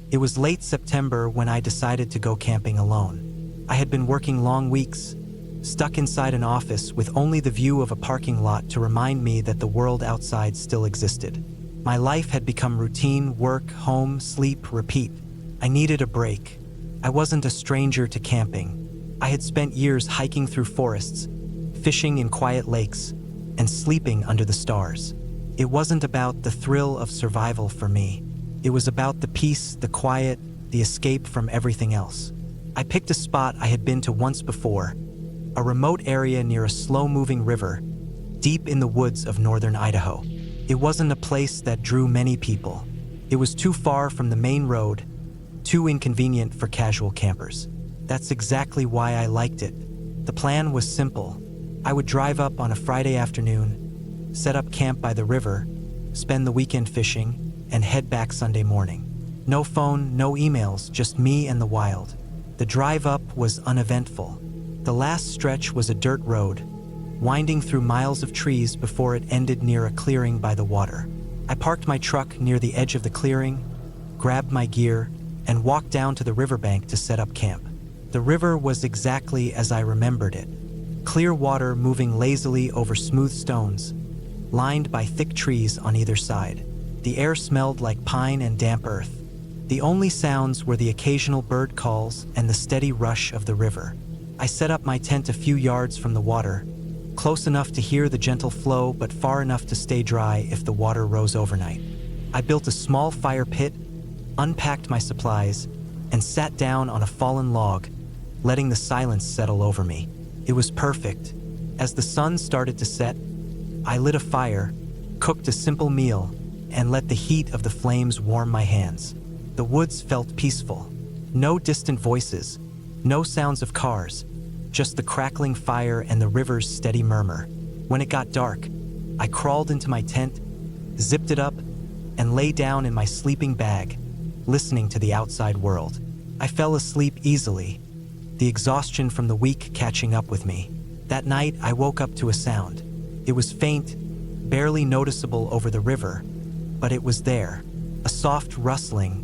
It was late September when I decided to go camping alone. I had been working long weeks, stuck inside an office with only the view of a parking lot to remind me that the world outside still existed. My life had become routine: work, home, sleep, repeat. I needed a break. I wasn't a stranger to camping. I had spent years hiking through forests, fishing in quiet lakes, and sleeping under the stars. It wasn't about the thrill of survival for me. It was about the peace, the quiet, the escape from everything else. I picked a spot I had been to once before, a remote area near a slow-moving river, deep in the woods of northern Idaho. It wasn't a place that drew many people. It was too far from the main road, too inconvenient for casual campers. That's exactly why I liked it. The plan was simple. I would drive up on a Friday afternoon, set up camp by the river, spend the weekend fishing, and head back Sunday morning. No phone, no emails, just me and the wild. The drive up was uneventful. The last stretch was a dirt road, winding through miles of trees before it ended near a clearing by the water. I parked my truck near the edge of the clearing, grabbed my gear, and walked down to the riverbank to set up camp. The river was exactly as I remembered it. Clear water moving lazily over smooth stones, lined by thick trees on either side. The air smelled like pine and damp earth. The only sounds were the occasional bird calls and the steady rush of the river. I set up my tent a few yards from the water, close enough to hear the gentle flow but far enough to stay dry if the water rose overnight. I built a small fire pit, unpacked my supplies, and sat down on a fallen log, letting the silence settle over me. It was perfect. As the sun started to set, I lit a fire, cooked a simple meal, and let the heat of the flames warm my hands. The woods felt peaceful. No distant voices, no sounds of cars, just the crackling fire and the river's steady murmur. When it got dark, I crawled into my tent, zipped it up, and lay down in my sleeping bag, listening to the outside world. I fell asleep easily, the exhaustion from the week catching up with me. That night, I woke up to a sound. It was faint, barely noticeable over the river, but it was there, a soft rustling,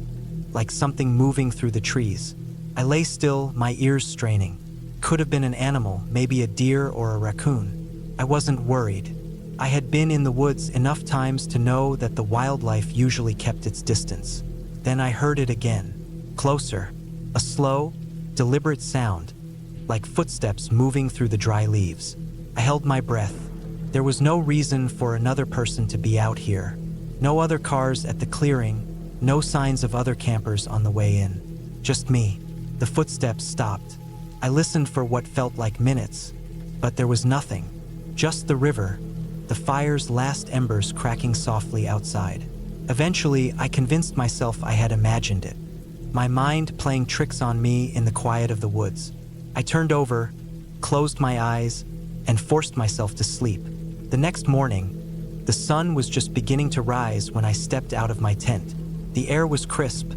like something moving through the trees. I lay still, my ears straining. Could have been an animal, maybe a deer or a raccoon. I wasn't worried. I had been in the woods enough times to know that the wildlife usually kept its distance. Then I heard it again, closer, a slow, deliberate sound, like footsteps moving through the dry leaves. I held my breath. There was no reason for another person to be out here. No other cars at the clearing, no signs of other campers on the way in. Just me. The footsteps stopped. I listened for what felt like minutes, but there was nothing. Just the river, the fire's last embers cracking softly outside. Eventually, I convinced myself I had imagined it. My mind playing tricks on me in the quiet of the woods. I turned over, closed my eyes, and forced myself to sleep. The next morning, the sun was just beginning to rise when I stepped out of my tent. The air was crisp,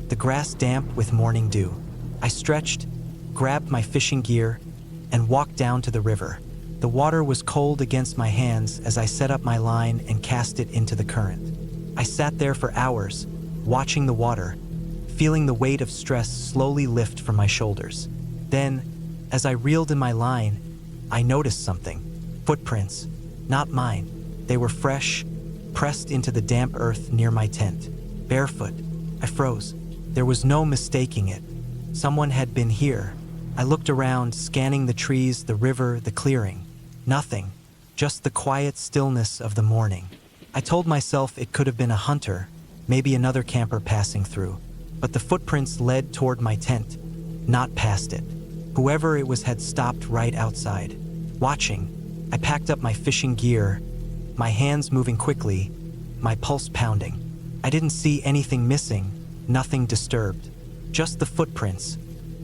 the grass damp with morning dew. I stretched, grabbed my fishing gear, and walked down to the river. The water was cold against my hands as I set up my line and cast it into the current. I sat there for hours, watching the water, feeling the weight of stress slowly lift from my shoulders. Then, as I reeled in my line, I noticed something. Footprints, not mine. They were fresh, pressed into the damp earth near my tent. Barefoot. I froze. There was no mistaking it. Someone had been here. I looked around, scanning the trees, the river, the clearing. Nothing. Just the quiet stillness of the morning. I told myself it could have been a hunter, maybe another camper passing through. But the footprints led toward my tent, not past it. Whoever it was had stopped right outside. Watching, I packed up my fishing gear, my hands moving quickly, my pulse pounding. I didn't see anything missing, nothing disturbed. Just the footprints,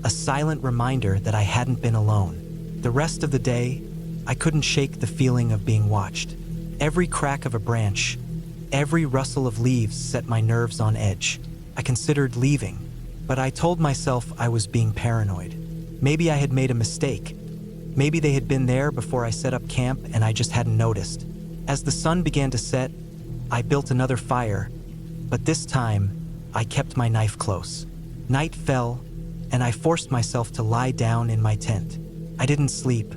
a silent reminder that I hadn't been alone. The rest of the day, I couldn't shake the feeling of being watched. Every crack of a branch, every rustle of leaves set my nerves on edge. I considered leaving, but I told myself I was being paranoid. Maybe I had made a mistake. Maybe they had been there before I set up camp and I just hadn't noticed. As the sun began to set, I built another fire, but this time, I kept my knife close. Night fell, and I forced myself to lie down in my tent. I didn't sleep.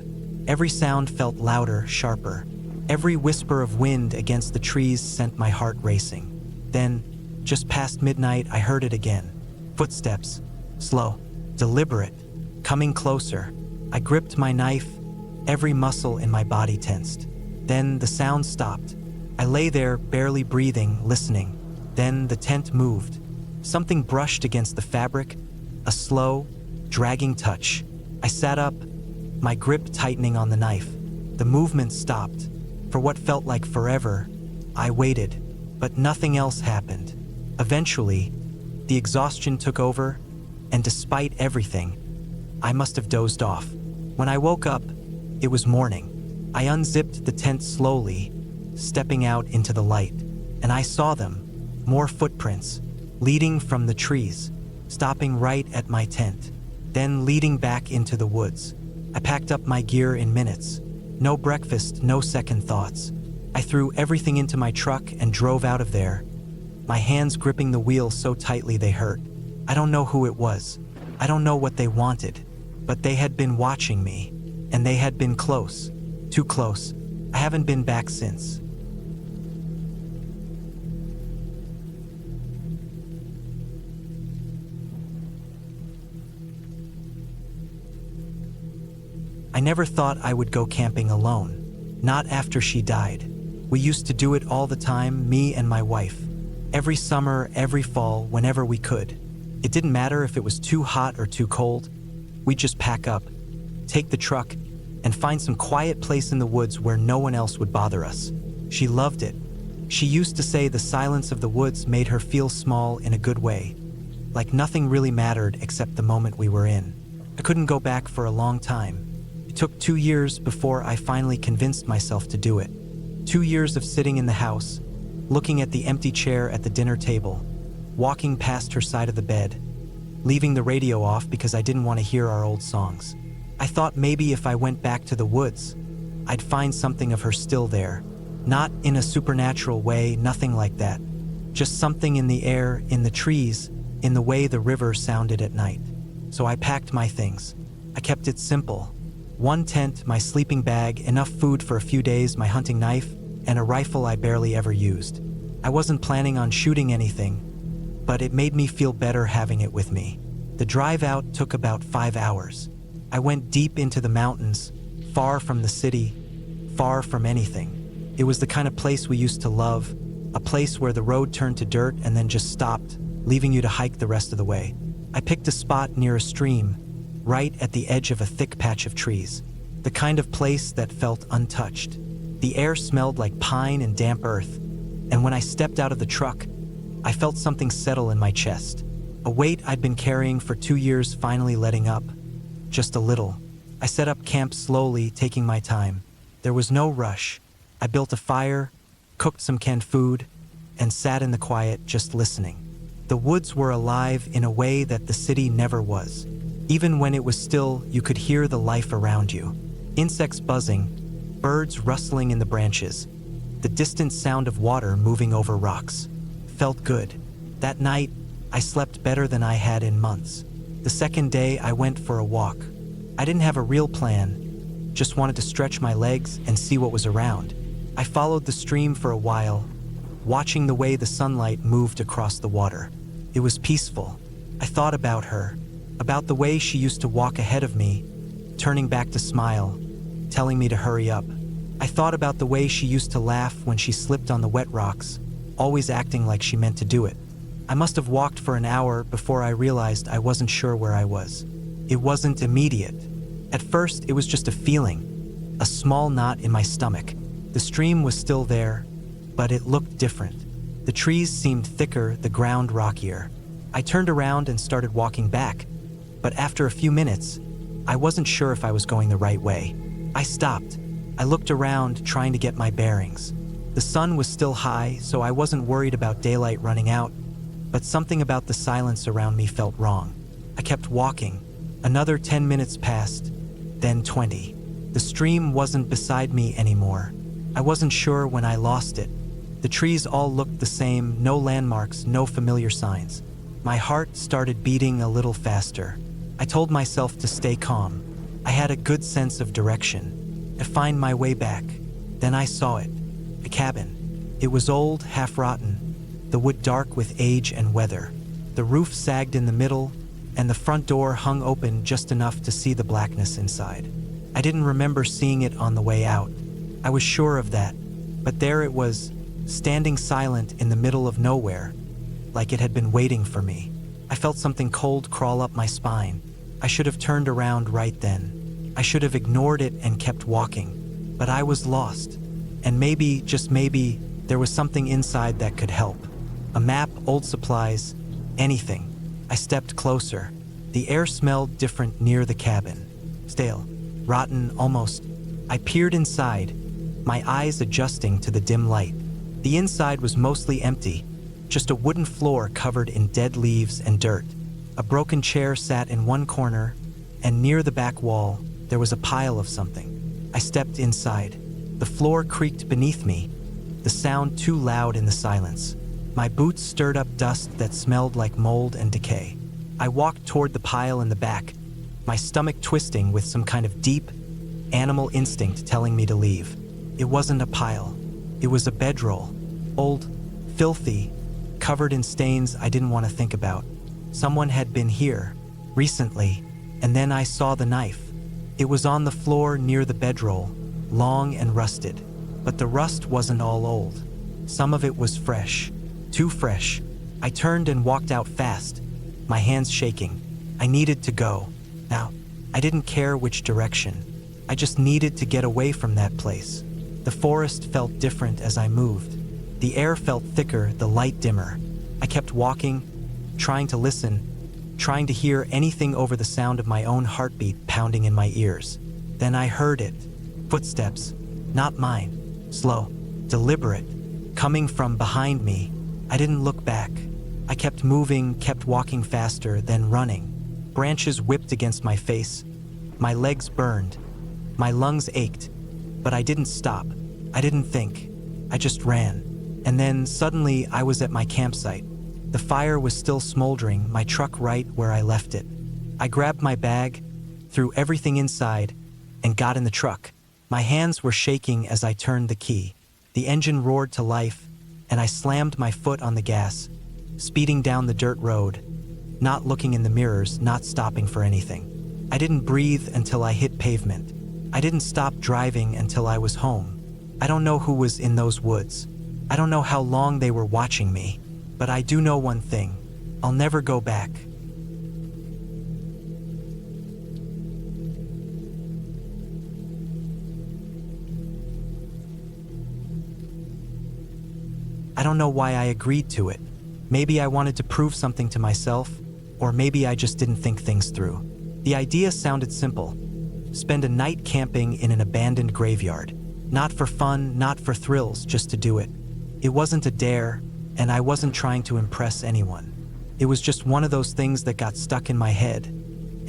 Every sound felt louder, sharper. Every whisper of wind against the trees sent my heart racing. Then, just past midnight, I heard it again. Footsteps, slow, deliberate, coming closer. I gripped my knife, every muscle in my body tensed. Then the sound stopped. I lay there, barely breathing, listening. Then the tent moved. Something brushed against the fabric, a slow, dragging touch. I sat up, my grip tightening on the knife. The movement stopped. For what felt like forever, I waited, but nothing else happened. Eventually, the exhaustion took over, and despite everything, I must have dozed off. When I woke up, it was morning. I unzipped the tent slowly, stepping out into the light, and I saw them, more footprints, leading from the trees, stopping right at my tent, then leading back into the woods. I packed up my gear in minutes. No breakfast, no second thoughts. I threw everything into my truck and drove out of there, my hands gripping the wheel so tightly they hurt. I don't know who it was. I don't know what they wanted, but they had been watching me, and they had been close, too close. I haven't been back since. I never thought I would go camping alone. Not after she died. We used to do it all the time, me and my wife. Every summer, every fall, whenever we could. It didn't matter if it was too hot or too cold. We'd just pack up, take the truck, and find some quiet place in the woods where no one else would bother us. She loved it. She used to say the silence of the woods made her feel small in a good way, like nothing really mattered except the moment we were in. I couldn't go back for a long time. It took 2 years before I finally convinced myself to do it. 2 years of sitting in the house, looking at the empty chair at the dinner table, walking past her side of the bed, leaving the radio off because I didn't want to hear our old songs. I thought maybe if I went back to the woods, I'd find something of her still there. Not in a supernatural way, nothing like that. Just something in the air, in the trees, in the way the river sounded at night. So I packed my things. I kept it simple. 1 tent, my sleeping bag, enough food for a few days, my hunting knife, and a rifle I barely ever used. I wasn't planning on shooting anything, but it made me feel better having it with me. The drive out took about 5 hours. I went deep into the mountains, far from the city, far from anything. It was the kind of place we used to love, a place where the road turned to dirt and then just stopped, leaving you to hike the rest of the way. I picked a spot near a stream, right at the edge of a thick patch of trees, the kind of place that felt untouched. The air smelled like pine and damp earth, and when I stepped out of the truck, I felt something settle in my chest. A weight I'd been carrying for 2 years finally letting up, just a little. I set up camp slowly, taking my time. There was no rush. I built a fire, cooked some canned food, and sat in the quiet, just listening. The woods were alive in a way that the city never was. Even when it was still, you could hear the life around you. Insects buzzing, birds rustling in the branches, the distant sound of water moving over rocks. Felt good. That night, I slept better than I had in months. The second day, I went for a walk. I didn't have a real plan, just wanted to stretch my legs and see what was around. I followed the stream for a while, watching the way the sunlight moved across the water. It was peaceful. I thought about her, about the way she used to walk ahead of me, turning back to smile, telling me to hurry up. I thought about the way she used to laugh when she slipped on the wet rocks, always acting like she meant to do it. I must have walked for an hour before I realized I wasn't sure where I was. It wasn't immediate. At first, it was just a feeling, a small knot in my stomach. The stream was still there, but it looked different. The trees seemed thicker, the ground rockier. I turned around and started walking back, but after a few minutes, I wasn't sure if I was going the right way. I stopped. I looked around, trying to get my bearings. The sun was still high, so I wasn't worried about daylight running out, but something about the silence around me felt wrong. I kept walking. Another 10 minutes passed, then 20. The stream wasn't beside me anymore. I wasn't sure when I lost it. The trees all looked the same, no landmarks, no familiar signs. My heart started beating a little faster. I told myself to stay calm. I had a good sense of direction, to find my way back. Then I saw it, a cabin. It was old, half rotten, the wood dark with age and weather. The roof sagged in the middle, and the front door hung open just enough to see the blackness inside. I didn't remember seeing it on the way out. I was sure of that, but there it was, standing silent in the middle of nowhere, like it had been waiting for me. I felt something cold crawl up my spine. I should have turned around right then. I should have ignored it and kept walking, but I was lost. And maybe, just maybe, there was something inside that could help. A map, old supplies, anything. I stepped closer. The air smelled different near the cabin. Stale, rotten, almost. I peered inside, my eyes adjusting to the dim light. The inside was mostly empty, just a wooden floor covered in dead leaves and dirt. A broken chair sat in one corner, and near the back wall, there was a pile of something. I stepped inside. The floor creaked beneath me, the sound too loud in the silence. My boots stirred up dust that smelled like mold and decay. I walked toward the pile in the back, my stomach twisting with some kind of deep, animal instinct telling me to leave. It wasn't a pile. It was a bedroll. Old, filthy, covered in stains I didn't want to think about. Someone had been here, recently, and then I saw the knife. It was on the floor near the bedroll, long and rusted. But the rust wasn't all old. Some of it was fresh. Too fresh. I turned and walked out fast, my hands shaking. I needed to go. Now, I didn't care which direction. I just needed to get away from that place. The forest felt different as I moved. The air felt thicker, the light dimmer. I kept walking, trying to listen, trying to hear anything over the sound of my own heartbeat pounding in my ears. Then I heard it. Footsteps, not mine. Slow, deliberate, coming from behind me. I didn't look back. I kept moving, kept walking faster, then running. Branches whipped against my face. My legs burned. My lungs ached. But I didn't stop. I didn't think. I just ran. And then, suddenly, I was at my campsite. The fire was still smoldering, my truck right where I left it. I grabbed my bag, threw everything inside, and got in the truck. My hands were shaking as I turned the key. The engine roared to life, and I slammed my foot on the gas, speeding down the dirt road, not looking in the mirrors, not stopping for anything. I didn't breathe until I hit pavement. I didn't stop driving until I was home. I don't know who was in those woods. I don't know how long they were watching me, but I do know one thing. I'll never go back. I don't know why I agreed to it. Maybe I wanted to prove something to myself, or maybe I just didn't think things through. The idea sounded simple. Spend a night camping in an abandoned graveyard. Not for fun, not for thrills, just to do it. It wasn't a dare, and I wasn't trying to impress anyone. It was just one of those things that got stuck in my head,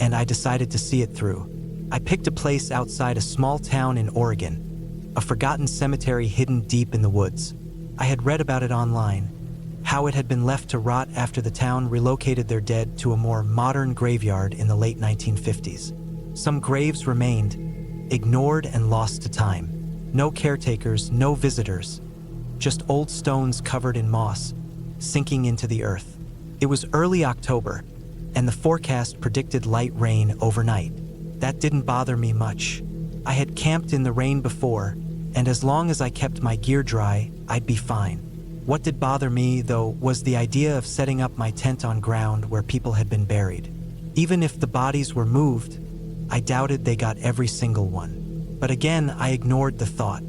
and I decided to see it through. I picked a place outside a small town in Oregon, a forgotten cemetery hidden deep in the woods. I had read about it online, how it had been left to rot after the town relocated their dead to a more modern graveyard in the late 1950s. Some graves remained, ignored and lost to time. No caretakers, no visitors, just old stones covered in moss, sinking into the earth. It was early October, and the forecast predicted light rain overnight. That didn't bother me much. I had camped in the rain before, and as long as I kept my gear dry, I'd be fine. What did bother me, though, was the idea of setting up my tent on ground where people had been buried. Even if the bodies were moved, I doubted they got every single one. But again, I ignored the thought.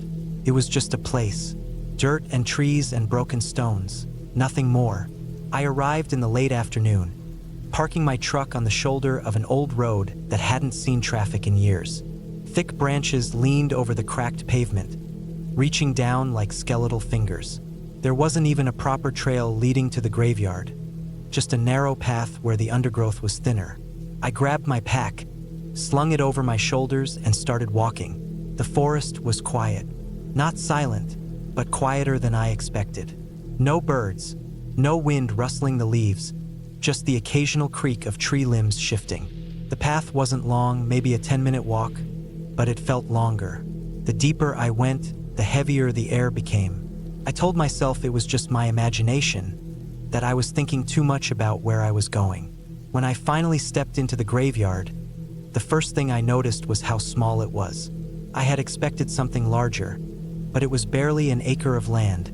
It was just a place. Dirt and trees and broken stones. Nothing more. I arrived in the late afternoon, parking my truck on the shoulder of an old road that hadn't seen traffic in years. Thick branches leaned over the cracked pavement, reaching down like skeletal fingers. There wasn't even a proper trail leading to the graveyard, just a narrow path where the undergrowth was thinner. I grabbed my pack, slung it over my shoulders, and started walking. The forest was quiet. Not silent, but quieter than I expected. No birds, no wind rustling the leaves, just the occasional creak of tree limbs shifting. The path wasn't long, maybe a 10-minute walk, but it felt longer. The deeper I went, the heavier the air became. I told myself it was just my imagination, that I was thinking too much about where I was going. When I finally stepped into the graveyard, the first thing I noticed was how small it was. I had expected something larger, but it was barely an acre of land,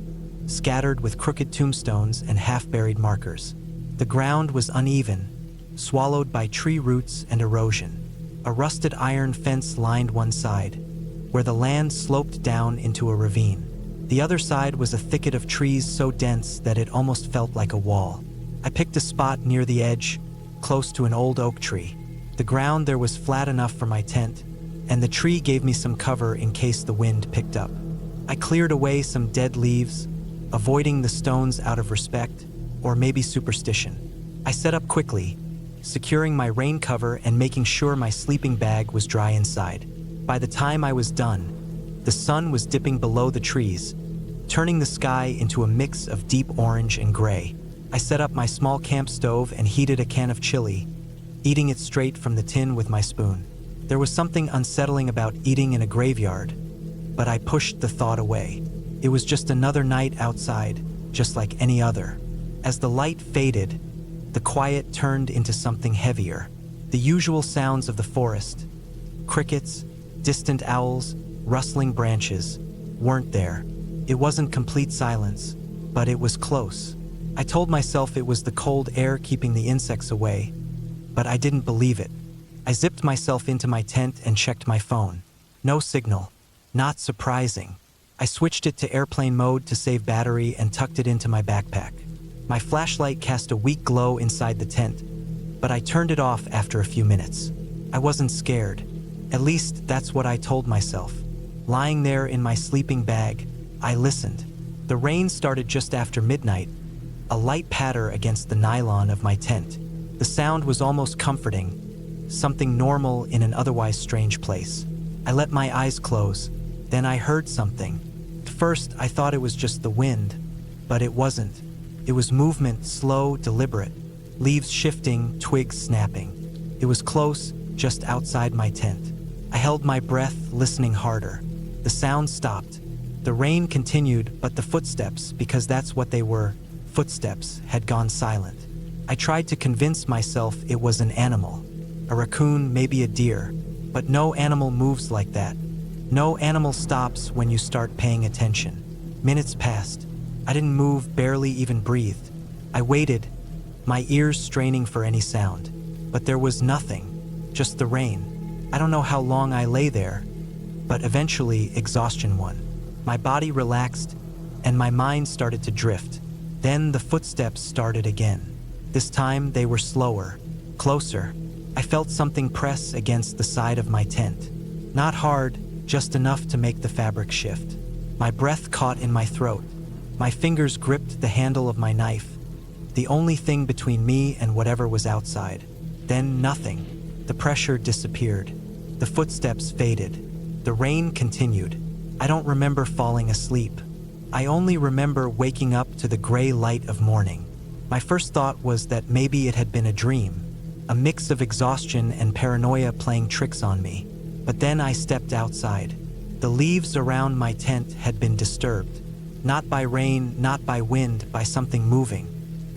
scattered with crooked tombstones and half-buried markers. The ground was uneven, swallowed by tree roots and erosion. A rusted iron fence lined one side, where the land sloped down into a ravine. The other side was a thicket of trees so dense that it almost felt like a wall. I picked a spot near the edge, close to an old oak tree. The ground there was flat enough for my tent, and the tree gave me some cover in case the wind picked up. I cleared away some dead leaves, avoiding the stones out of respect, or maybe superstition. I set up quickly, securing my rain cover and making sure my sleeping bag was dry inside. By the time I was done, the sun was dipping below the trees, turning the sky into a mix of deep orange and gray. I set up my small camp stove and heated a can of chili, eating it straight from the tin with my spoon. There was something unsettling about eating in a graveyard, but I pushed the thought away. It was just another night outside, just like any other. As the light faded, the quiet turned into something heavier. The usual sounds of the forest, crickets, distant owls, rustling branches, weren't there. It wasn't complete silence, but it was close. I told myself it was the cold air keeping the insects away, but I didn't believe it. I zipped myself into my tent and checked my phone. No signal. Not surprising. I switched it to airplane mode to save battery and tucked it into my backpack. My flashlight cast a weak glow inside the tent, but I turned it off after a few minutes. I wasn't scared. At least that's what I told myself. Lying there in my sleeping bag, I listened. The rain started just after midnight, a light patter against the nylon of my tent. The sound was almost comforting, something normal in an otherwise strange place. I let my eyes close, then I heard something. At first, I thought it was just the wind, but it wasn't. It was movement, slow, deliberate. Leaves shifting, twigs snapping. It was close, just outside my tent. I held my breath, listening harder. The sound stopped. The rain continued, but the footsteps, because that's what they were, footsteps, had gone silent. I tried to convince myself it was an animal. A raccoon, maybe a deer. But no animal moves like that. No animal stops when you start paying attention. Minutes passed. I didn't move, barely even breathed. I waited, my ears straining for any sound. But there was nothing, just the rain. I don't know how long I lay there, but eventually exhaustion won. My body relaxed, and my mind started to drift. Then the footsteps started again. This time they were slower, closer. I felt something press against the side of my tent. Not hard, just enough to make the fabric shift. My breath caught in my throat. My fingers gripped the handle of my knife, the only thing between me and whatever was outside. Then nothing. The pressure disappeared. The footsteps faded. The rain continued. I don't remember falling asleep. I only remember waking up to the gray light of morning. My first thought was that maybe it had been a dream, a mix of exhaustion and paranoia playing tricks on me. But then I stepped outside. The leaves around my tent had been disturbed. Not by rain, not by wind, by something moving.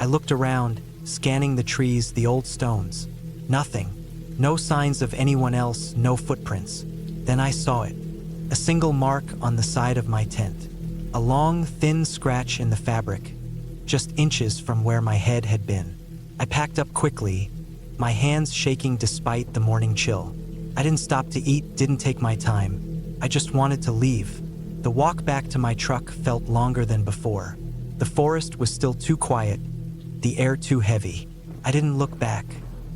I looked around, scanning the trees, the old stones. Nothing. No signs of anyone else, no footprints. Then I saw it. A single mark on the side of my tent. A long, thin scratch in the fabric, just inches from where my head had been. I packed up quickly, my hands shaking despite the morning chill. I didn't stop to eat, didn't take my time. I just wanted to leave. The walk back to my truck felt longer than before. The forest was still too quiet, the air too heavy. I didn't look back.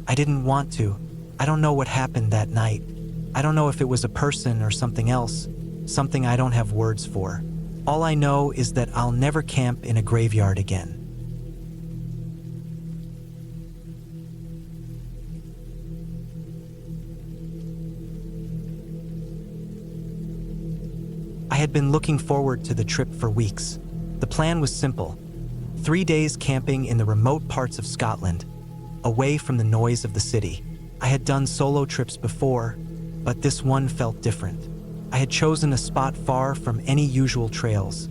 I didn't want to. I don't know what happened that night. I don't know if it was a person or something else, something I don't have words for. All I know is that I'll never camp in a graveyard again. I had been looking forward to the trip for weeks. The plan was simple. 3 days camping in the remote parts of Scotland, away from the noise of the city. I had done solo trips before, but this one felt different. I had chosen a spot far from any usual trails,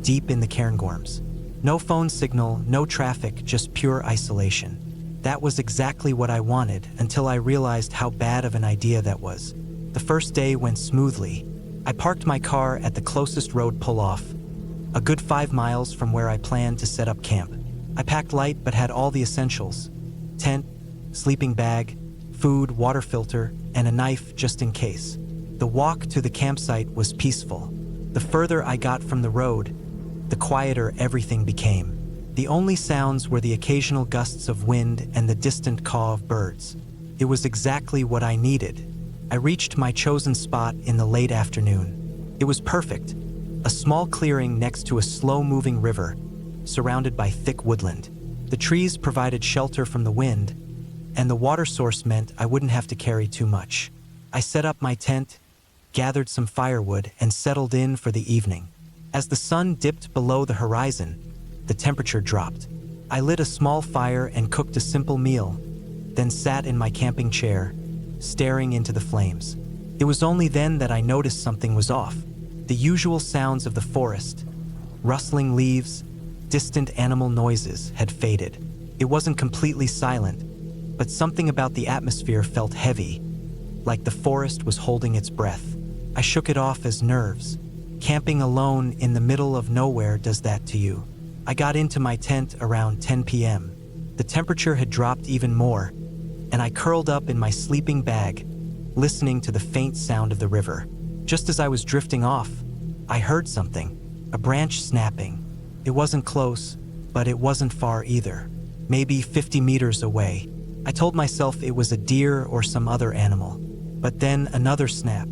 deep in the Cairngorms. No phone signal, no traffic, just pure isolation. That was exactly what I wanted until I realized how bad of an idea that was. The first day went smoothly. I parked my car at the closest road pull-off, a good 5 miles from where I planned to set up camp. I packed light but had all the essentials: tent, sleeping bag, food, water filter, and a knife just in case. The walk to the campsite was peaceful. The further I got from the road, the quieter everything became. The only sounds were the occasional gusts of wind and the distant caw of birds. It was exactly what I needed. I reached my chosen spot in the late afternoon. It was perfect. A small clearing next to a slow-moving river, surrounded by thick woodland. The trees provided shelter from the wind, and the water source meant I wouldn't have to carry too much. I set up my tent, gathered some firewood, and settled in for the evening. As the sun dipped below the horizon, the temperature dropped. I lit a small fire and cooked a simple meal, then sat in my camping chair, staring into the flames. It was only then that I noticed something was off. The usual sounds of the forest, rustling leaves, distant animal noises, had faded. It wasn't completely silent, but something about the atmosphere felt heavy, like the forest was holding its breath. I shook it off as nerves. Camping alone in the middle of nowhere does that to you. I got into my tent around 10 p.m. The temperature had dropped even more, and I curled up in my sleeping bag, listening to the faint sound of the river. Just as I was drifting off, I heard something, a branch snapping. It wasn't close, but it wasn't far either, maybe 50 meters away. I told myself it was a deer or some other animal, but then another snap,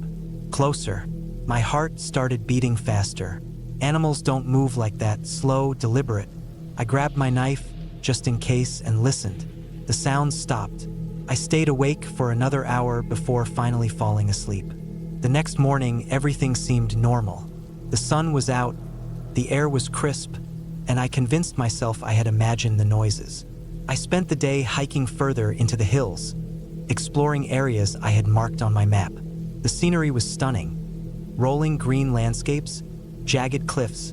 closer. My heart started beating faster. Animals don't move like that, slow, deliberate. I grabbed my knife, just in case, and listened. The sounds stopped. I stayed awake for another hour before finally falling asleep. The next morning, everything seemed normal. The sun was out, the air was crisp, and I convinced myself I had imagined the noises. I spent the day hiking further into the hills, exploring areas I had marked on my map. The scenery was stunning. Rolling green landscapes, jagged cliffs,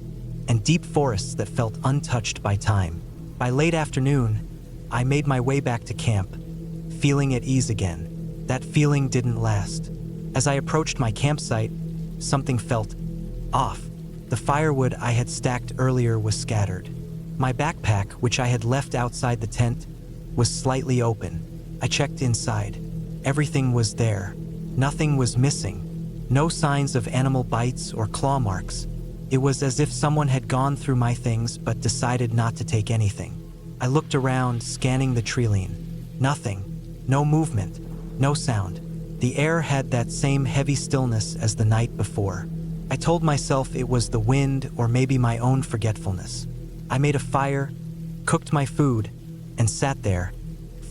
and deep forests that felt untouched by time. By late afternoon, I made my way back to camp, feeling at ease again. That feeling didn't last. As I approached my campsite, something felt off. The firewood I had stacked earlier was scattered. My backpack, which I had left outside the tent, was slightly open. I checked inside. Everything was there. Nothing was missing. No signs of animal bites or claw marks. It was as if someone had gone through my things but decided not to take anything. I looked around, scanning the treeline. Nothing. No movement. No sound. The air had that same heavy stillness as the night before. I told myself it was the wind or maybe my own forgetfulness. I made a fire, cooked my food, and sat there,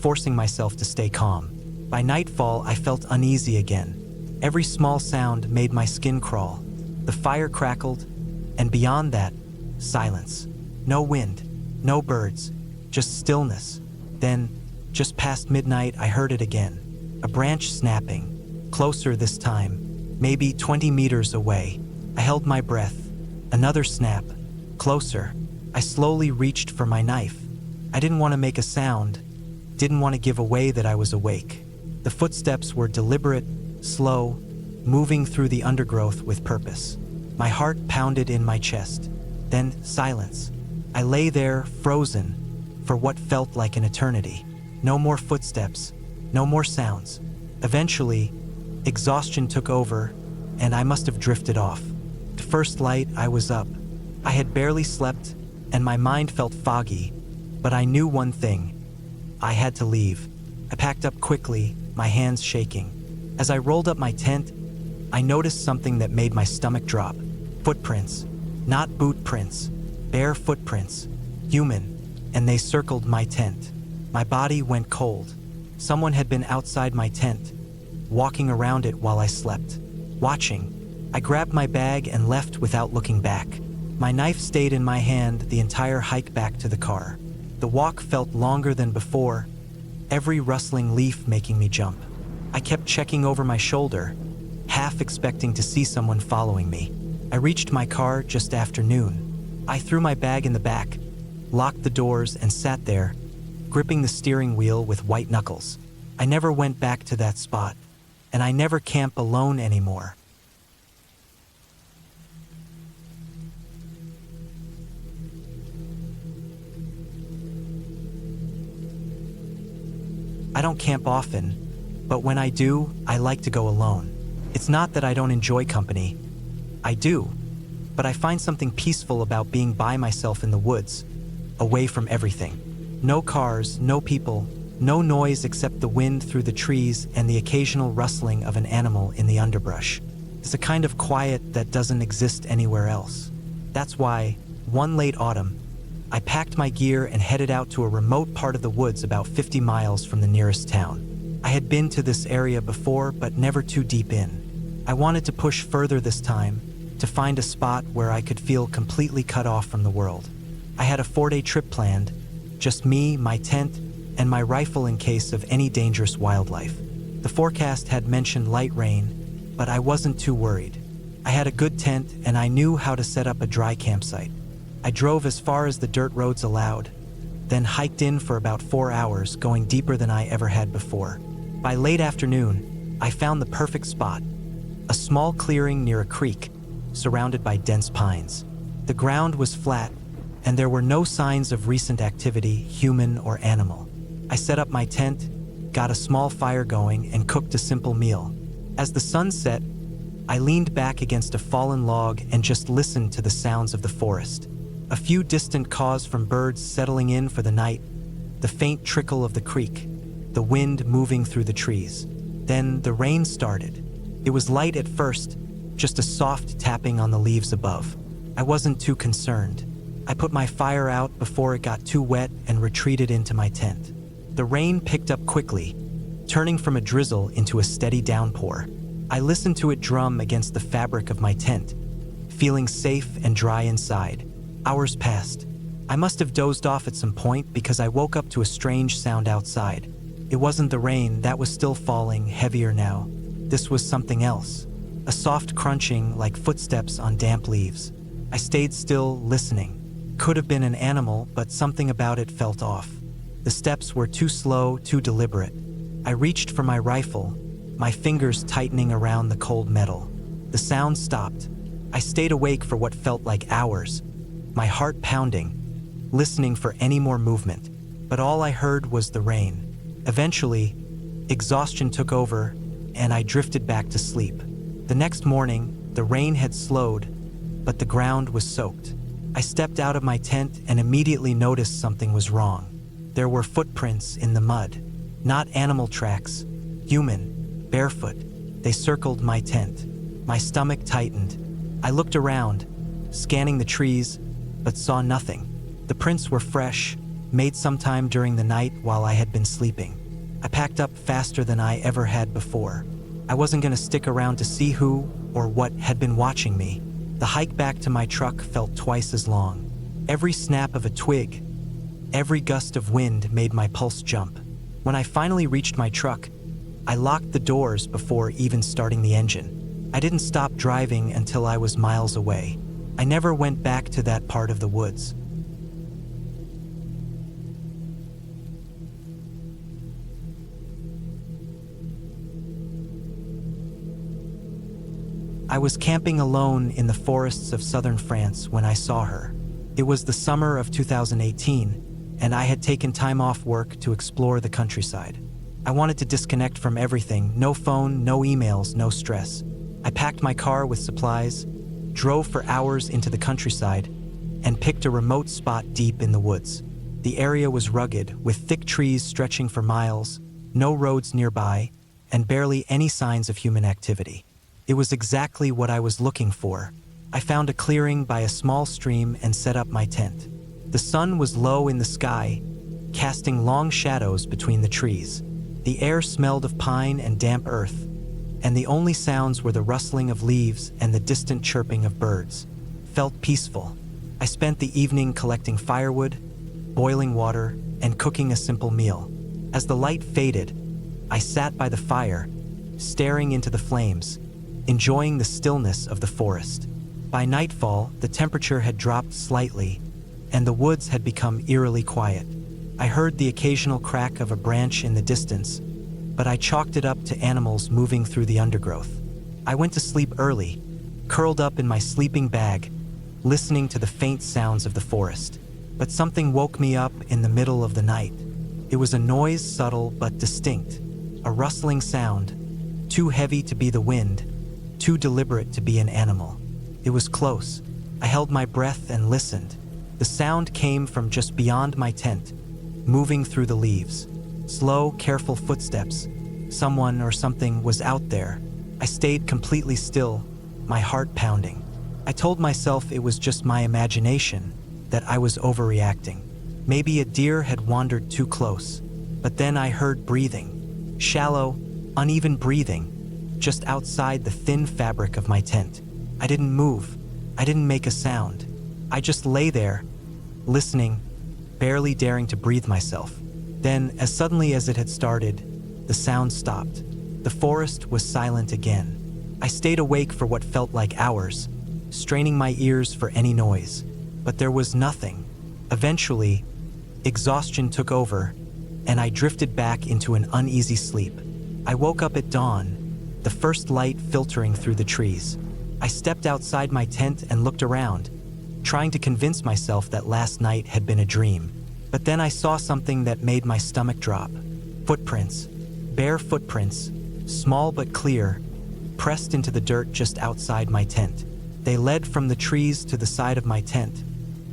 forcing myself to stay calm. By nightfall, I felt uneasy again. Every small sound made my skin crawl. The fire crackled, and beyond that, silence. No wind, no birds, just stillness. Then, just past midnight, I heard it again. A branch snapping, closer this time, maybe 20 meters away. I held my breath. Another snap, closer. I slowly reached for my knife. I didn't want to make a sound, didn't want to give away that I was awake. The footsteps were deliberate, slow, moving through the undergrowth with purpose. My heart pounded in my chest. Then silence. I lay there, frozen, for what felt like an eternity. No more footsteps, no more sounds. Eventually, exhaustion took over, and I must have drifted off. The first light, I was up. I had barely slept, and my mind felt foggy, but I knew one thing. I had to leave. I packed up quickly, my hands shaking. As I rolled up my tent, I noticed something that made my stomach drop. Footprints. Not boot prints. Bare footprints. Human. And they circled my tent. My body went cold. Someone had been outside my tent, walking around it while I slept. Watching. I grabbed my bag and left without looking back. My knife stayed in my hand the entire hike back to the car. The walk felt longer than before, every rustling leaf making me jump. I kept checking over my shoulder, half expecting to see someone following me. I reached my car just after noon. I threw my bag in the back, locked the doors, and sat there, gripping the steering wheel with white knuckles. I never went back to that spot, and I never camp alone anymore. I don't camp often, but when I do, I like to go alone. It's not that I don't enjoy company. I do, but I find something peaceful about being by myself in the woods, away from everything. No cars, no people, no noise except the wind through the trees and the occasional rustling of an animal in the underbrush. It's a kind of quiet that doesn't exist anywhere else. That's why, one late autumn, I packed my gear and headed out to a remote part of the woods about 50 miles from the nearest town. I had been to this area before, but never too deep in. I wanted to push further this time, to find a spot where I could feel completely cut off from the world. I had a 4-day trip planned, just me, my tent, and my rifle in case of any dangerous wildlife. The forecast had mentioned light rain, but I wasn't too worried. I had a good tent and I knew how to set up a dry campsite. I drove as far as the dirt roads allowed, then hiked in for about 4 hours, going deeper than I ever had before. By late afternoon, I found the perfect spot, a small clearing near a creek, surrounded by dense pines. The ground was flat, and there were no signs of recent activity, human or animal. I set up my tent, got a small fire going, and cooked a simple meal. As the sun set, I leaned back against a fallen log and just listened to the sounds of the forest. A few distant caws from birds settling in for the night, the faint trickle of the creek, the wind moving through the trees. Then the rain started. It was light at first, just a soft tapping on the leaves above. I wasn't too concerned. I put my fire out before it got too wet and retreated into my tent. The rain picked up quickly, turning from a drizzle into a steady downpour. I listened to it drum against the fabric of my tent, feeling safe and dry inside. Hours passed. I must have dozed off at some point because I woke up to a strange sound outside. It wasn't the rain, that was still falling, heavier now. This was something else. A soft crunching like footsteps on damp leaves. I stayed still, listening. Could have been an animal, but something about it felt off. The steps were too slow, too deliberate. I reached for my rifle, my fingers tightening around the cold metal. The sound stopped. I stayed awake for what felt like hours, my heart pounding, listening for any more movement. But all I heard was the rain. Eventually, exhaustion took over, and I drifted back to sleep. The next morning, the rain had slowed, but the ground was soaked. I stepped out of my tent and immediately noticed something was wrong. There were footprints in the mud. Not animal tracks, human, barefoot. They circled my tent. My stomach tightened. I looked around, scanning the trees, but saw nothing. The prints were fresh, made sometime during the night while I had been sleeping. I packed up faster than I ever had before. I wasn't going to stick around to see who or what had been watching me. The hike back to my truck felt twice as long. Every snap of a twig, every gust of wind made my pulse jump. When I finally reached my truck, I locked the doors before even starting the engine. I didn't stop driving until I was miles away. I never went back to that part of the woods. I was camping alone in the forests of southern France when I saw her. It was the summer of 2018, and I had taken time off work to explore the countryside. I wanted to disconnect from everything, no phone, no emails, no stress. I packed my car with supplies, drove for hours into the countryside, and picked a remote spot deep in the woods. The area was rugged, with thick trees stretching for miles, no roads nearby, and barely any signs of human activity. It was exactly what I was looking for. I found a clearing by a small stream and set up my tent. The sun was low in the sky, casting long shadows between the trees. The air smelled of pine and damp earth, and the only sounds were the rustling of leaves and the distant chirping of birds. Felt peaceful. I spent the evening collecting firewood, boiling water, and cooking a simple meal. As the light faded, I sat by the fire, staring into the flames, enjoying the stillness of the forest. By nightfall, the temperature had dropped slightly, and the woods had become eerily quiet. I heard the occasional crack of a branch in the distance, but I chalked it up to animals moving through the undergrowth. I went to sleep early, curled up in my sleeping bag, listening to the faint sounds of the forest. But something woke me up in the middle of the night. It was a noise, subtle but distinct, a rustling sound, too heavy to be the wind, too deliberate to be an animal. It was close. I held my breath and listened. The sound came from just beyond my tent, moving through the leaves. Slow, careful footsteps. Someone or something was out there. I stayed completely still, my heart pounding. I told myself it was just my imagination, that I was overreacting. Maybe a deer had wandered too close. But then I heard breathing. Shallow, uneven breathing, just outside the thin fabric of my tent. I didn't move. I didn't make a sound. I just lay there, listening, barely daring to breathe myself. Then, as suddenly as it had started, the sound stopped. The forest was silent again. I stayed awake for what felt like hours, straining my ears for any noise. But there was nothing. Eventually, exhaustion took over, and I drifted back into an uneasy sleep. I woke up at dawn, the first light filtering through the trees. I stepped outside my tent and looked around, trying to convince myself that last night had been a dream. But then I saw something that made my stomach drop. Footprints. Bare footprints, small but clear, pressed into the dirt just outside my tent. They led from the trees to the side of my tent,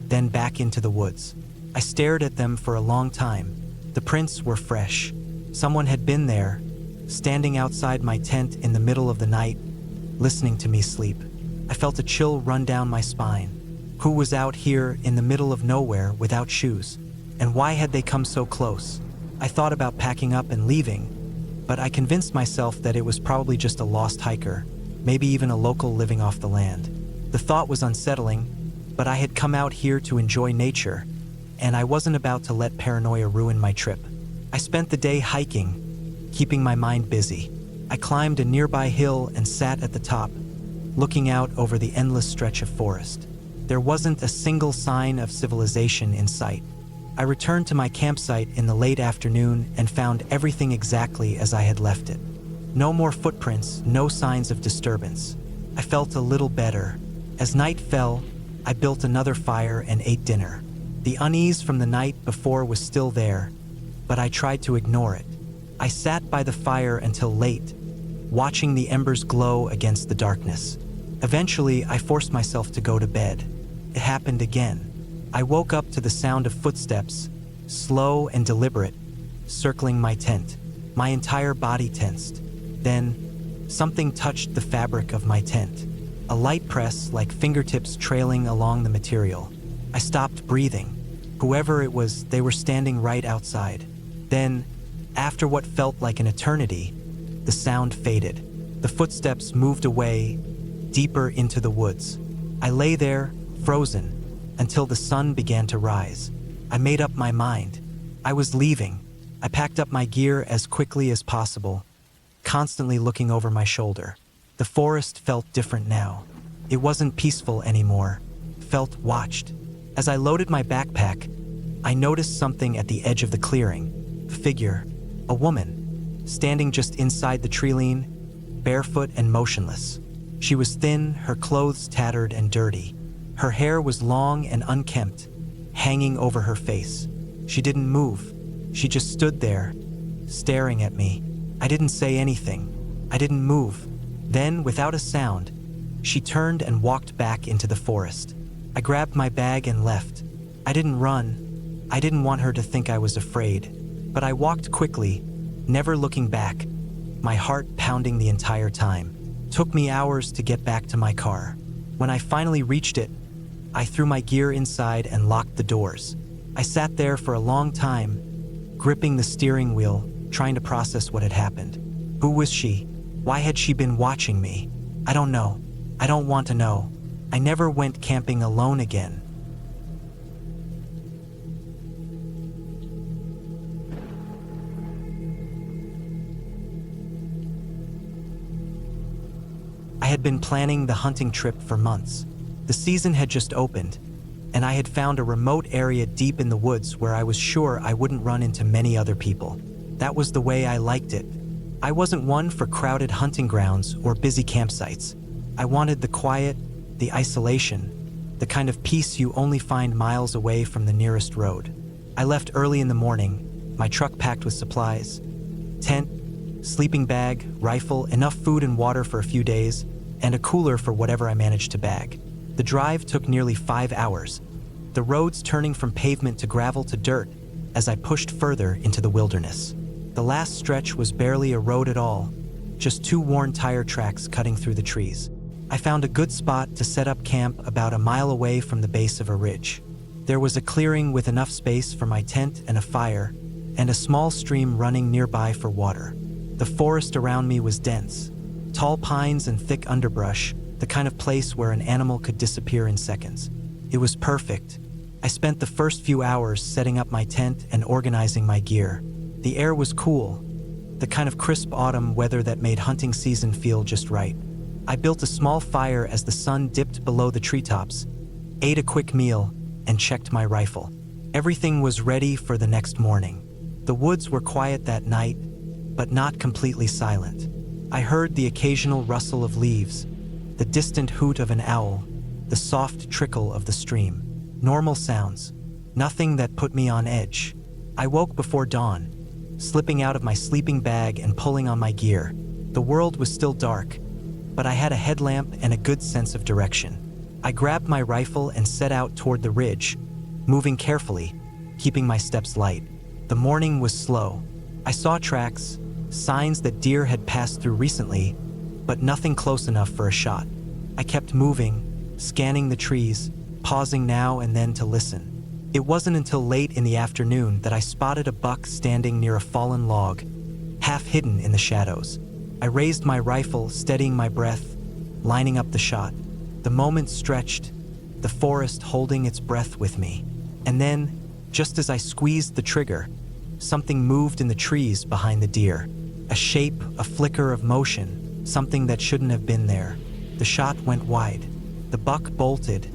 then back into the woods. I stared at them for a long time. The prints were fresh. Someone had been there, standing outside my tent in the middle of the night, listening to me sleep. I felt a chill run down my spine. Who was out here in the middle of nowhere without shoes? And why had they come so close? I thought about packing up and leaving, but I convinced myself that it was probably just a lost hiker, maybe even a local living off the land. The thought was unsettling, but I had come out here to enjoy nature, and I wasn't about to let paranoia ruin my trip. I spent the day hiking, keeping my mind busy. I climbed a nearby hill and sat at the top, looking out over the endless stretch of forest. There wasn't a single sign of civilization in sight. I returned to my campsite in the late afternoon and found everything exactly as I had left it. No more footprints, no signs of disturbance. I felt a little better. As night fell, I built another fire and ate dinner. The unease from the night before was still there, but I tried to ignore it. I sat by the fire until late, watching the embers glow against the darkness. Eventually, I forced myself to go to bed. It happened again. I woke up to the sound of footsteps, slow and deliberate, circling my tent. My entire body tensed. Then, something touched the fabric of my tent. A light press, like fingertips trailing along the material. I stopped breathing. Whoever it was, they were standing right outside. Then, after what felt like an eternity, the sound faded. The footsteps moved away, deeper into the woods. I lay there, frozen, until the sun began to rise. I made up my mind. I was leaving. I packed up my gear as quickly as possible, constantly looking over my shoulder. The forest felt different now. It wasn't peaceful anymore. It felt watched. As I loaded my backpack, I noticed something at the edge of the clearing. A figure, a woman, standing just inside the tree-line, barefoot and motionless. She was thin, her clothes tattered and dirty. Her hair was long and unkempt, hanging over her face. She didn't move. She just stood there, staring at me. I didn't say anything. I didn't move. Then, without a sound, she turned and walked back into the forest. I grabbed my bag and left. I didn't run. I didn't want her to think I was afraid. But I walked quickly, never looking back, my heart pounding the entire time. It took me hours to get back to my car. When I finally reached it, I threw my gear inside and locked the doors. I sat there for a long time, gripping the steering wheel, trying to process what had happened. Who was she? Why had she been watching me? I don't know. I don't want to know. I never went camping alone again. had been planning the hunting trip for months. The season had just opened, and I had found a remote area deep in the woods where I was sure I wouldn't run into many other people. That was the way I liked it. I wasn't one for crowded hunting grounds or busy campsites. I wanted the quiet, the isolation, the kind of peace you only find miles away from the nearest road. I left early in the morning, my truck packed with supplies, tent, sleeping bag, rifle, enough food and water for a few days, and a cooler for whatever I managed to bag. The drive took nearly 5 hours, the roads turning from pavement to gravel to dirt as I pushed further into the wilderness. The last stretch was barely a road at all, just 2 worn tire tracks cutting through the trees. I found a good spot to set up camp about a mile away from the base of a ridge. There was a clearing with enough space for my tent and a fire, and a small stream running nearby for water. The forest around me was dense, tall pines and thick underbrush, the kind of place where an animal could disappear in seconds. It was perfect. I spent the first few hours setting up my tent and organizing my gear. The air was cool, the kind of crisp autumn weather that made hunting season feel just right. I built a small fire as the sun dipped below the treetops, ate a quick meal, and checked my rifle. Everything was ready for the next morning. The woods were quiet that night, but not completely silent. I heard the occasional rustle of leaves, the distant hoot of an owl, the soft trickle of the stream. Normal sounds, nothing that put me on edge. I woke before dawn, slipping out of my sleeping bag and pulling on my gear. The world was still dark, but I had a headlamp and a good sense of direction. I grabbed my rifle and set out toward the ridge, moving carefully, keeping my steps light. The morning was slow. I saw tracks, signs that deer had passed through recently, but nothing close enough for a shot. I kept moving, scanning the trees, pausing now and then to listen. It wasn't until late in the afternoon that I spotted a buck standing near a fallen log, half hidden in the shadows. I raised my rifle, steadying my breath, lining up the shot. The moment stretched, the forest holding its breath with me. And then, just as I squeezed the trigger, something moved in the trees behind the deer. A shape, a flicker of motion, something that shouldn't have been there. The shot went wide. The buck bolted,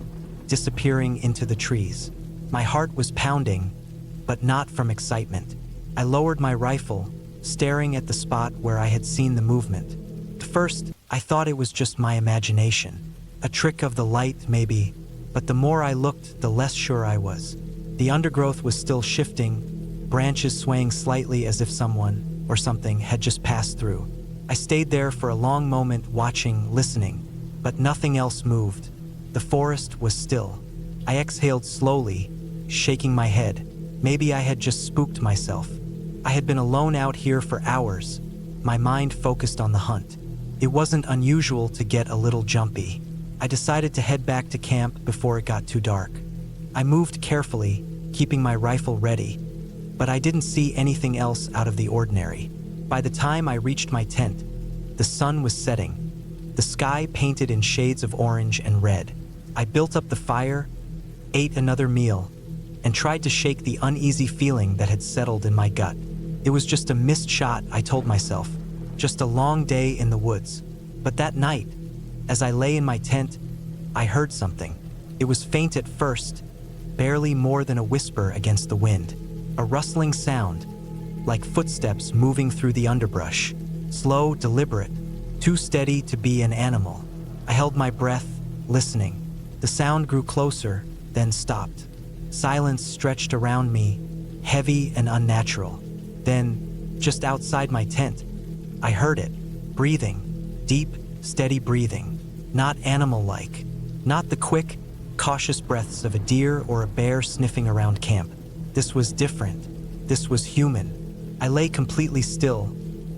disappearing into the trees. My heart was pounding, but not from excitement. I lowered my rifle, staring at the spot where I had seen the movement. At first, I thought it was just my imagination. A trick of the light, maybe, but the more I looked, the less sure I was. The undergrowth was still shifting, branches swaying slightly as if someone or something had just passed through. I stayed there for a long moment, watching, listening, but nothing else moved. The forest was still. I exhaled slowly, shaking my head. Maybe I had just spooked myself. I had been alone out here for hours, my mind focused on the hunt. It wasn't unusual to get a little jumpy. I decided to head back to camp before it got too dark. I moved carefully, keeping my rifle ready, but I didn't see anything else out of the ordinary. By the time I reached my tent, the sun was setting, the sky painted in shades of orange and red. I built up the fire, ate another meal, and tried to shake the uneasy feeling that had settled in my gut. It was just a missed shot, I told myself, just a long day in the woods. But that night, as I lay in my tent, I heard something. It was faint at first, barely more than a whisper against the wind. A rustling sound, like footsteps moving through the underbrush. Slow, deliberate, too steady to be an animal. I held my breath, listening. The sound grew closer, then stopped. Silence stretched around me, heavy and unnatural. Then, just outside my tent, I heard it, breathing, deep, steady breathing. Not animal-like, not the quick, cautious breaths of a deer or a bear sniffing around camp. This was different. This was human. I lay completely still,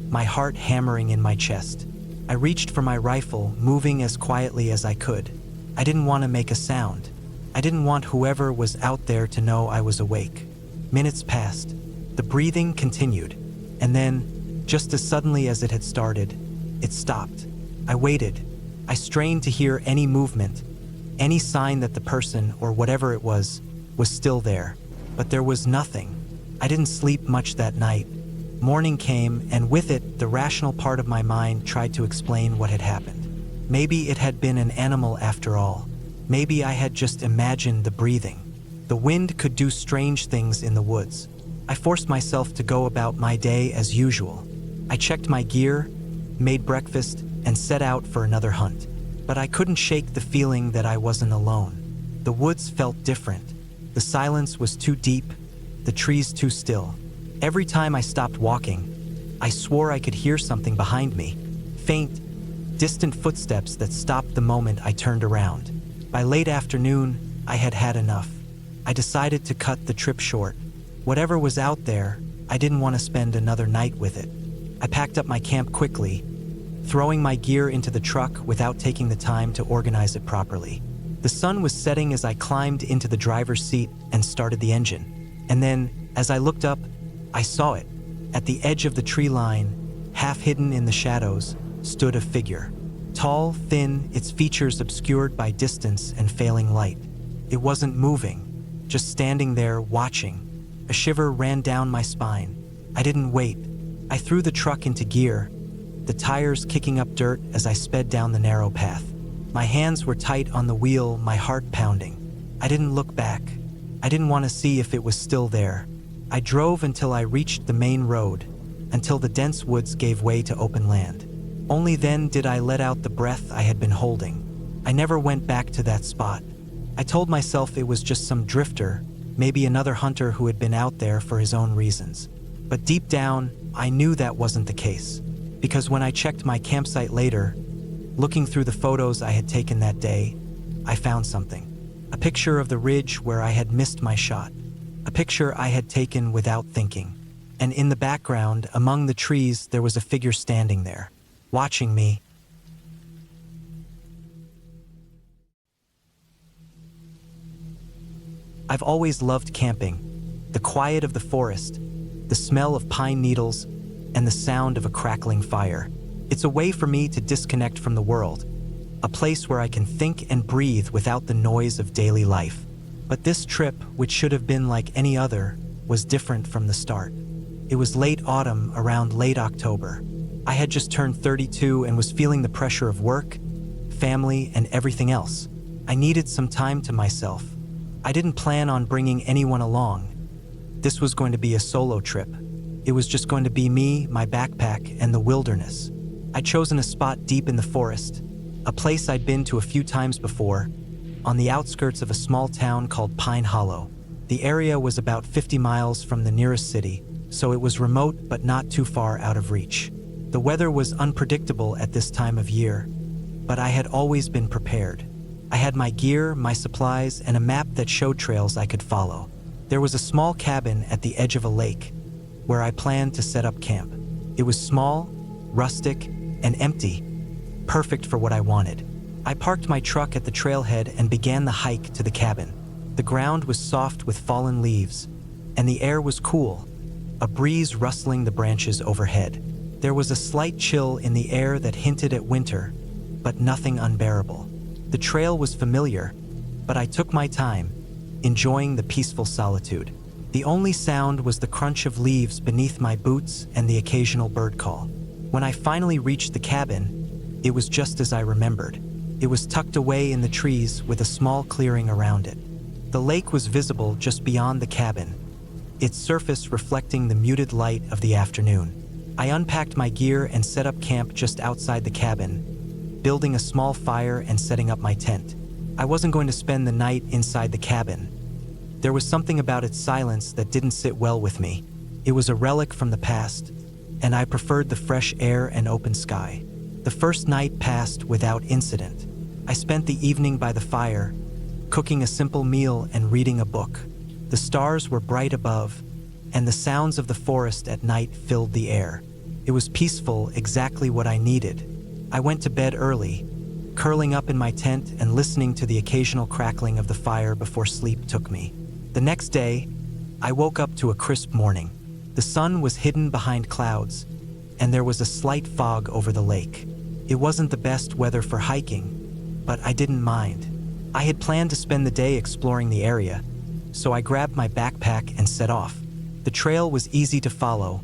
my heart hammering in my chest. I reached for my rifle, moving as quietly as I could. I didn't want to make a sound. I didn't want whoever was out there to know I was awake. Minutes passed. The breathing continued, and then, just as suddenly as it had started, it stopped. I waited. I strained to hear any movement, any sign that the person, or whatever it was still there. But there was nothing. I didn't sleep much that night. Morning came, and with it, the rational part of my mind tried to explain what had happened. Maybe it had been an animal after all. Maybe I had just imagined the breathing. The wind could do strange things in the woods. I forced myself to go about my day as usual. I checked my gear, made breakfast, and set out for another hunt. But I couldn't shake the feeling that I wasn't alone. The woods felt different. The silence was too deep, the trees too still. Every time I stopped walking, I swore I could hear something behind me. Faint, distant footsteps that stopped the moment I turned around. By late afternoon, I had had enough. I decided to cut the trip short. Whatever was out there, I didn't want to spend another night with it. I packed up my camp quickly, throwing my gear into the truck without taking the time to organize it properly. The sun was setting as I climbed into the driver's seat and started the engine. And then, as I looked up, I saw it. At the edge of the tree line, half hidden in the shadows, stood a figure. Tall, thin, its features obscured by distance and failing light. It wasn't moving, just standing there watching. A shiver ran down my spine. I didn't wait. I threw the truck into gear, the tires kicking up dirt as I sped down the narrow path. My hands were tight on the wheel, my heart pounding. I didn't look back. I didn't want to see if it was still there. I drove until I reached the main road, until the dense woods gave way to open land. Only then did I let out the breath I had been holding. I never went back to that spot. I told myself it was just some drifter, maybe another hunter who had been out there for his own reasons. But deep down, I knew that wasn't the case. Because when I checked my campsite later, looking through the photos I had taken that day, I found something. A picture of the ridge where I had missed my shot. A picture I had taken without thinking. And in the background, among the trees, there was a figure standing there, watching me. I've always loved camping. The quiet of the forest, the smell of pine needles, and the sound of a crackling fire. It's a way for me to disconnect from the world, a place where I can think and breathe without the noise of daily life. But this trip, which should have been like any other, was different from the start. It was late autumn, around late October. I had just turned 32 and was feeling the pressure of work, family, and everything else. I needed some time to myself. I didn't plan on bringing anyone along. This was going to be a solo trip. It was just going to be me, my backpack, and the wilderness. I'd chosen a spot deep in the forest, a place I'd been to a few times before, on the outskirts of a small town called Pine Hollow. The area was about 50 miles from the nearest city, so it was remote but not too far out of reach. The weather was unpredictable at this time of year, but I had always been prepared. I had my gear, my supplies, and a map that showed trails I could follow. There was a small cabin at the edge of a lake, where I planned to set up camp. It was small, rustic, and empty, perfect for what I wanted. I parked my truck at the trailhead and began the hike to the cabin. The ground was soft with fallen leaves, and the air was cool, a breeze rustling the branches overhead. There was a slight chill in the air that hinted at winter, but nothing unbearable. The trail was familiar, but I took my time, enjoying the peaceful solitude. The only sound was the crunch of leaves beneath my boots and the occasional bird call. When I finally reached the cabin, it was just as I remembered. It was tucked away in the trees with a small clearing around it. The lake was visible just beyond the cabin, its surface reflecting the muted light of the afternoon. I unpacked my gear and set up camp just outside the cabin, building a small fire and setting up my tent. I wasn't going to spend the night inside the cabin. There was something about its silence that didn't sit well with me. It was a relic from the past, and I preferred the fresh air and open sky. The first night passed without incident. I spent the evening by the fire, cooking a simple meal and reading a book. The stars were bright above, and the sounds of the forest at night filled the air. It was peaceful, exactly what I needed. I went to bed early, curling up in my tent and listening to the occasional crackling of the fire before sleep took me. The next day, I woke up to a crisp morning. The sun was hidden behind clouds, and there was a slight fog over the lake. It wasn't the best weather for hiking, but I didn't mind. I had planned to spend the day exploring the area, so I grabbed my backpack and set off. The trail was easy to follow,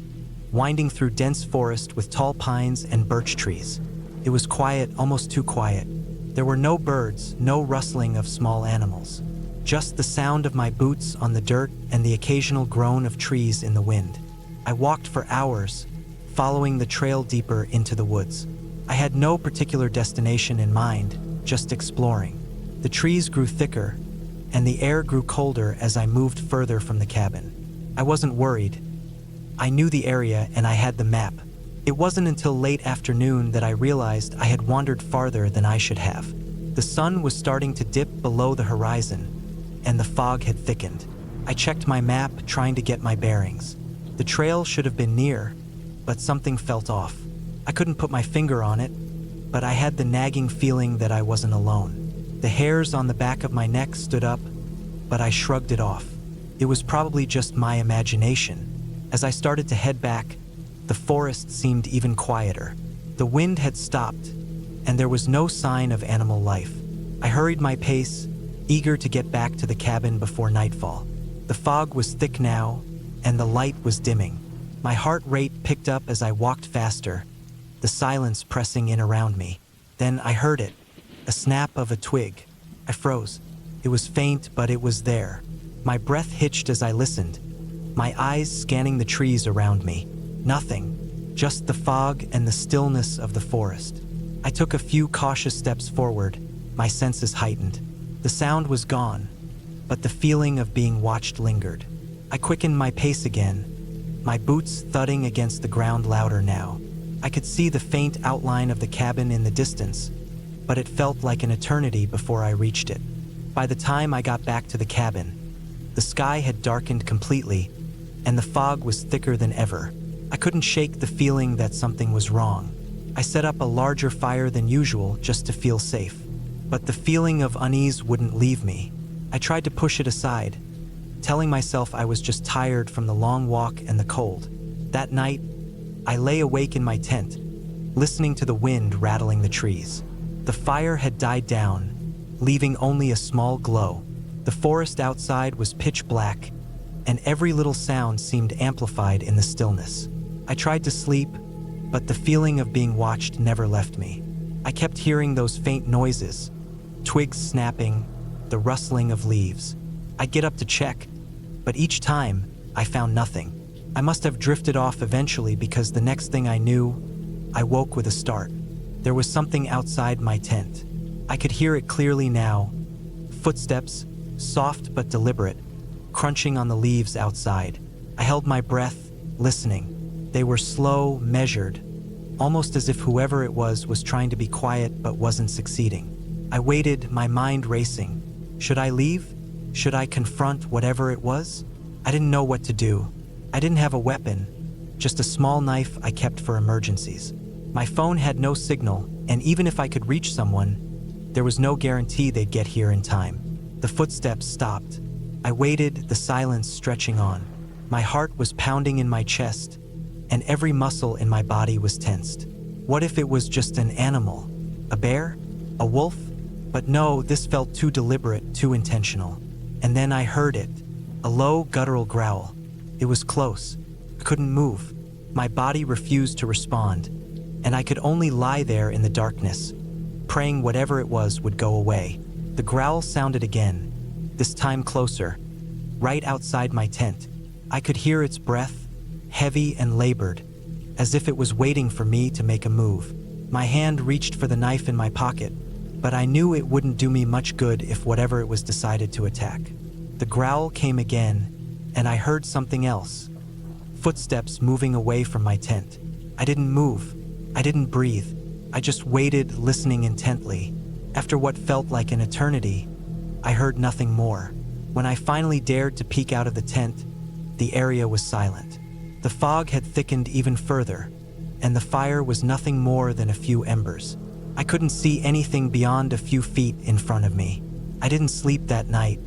winding through dense forest with tall pines and birch trees. It was quiet, almost too quiet. There were no birds, no rustling of small animals. Just the sound of my boots on the dirt and the occasional groan of trees in the wind. I walked for hours, following the trail deeper into the woods. I had no particular destination in mind, just exploring. The trees grew thicker, and the air grew colder as I moved further from the cabin. I wasn't worried. I knew the area and I had the map. It wasn't until late afternoon that I realized I had wandered farther than I should have. The sun was starting to dip below the horizon, and the fog had thickened. I checked my map, trying to get my bearings. The trail should have been near, but something felt off. I couldn't put my finger on it, but I had the nagging feeling that I wasn't alone. The hairs on the back of my neck stood up, but I shrugged it off. It was probably just my imagination. As I started to head back, the forest seemed even quieter. The wind had stopped, and there was no sign of animal life. I hurried my pace, eager to get back to the cabin before nightfall. The fog was thick now, and the light was dimming. My heart rate picked up as I walked faster, the silence pressing in around me. Then I heard it, a snap of a twig. I froze. It was faint, but it was there. My breath hitched as I listened, my eyes scanning the trees around me. Nothing, just the fog and the stillness of the forest. I took a few cautious steps forward, my senses heightened. The sound was gone, but the feeling of being watched lingered. I quickened my pace again, my boots thudding against the ground louder now. I could see the faint outline of the cabin in the distance, but it felt like an eternity before I reached it. By the time I got back to the cabin, the sky had darkened completely, and the fog was thicker than ever. I couldn't shake the feeling that something was wrong. I set up a larger fire than usual just to feel safe, but the feeling of unease wouldn't leave me. I tried to push it aside, telling myself I was just tired from the long walk and the cold. That night, I lay awake in my tent, listening to the wind rattling the trees. The fire had died down, leaving only a small glow. The forest outside was pitch black, and every little sound seemed amplified in the stillness. I tried to sleep, but the feeling of being watched never left me. I kept hearing those faint noises, twigs snapping, the rustling of leaves. I'd get up to check, but each time, I found nothing. I must have drifted off eventually because the next thing I knew, I woke with a start. There was something outside my tent. I could hear it clearly now. Footsteps, soft but deliberate, crunching on the leaves outside. I held my breath, listening. They were slow, measured, almost as if whoever it was trying to be quiet but wasn't succeeding. I waited, my mind racing. Should I leave? Should I confront whatever it was? I didn't know what to do. I didn't have a weapon, just a small knife I kept for emergencies. My phone had no signal, and even if I could reach someone, there was no guarantee they'd get here in time. The footsteps stopped. I waited, the silence stretching on. My heart was pounding in my chest, and every muscle in my body was tensed. What if it was just an animal? A bear? A wolf? But no, this felt too deliberate, too intentional. And then I heard it, a low, guttural growl. It was close. I couldn't move. My body refused to respond, and I could only lie there in the darkness, praying whatever it was would go away. The growl sounded again, this time closer, right outside my tent. I could hear its breath, heavy and labored, as if it was waiting for me to make a move. My hand reached for the knife in my pocket, but I knew it wouldn't do me much good if whatever it was decided to attack. The growl came again, and I heard something else. Footsteps moving away from my tent. I didn't move. I didn't breathe. I just waited, listening intently. After what felt like an eternity, I heard nothing more. When I finally dared to peek out of the tent, the area was silent. The fog had thickened even further, and the fire was nothing more than a few embers. I couldn't see anything beyond a few feet in front of me. I didn't sleep that night.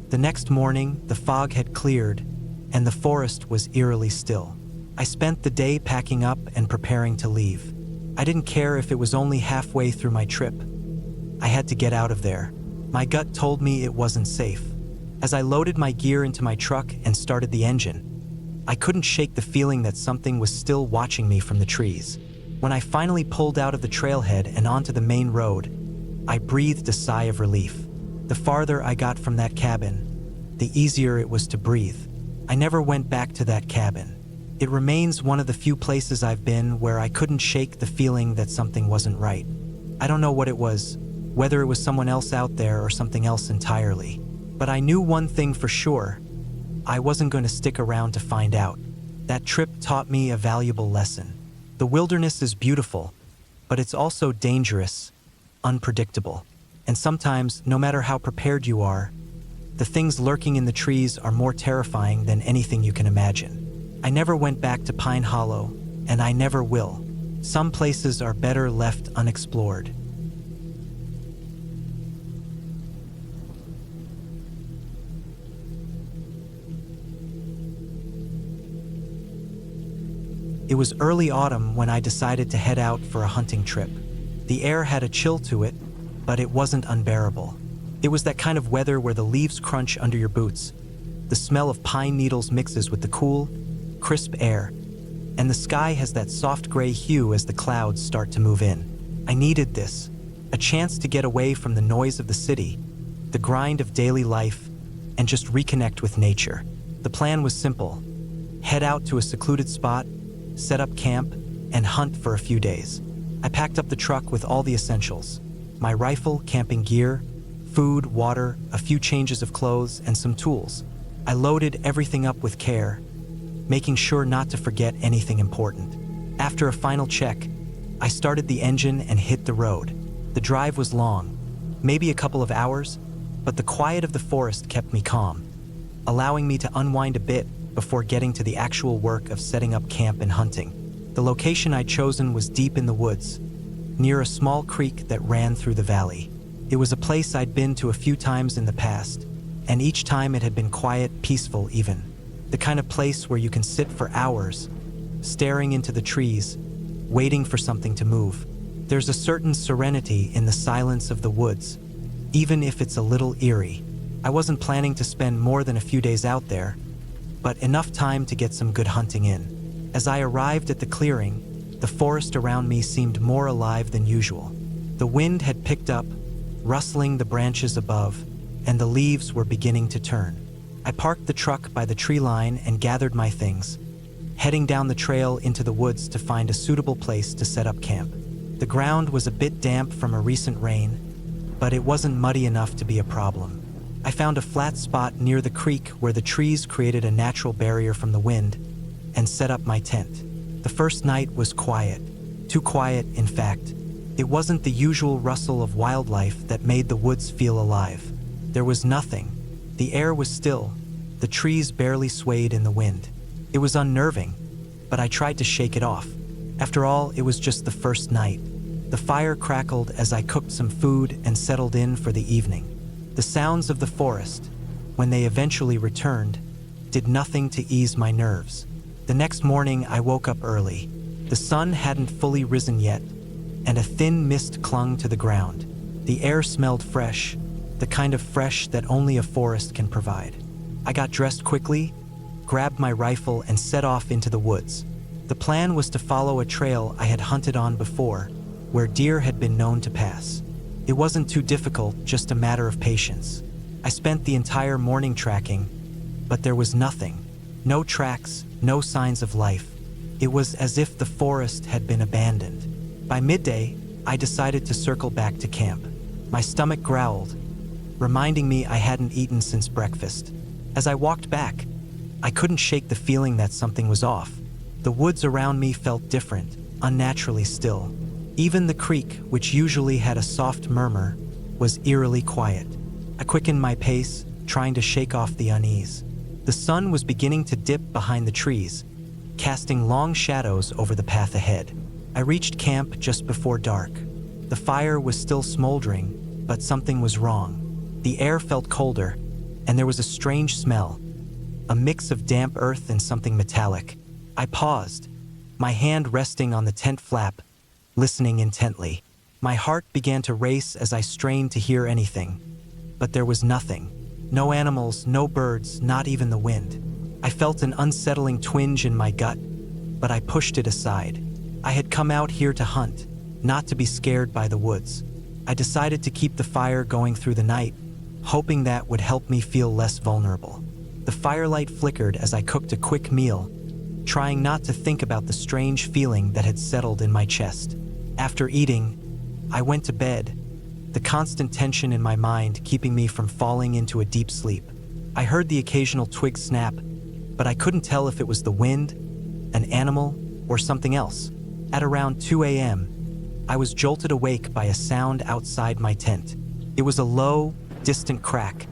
The next morning, the fog had cleared, and the forest was eerily still. I spent the day packing up and preparing to leave. I didn't care if it was only halfway through my trip. I had to get out of there. My gut told me it wasn't safe. As I loaded my gear into my truck and started the engine, I couldn't shake the feeling that something was still watching me from the trees. When I finally pulled out of the trailhead and onto the main road, I breathed a sigh of relief. The farther I got from that cabin, the easier it was to breathe. I never went back to that cabin. It remains one of the few places I've been where I couldn't shake the feeling that something wasn't right. I don't know what it was, whether it was someone else out there or something else entirely. But I knew one thing for sure: I wasn't going to stick around to find out. That trip taught me a valuable lesson. The wilderness is beautiful, but it's also dangerous, unpredictable. And sometimes, no matter how prepared you are, the things lurking in the trees are more terrifying than anything you can imagine. I never went back to Pine Hollow, and I never will. Some places are better left unexplored. It was early autumn when I decided to head out for a hunting trip. The air had a chill to it, but it wasn't unbearable. It was that kind of weather where the leaves crunch under your boots, the smell of pine needles mixes with the cool, crisp air, and the sky has that soft gray hue as the clouds start to move in. I needed this, a chance to get away from the noise of the city, the grind of daily life, and just reconnect with nature. The plan was simple: head out to a secluded spot, set up camp, and hunt for a few days. I packed up the truck with all the essentials: my rifle, camping gear, food, water, a few changes of clothes, and some tools. I loaded everything up with care, making sure not to forget anything important. After a final check, I started the engine and hit the road. The drive was long, maybe a couple of hours, but the quiet of the forest kept me calm, allowing me to unwind a bit before getting to the actual work of setting up camp and hunting. The location I'd chosen was deep in the woods, near a small creek that ran through the valley. It was a place I'd been to a few times in the past, and each time it had been quiet, peaceful even. The kind of place where you can sit for hours, staring into the trees, waiting for something to move. There's a certain serenity in the silence of the woods, even if it's a little eerie. I wasn't planning to spend more than a few days out there, but enough time to get some good hunting in. As I arrived at the clearing, the forest around me seemed more alive than usual. The wind had picked up, rustling the branches above, and the leaves were beginning to turn. I parked the truck by the tree line and gathered my things, heading down the trail into the woods to find a suitable place to set up camp. The ground was a bit damp from a recent rain, but it wasn't muddy enough to be a problem. I found a flat spot near the creek where the trees created a natural barrier from the wind, and set up my tent. The first night was quiet. Too quiet, in fact. It wasn't the usual rustle of wildlife that made the woods feel alive. There was nothing. The air was still. The trees barely swayed in the wind. It was unnerving, but I tried to shake it off. After all, it was just the first night. The fire crackled as I cooked some food and settled in for the evening. The sounds of the forest, when they eventually returned, did nothing to ease my nerves. The next morning, I woke up early. The sun hadn't fully risen yet, and a thin mist clung to the ground. The air smelled fresh, the kind of fresh that only a forest can provide. I got dressed quickly, grabbed my rifle, and set off into the woods. The plan was to follow a trail I had hunted on before, where deer had been known to pass. It wasn't too difficult, just a matter of patience. I spent the entire morning tracking, but there was nothing. No tracks, no signs of life. It was as if the forest had been abandoned. By midday, I decided to circle back to camp. My stomach growled, reminding me I hadn't eaten since breakfast. As I walked back, I couldn't shake the feeling that something was off. The woods around me felt different, unnaturally still. Even the creek, which usually had a soft murmur, was eerily quiet. I quickened my pace, trying to shake off the unease. The sun was beginning to dip behind the trees, casting long shadows over the path ahead. I reached camp just before dark. The fire was still smoldering, but something was wrong. The air felt colder, and there was a strange smell, a mix of damp earth and something metallic. I paused, my hand resting on the tent flap, listening intently. My heart began to race as I strained to hear anything, but there was nothing. No animals, no birds, not even the wind. I felt an unsettling twinge in my gut, but I pushed it aside. I had come out here to hunt, not to be scared by the woods. I decided to keep the fire going through the night, hoping that would help me feel less vulnerable. The firelight flickered as I cooked a quick meal, trying not to think about the strange feeling that had settled in my chest. After eating, I went to bed, the constant tension in my mind keeping me from falling into a deep sleep. I heard the occasional twig snap, but I couldn't tell if it was the wind, an animal, or something else. At around 2 a.m., I was jolted awake by a sound outside my tent. It was a low, distant crack,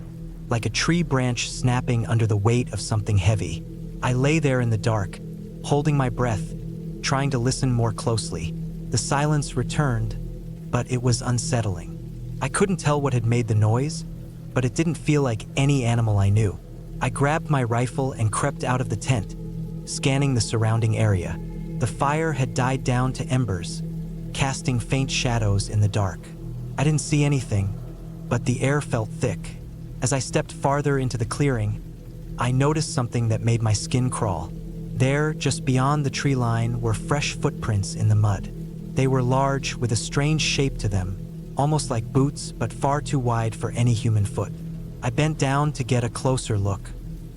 like a tree branch snapping under the weight of something heavy. I lay there in the dark, holding my breath, trying to listen more closely. The silence returned, but it was unsettling. I couldn't tell what had made the noise, but it didn't feel like any animal I knew. I grabbed my rifle and crept out of the tent, scanning the surrounding area. The fire had died down to embers, casting faint shadows in the dark. I didn't see anything, but the air felt thick. As I stepped farther into the clearing, I noticed something that made my skin crawl. There, just beyond the tree line, were fresh footprints in the mud. They were large, with a strange shape to them, almost like boots, but far too wide for any human foot. I bent down to get a closer look.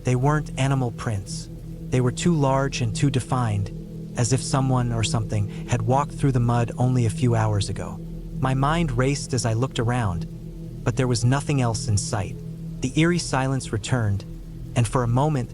They weren't animal prints. They were too large and too defined, as if someone or something had walked through the mud only a few hours ago. My mind raced as I looked around, but there was nothing else in sight. The eerie silence returned, and for a moment,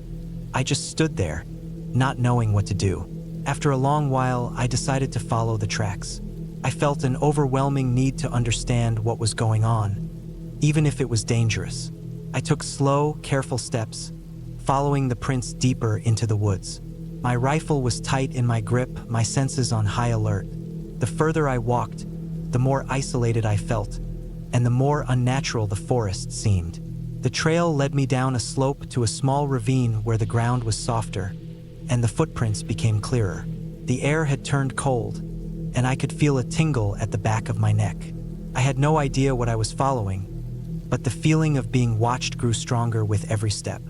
I just stood there, not knowing what to do. After a long while, I decided to follow the tracks. I felt an overwhelming need to understand what was going on, even if it was dangerous. I took slow, careful steps, following the prints deeper into the woods. My rifle was tight in my grip, my senses on high alert. The further I walked, the more isolated I felt, and the more unnatural the forest seemed. The trail led me down a slope to a small ravine where the ground was softer, and the footprints became clearer. The air had turned cold, and I could feel a tingle at the back of my neck. I had no idea what I was following, but the feeling of being watched grew stronger with every step.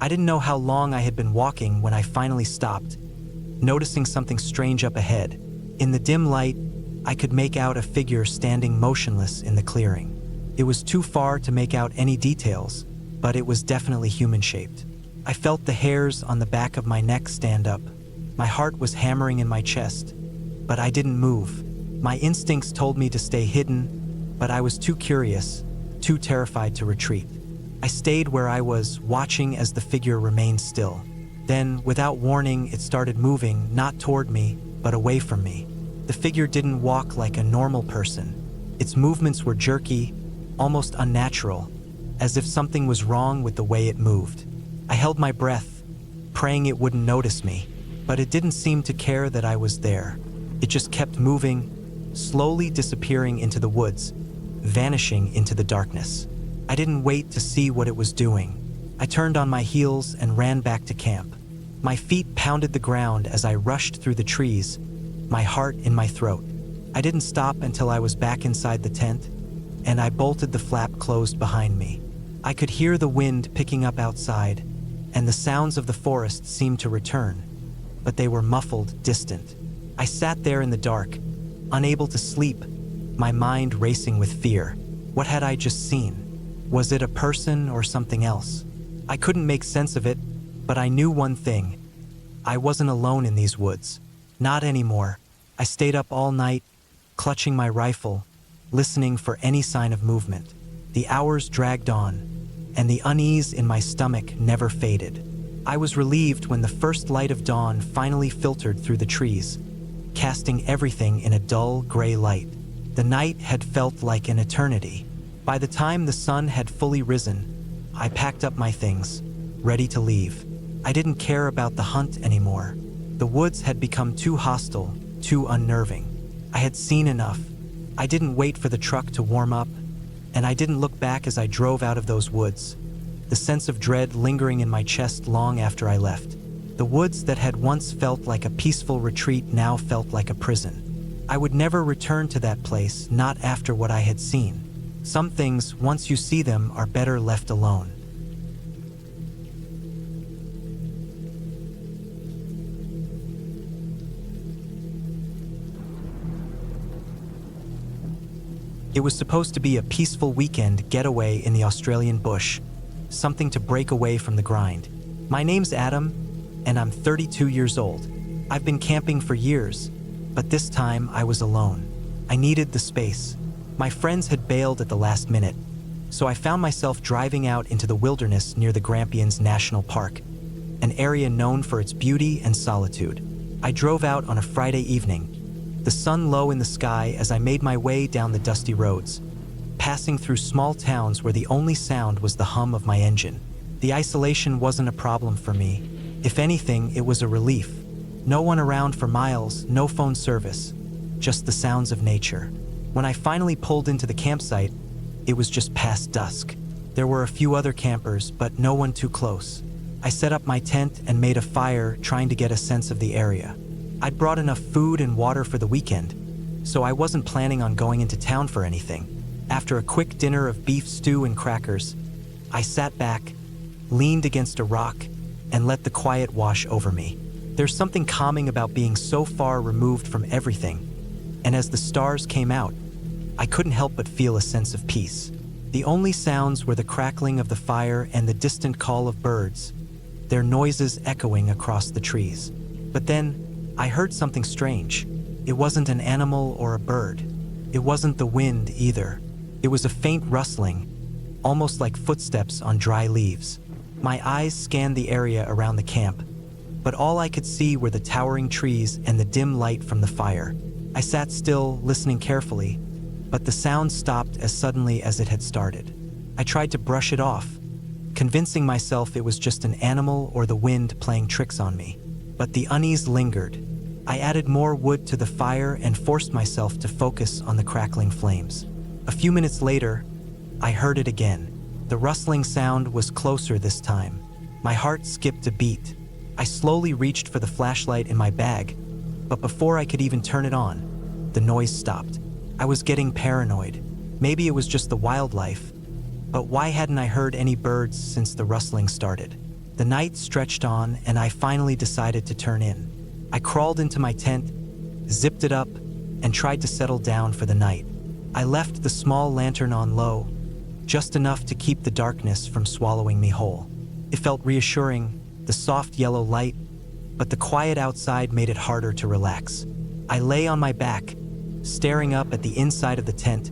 I didn't know how long I had been walking when I finally stopped, noticing something strange up ahead. In the dim light, I could make out a figure standing motionless in the clearing. It was too far to make out any details, but it was definitely human-shaped. I felt the hairs on the back of my neck stand up. My heart was hammering in my chest, but I didn't move. My instincts told me to stay hidden, but I was too curious, too terrified to retreat. I stayed where I was, watching as the figure remained still. Then, without warning, it started moving, not toward me, but away from me. The figure didn't walk like a normal person. Its movements were jerky, almost unnatural, as if something was wrong with the way it moved. I held my breath, praying it wouldn't notice me, but it didn't seem to care that I was there. It just kept moving, slowly disappearing into the woods, vanishing into the darkness. I didn't wait to see what it was doing. I turned on my heels and ran back to camp. My feet pounded the ground as I rushed through the trees, my heart in my throat. I didn't stop until I was back inside the tent, and I bolted the flap closed behind me. I could hear the wind picking up outside, and the sounds of the forest seemed to return, but they were muffled, distant. I sat there in the dark, unable to sleep, my mind racing with fear. What had I just seen? Was it a person or something else? I couldn't make sense of it, but I knew one thing. I wasn't alone in these woods. Not anymore. I stayed up all night, clutching my rifle, listening for any sign of movement. The hours dragged on, and the unease in my stomach never faded. I was relieved when the first light of dawn finally filtered through the trees, casting everything in a dull, gray light. The night had felt like an eternity. By the time the sun had fully risen, I packed up my things, ready to leave. I didn't care about the hunt anymore. The woods had become too hostile, too unnerving. I had seen enough. I didn't wait for the truck to warm up, and I didn't look back as I drove out of those woods, the sense of dread lingering in my chest long after I left. The woods that had once felt like a peaceful retreat now felt like a prison. I would never return to that place, not after what I had seen. Some things, once you see them, are better left alone. It was supposed to be a peaceful weekend getaway in the Australian bush, something to break away from the grind. My name's Adam, and I'm 32 years old. I've been camping for years, but this time I was alone. I needed the space. My friends had bailed at the last minute, so I found myself driving out into the wilderness near the Grampians National Park, an area known for its beauty and solitude. I drove out on a Friday evening, the sun low in the sky as I made my way down the dusty roads, passing through small towns where the only sound was the hum of my engine. The isolation wasn't a problem for me. If anything, it was a relief. No one around for miles, no phone service, just the sounds of nature. When I finally pulled into the campsite, it was just past dusk. There were a few other campers, but no one too close. I set up my tent and made a fire, trying to get a sense of the area. I'd brought enough food and water for the weekend, so I wasn't planning on going into town for anything. After a quick dinner of beef stew and crackers, I sat back, leaned against a rock, and let the quiet wash over me. There's something calming about being so far removed from everything, and as the stars came out, I couldn't help but feel a sense of peace. The only sounds were the crackling of the fire and the distant call of birds, their noises echoing across the trees. But then, I heard something strange. It wasn't an animal or a bird. It wasn't the wind either. It was a faint rustling, almost like footsteps on dry leaves. My eyes scanned the area around the camp, but all I could see were the towering trees and the dim light from the fire. I sat still, listening carefully, but the sound stopped as suddenly as it had started. I tried to brush it off, convincing myself it was just an animal or the wind playing tricks on me. But the unease lingered. I added more wood to the fire and forced myself to focus on the crackling flames. A few minutes later, I heard it again. The rustling sound was closer this time. My heart skipped a beat. I slowly reached for the flashlight in my bag, but before I could even turn it on, the noise stopped. I was getting paranoid. Maybe it was just the wildlife, but why hadn't I heard any birds since the rustling started? The night stretched on, and I finally decided to turn in. I crawled into my tent, zipped it up, and tried to settle down for the night. I left the small lantern on low, just enough to keep the darkness from swallowing me whole. It felt reassuring, the soft yellow light, but the quiet outside made it harder to relax. I lay on my back, staring up at the inside of the tent,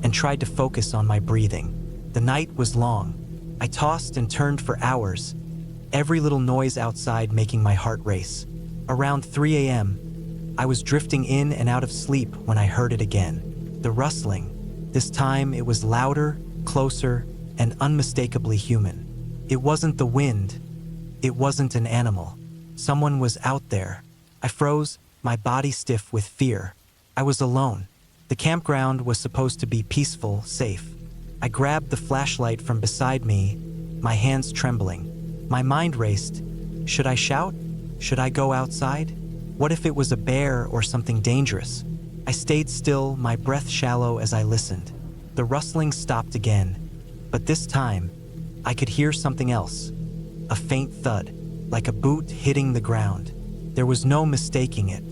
and tried to focus on my breathing. The night was long. I tossed and turned for hours, every little noise outside making my heart race. Around 3 a.m., I was drifting in and out of sleep when I heard it again. The rustling. This time it was louder, closer, and unmistakably human. It wasn't the wind. It wasn't an animal. Someone was out there. I froze, my body stiff with fear. I was alone. The campground was supposed to be peaceful, safe. I grabbed the flashlight from beside me, my hands trembling. My mind raced. Should I shout? Should I go outside? What if it was a bear or something dangerous? I stayed still, my breath shallow as I listened. The rustling stopped again, but this time, I could hear something else. A faint thud, like a boot hitting the ground. There was no mistaking it.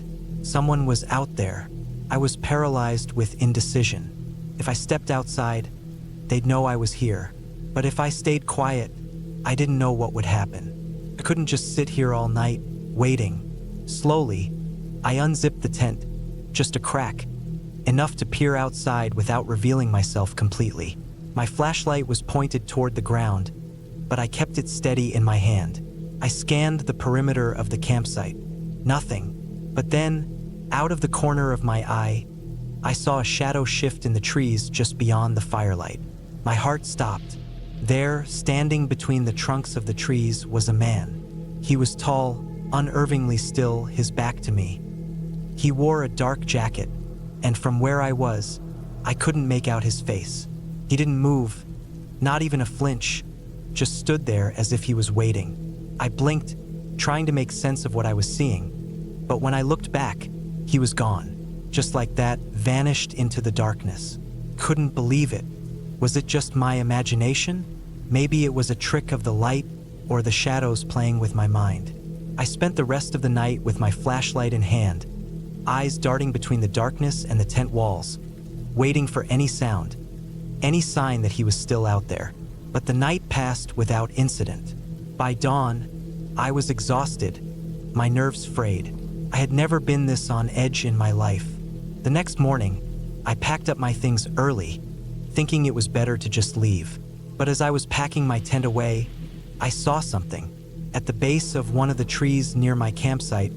Someone was out there. I was paralyzed with indecision. If I stepped outside, they'd know I was here. But if I stayed quiet, I didn't know what would happen. I couldn't just sit here all night, waiting. Slowly, I unzipped the tent, just a crack, enough to peer outside without revealing myself completely. My flashlight was pointed toward the ground, but I kept it steady in my hand. I scanned the perimeter of the campsite. Nothing. But then, out of the corner of my eye, I saw a shadow shift in the trees just beyond the firelight. My heart stopped. There, standing between the trunks of the trees, was a man. He was tall, unnervingly still, his back to me. He wore a dark jacket, and from where I was, I couldn't make out his face. He didn't move, not even a flinch, just stood there as if he was waiting. I blinked, trying to make sense of what I was seeing, but when I looked back, he was gone. Just like that, vanished into the darkness. Couldn't believe it. Was it just my imagination? Maybe it was a trick of the light or the shadows playing with my mind. I spent the rest of the night with my flashlight in hand, eyes darting between the darkness and the tent walls, waiting for any sound, any sign that he was still out there. But the night passed without incident. By dawn, I was exhausted, my nerves frayed. I had never been this on edge in my life. The next morning, I packed up my things early, thinking it was better to just leave. But as I was packing my tent away, I saw something. At the base of one of the trees near my campsite,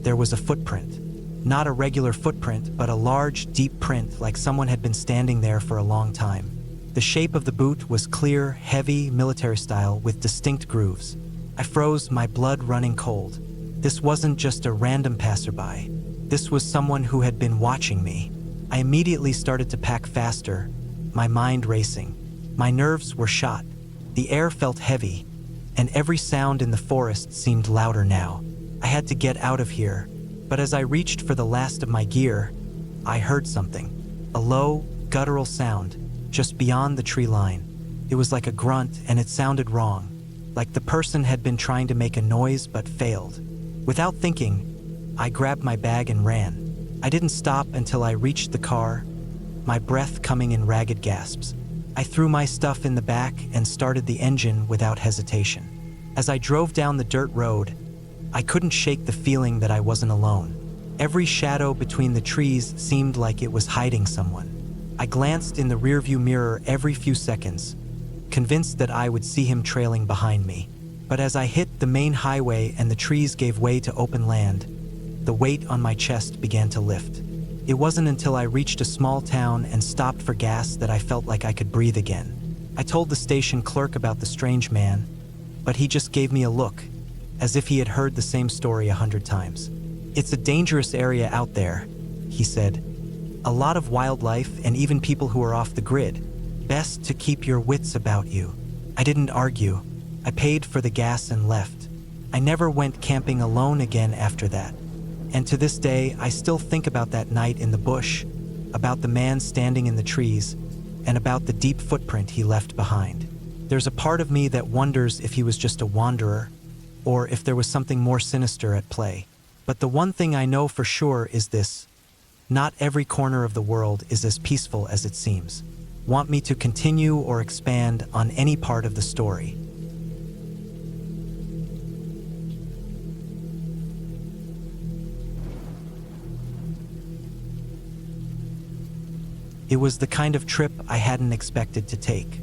there was a footprint. Not a regular footprint, but a large, deep print like someone had been standing there for a long time. The shape of the boot was clear, heavy, military style with distinct grooves. I froze, my blood running cold. This wasn't just a random passerby. This was someone who had been watching me. I immediately started to pack faster, my mind racing. My nerves were shot. The air felt heavy, and every sound in the forest seemed louder now. I had to get out of here, but as I reached for the last of my gear, I heard something. A low, guttural sound, just beyond the tree line. It was like a grunt, and it sounded wrong, like the person had been trying to make a noise but failed. Without thinking, I grabbed my bag and ran. I didn't stop until I reached the car, my breath coming in ragged gasps. I threw my stuff in the back and started the engine without hesitation. As I drove down the dirt road, I couldn't shake the feeling that I wasn't alone. Every shadow between the trees seemed like it was hiding someone. I glanced in the rearview mirror every few seconds, convinced that I would see him trailing behind me. But as I hit the main highway and the trees gave way to open land, the weight on my chest began to lift. It wasn't until I reached a small town and stopped for gas that I felt like I could breathe again. I told the station clerk about the strange man, but he just gave me a look, as if he had heard the same story 100 times. "It's a dangerous area out there," he said. "A lot of wildlife and even people who are off the grid. Best to keep your wits about you." I didn't argue. I paid for the gas and left. I never went camping alone again after that. And to this day, I still think about that night in the bush, about the man standing in the trees, and about the deep footprint he left behind. There's a part of me that wonders if he was just a wanderer, or if there was something more sinister at play. But the one thing I know for sure is this: not every corner of the world is as peaceful as it seems. Want me to continue or expand on any part of the story? It was the kind of trip I hadn't expected to take.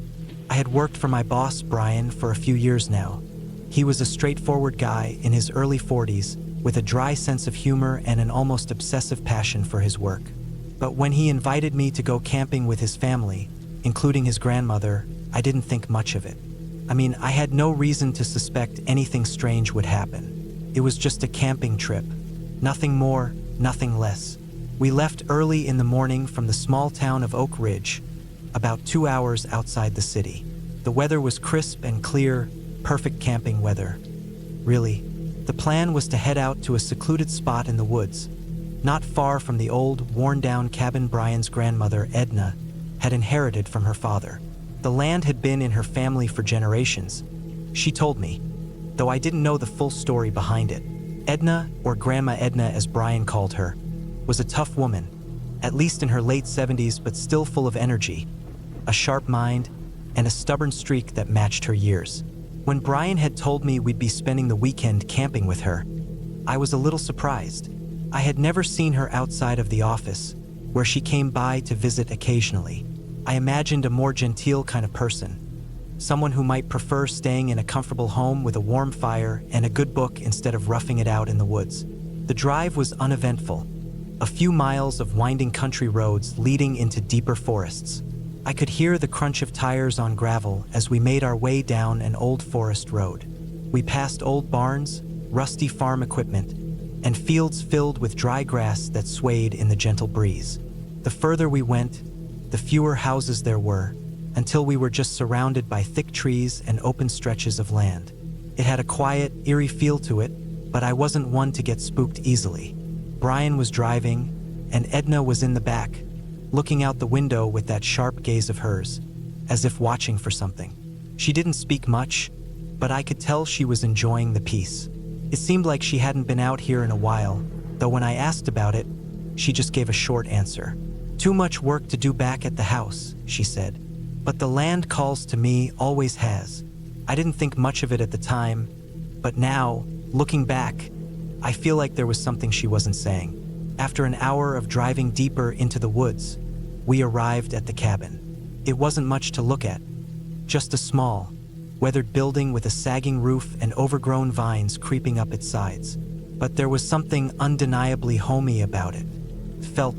I had worked for my boss, Brian, for a few years now. He was a straightforward guy in his early 40s, with a dry sense of humor and an almost obsessive passion for his work. But when he invited me to go camping with his family, including his grandmother, I didn't think much of it. I mean, I had no reason to suspect anything strange would happen. It was just a camping trip. Nothing more, nothing less. We left early in the morning from the small town of Oak Ridge, about 2 hours outside the city. The weather was crisp and clear, perfect camping weather. Really, the plan was to head out to a secluded spot in the woods, not far from the old, worn-down cabin Brian's grandmother, Edna, had inherited from her father. The land had been in her family for generations, she told me, though I didn't know the full story behind it. Edna, or Grandma Edna as Brian called her, was a tough woman, at least in her late 70s, but still full of energy, a sharp mind, and a stubborn streak that matched her years. When Brian had told me we'd be spending the weekend camping with her, I was a little surprised. I had never seen her outside of the office, where she came by to visit occasionally. I imagined a more genteel kind of person, someone who might prefer staying in a comfortable home with a warm fire and a good book instead of roughing it out in the woods. The drive was uneventful, a few miles of winding country roads leading into deeper forests. I could hear the crunch of tires on gravel as we made our way down an old forest road. We passed old barns, rusty farm equipment, and fields filled with dry grass that swayed in the gentle breeze. The further we went, the fewer houses there were, until we were just surrounded by thick trees and open stretches of land. It had a quiet, eerie feel to it, but I wasn't one to get spooked easily. Brian was driving, and Edna was in the back, looking out the window with that sharp gaze of hers, as if watching for something. She didn't speak much, but I could tell she was enjoying the peace. It seemed like she hadn't been out here in a while, though when I asked about it, she just gave a short answer. Too much work to do back at the house, she said. But the land calls to me, always has. I didn't think much of it at the time, but now, looking back, I feel like there was something she wasn't saying. After an hour of driving deeper into the woods, we arrived at the cabin. It wasn't much to look at, just a small, weathered building with a sagging roof and overgrown vines creeping up its sides. But there was something undeniably homey about it. Felt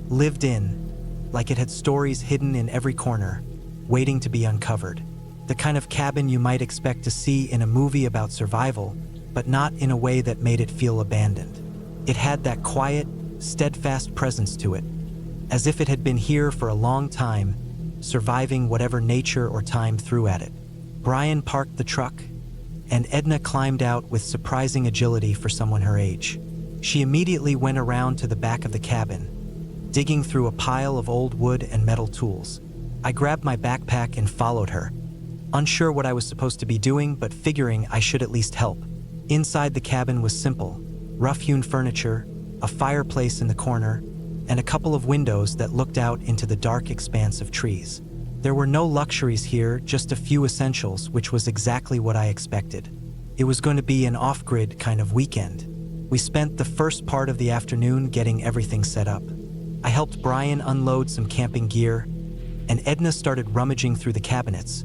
lived in, like it had stories hidden in every corner, waiting to be uncovered. The kind of cabin you might expect to see in a movie about survival, but not in a way that made it feel abandoned. It had that quiet, steadfast presence to it, as if it had been here for a long time, surviving whatever nature or time threw at it. Brian parked the truck, and Edna climbed out with surprising agility for someone her age. She immediately went around to the back of the cabin, digging through a pile of old wood and metal tools. I grabbed my backpack and followed her, unsure what I was supposed to be doing, but figuring I should at least help. Inside the cabin was simple, rough-hewn furniture, a fireplace in the corner, and a couple of windows that looked out into the dark expanse of trees. There were no luxuries here, just a few essentials, which was exactly what I expected. It was going to be an off-grid kind of weekend. We spent the first part of the afternoon getting everything set up. I helped Brian unload some camping gear, and Edna started rummaging through the cabinets,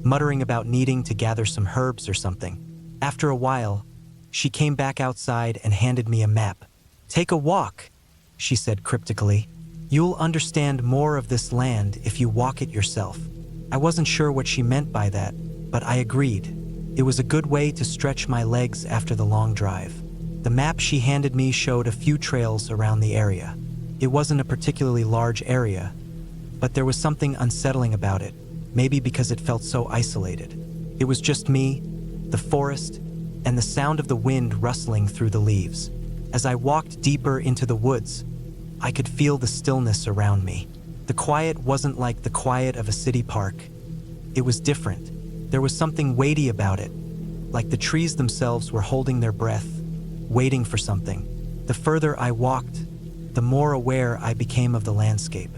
muttering about needing to gather some herbs or something. After a while, she came back outside and handed me a map. "Take a walk," she said cryptically. "You'll understand more of this land if you walk it yourself." I wasn't sure what she meant by that, but I agreed. It was a good way to stretch my legs after the long drive. The map she handed me showed a few trails around the area. It wasn't a particularly large area, but there was something unsettling about it, maybe because it felt so isolated. It was just me, the forest, and the sound of the wind rustling through the leaves. As I walked deeper into the woods, I could feel the stillness around me. The quiet wasn't like the quiet of a city park. It was different. There was something weighty about it, like the trees themselves were holding their breath, waiting for something. The further I walked, the more aware I became of the landscape.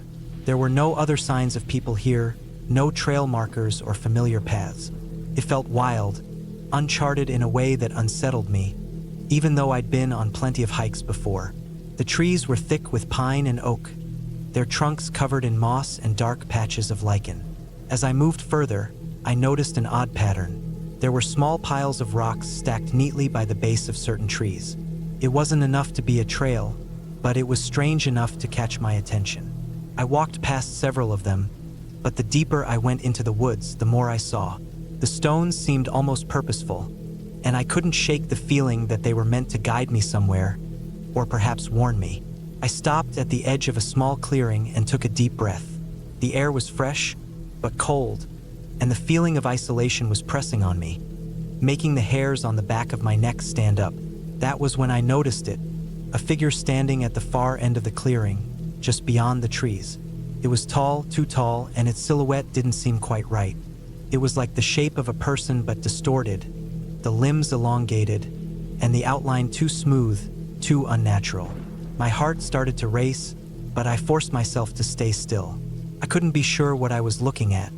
There were no other signs of people here, no trail markers or familiar paths. It felt wild, uncharted in a way that unsettled me, even though I'd been on plenty of hikes before. The trees were thick with pine and oak, their trunks covered in moss and dark patches of lichen. As I moved further, I noticed an odd pattern. There were small piles of rocks stacked neatly by the base of certain trees. It wasn't enough to be a trail, but it was strange enough to catch my attention. I walked past several of them, but the deeper I went into the woods, the more I saw. The stones seemed almost purposeful, and I couldn't shake the feeling that they were meant to guide me somewhere, or perhaps warn me. I stopped at the edge of a small clearing and took a deep breath. The air was fresh, but cold, and the feeling of isolation was pressing on me, making the hairs on the back of my neck stand up. That was when I noticed it, a figure standing at the far end of the clearing, just beyond the trees. It was tall, too tall, and its silhouette didn't seem quite right. It was like the shape of a person but distorted, the limbs elongated, and the outline too smooth, too unnatural. My heart started to race, but I forced myself to stay still. I couldn't be sure what I was looking at.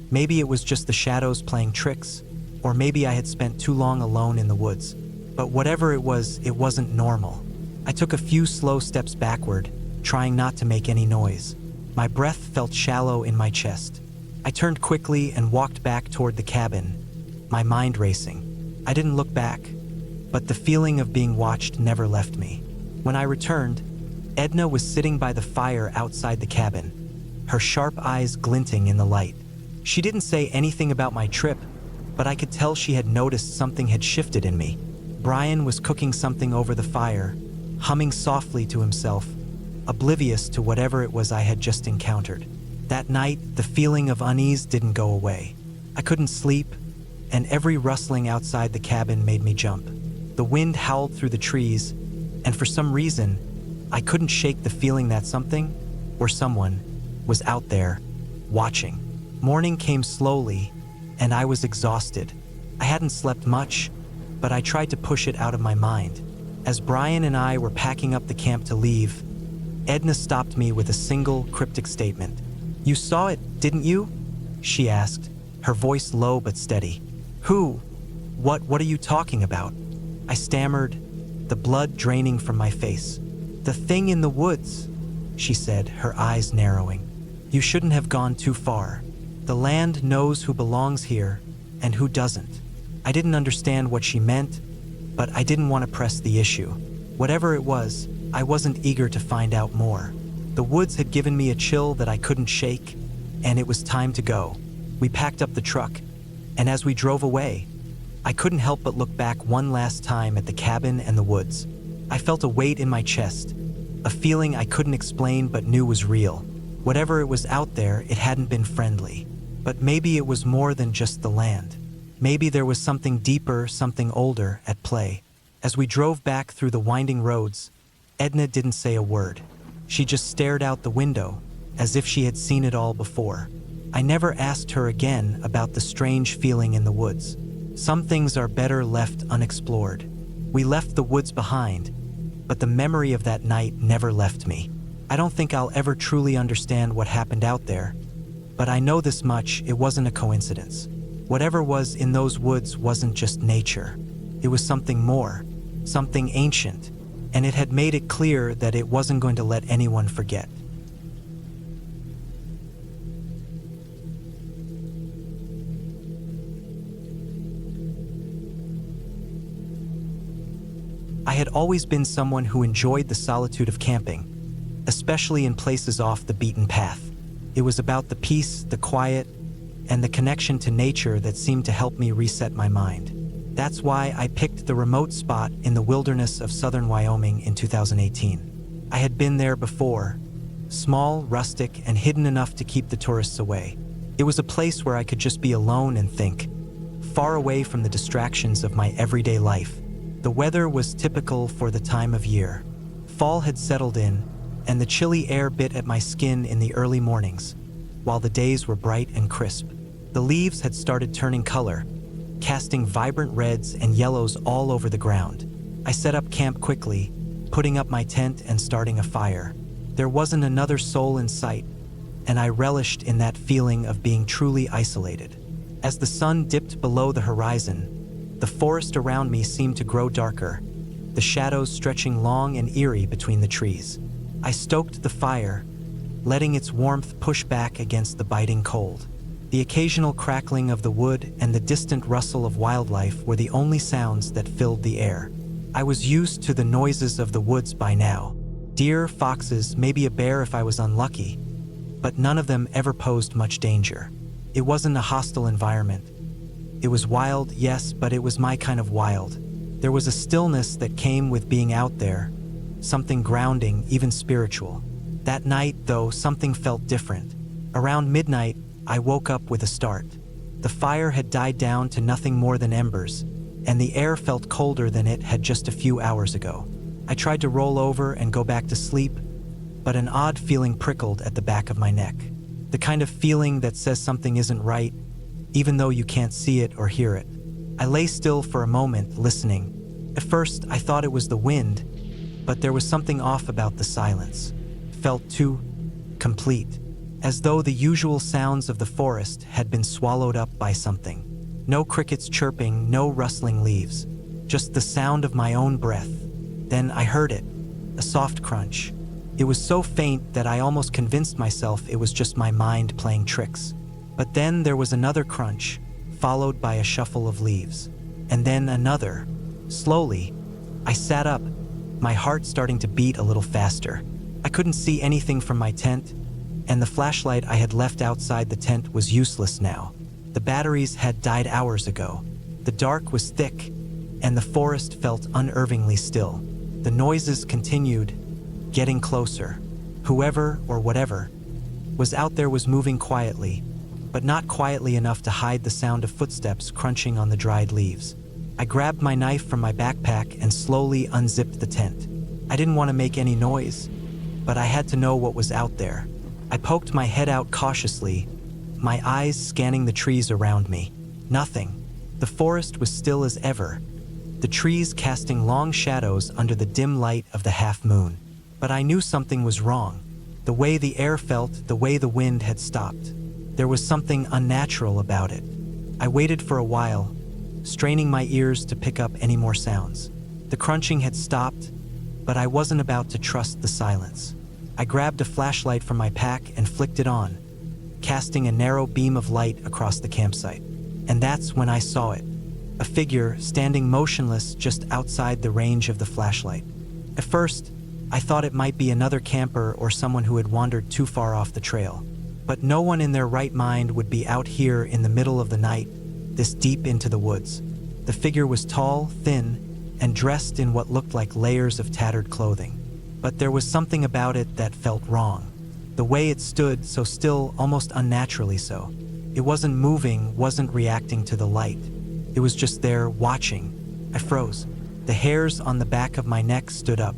Maybe it was just the shadows playing tricks, or maybe I had spent too long alone in the woods. But whatever it wasn't normal. I took a few slow steps backward, trying not to make any noise. My breath felt shallow in my chest. I turned quickly and walked back toward the cabin, my mind racing. I didn't look back, but the feeling of being watched never left me. When I returned, Edna was sitting by the fire outside the cabin, her sharp eyes glinting in the light. She didn't say anything about my trip, but I could tell she had noticed something had shifted in me. Brian was cooking something over the fire, humming softly to himself, oblivious to whatever it was I had just encountered. That night, the feeling of unease didn't go away. I couldn't sleep, and every rustling outside the cabin made me jump. The wind howled through the trees, and for some reason, I couldn't shake the feeling that something, or someone, was out there, watching. Morning came slowly, and I was exhausted. I hadn't slept much, but I tried to push it out of my mind. As Brian and I were packing up the camp to leave, Edna stopped me with a single cryptic statement. "You saw it, didn't you?" she asked, her voice low but steady. "Who? What are you talking about?" I stammered, the blood draining from my face. "The thing in the woods," she said, her eyes narrowing. "You shouldn't have gone too far. The land knows who belongs here and who doesn't." I didn't understand what she meant, but I didn't want to press the issue. Whatever it was, I wasn't eager to find out more. The woods had given me a chill that I couldn't shake, and it was time to go. We packed up the truck, and as we drove away, I couldn't help but look back one last time at the cabin and the woods. I felt a weight in my chest, a feeling I couldn't explain but knew was real. Whatever it was out there, it hadn't been friendly. But maybe it was more than just the land. Maybe there was something deeper, something older, at play. As we drove back through the winding roads, Edna didn't say a word. She just stared out the window, as if she had seen it all before. I never asked her again about the strange feeling in the woods. Some things are better left unexplored. We left the woods behind, but the memory of that night never left me. I don't think I'll ever truly understand what happened out there, but I know this much: it wasn't a coincidence. Whatever was in those woods wasn't just nature. It was something more, something ancient, and it had made it clear that it wasn't going to let anyone forget. I had always been someone who enjoyed the solitude of camping, especially in places off the beaten path. It was about the peace, the quiet, and the connection to nature that seemed to help me reset my mind. That's why I picked the remote spot in the wilderness of southern Wyoming in 2018. I had been there before, small, rustic, and hidden enough to keep the tourists away. It was a place where I could just be alone and think, far away from the distractions of my everyday life. The weather was typical for the time of year. Fall had settled in, and the chilly air bit at my skin in the early mornings, while the days were bright and crisp. The leaves had started turning color, casting vibrant reds and yellows all over the ground. I set up camp quickly, putting up my tent and starting a fire. There wasn't another soul in sight, and I relished in that feeling of being truly isolated. As the sun dipped below the horizon, the forest around me seemed to grow darker, the shadows stretching long and eerie between the trees. I stoked the fire, letting its warmth push back against the biting cold. The occasional crackling of the wood and the distant rustle of wildlife were the only sounds that filled the air. I was used to the noises of the woods by now. Deer, foxes, maybe a bear if I was unlucky, but none of them ever posed much danger. It wasn't a hostile environment. It was wild, yes, but it was my kind of wild. There was a stillness that came with being out there, something grounding, even spiritual. That night, though, something felt different. Around midnight, I woke up with a start. The fire had died down to nothing more than embers, and the air felt colder than it had just a few hours ago. I tried to roll over and go back to sleep, but an odd feeling prickled at the back of my neck. The kind of feeling that says something isn't right, even though you can't see it or hear it. I lay still for a moment, listening. At first, I thought it was the wind, but there was something off about the silence. It felt too complete, as though the usual sounds of the forest had been swallowed up by something. No crickets chirping, no rustling leaves, just the sound of my own breath. Then I heard it, a soft crunch. It was so faint that I almost convinced myself it was just my mind playing tricks. But then there was another crunch, followed by a shuffle of leaves. And then another. Slowly, I sat up, my heart starting to beat a little faster. I couldn't see anything from my tent, and the flashlight I had left outside the tent was useless now. The batteries had died hours ago. The dark was thick, and the forest felt unnervingly still. The noises continued, getting closer. Whoever, or whatever, was out there was moving quietly, but not quietly enough to hide the sound of footsteps crunching on the dried leaves. I grabbed my knife from my backpack and slowly unzipped the tent. I didn't want to make any noise, but I had to know what was out there. I poked my head out cautiously, my eyes scanning the trees around me. Nothing. The forest was still as ever, the trees casting long shadows under the dim light of the half moon. But I knew something was wrong. The way the air felt, the way the wind had stopped. There was something unnatural about it. I waited for a while, straining my ears to pick up any more sounds. The crunching had stopped, but I wasn't about to trust the silence. I grabbed a flashlight from my pack and flicked it on, casting a narrow beam of light across the campsite. And that's when I saw it. A figure standing motionless just outside the range of the flashlight. At first, I thought it might be another camper or someone who had wandered too far off the trail. But no one in their right mind would be out here in the middle of the night, this deep into the woods. The figure was tall, thin, and dressed in what looked like layers of tattered clothing. But there was something about it that felt wrong. The way it stood, so still, almost unnaturally so. It wasn't moving, wasn't reacting to the light. It was just there, watching. I froze. The hairs on the back of my neck stood up.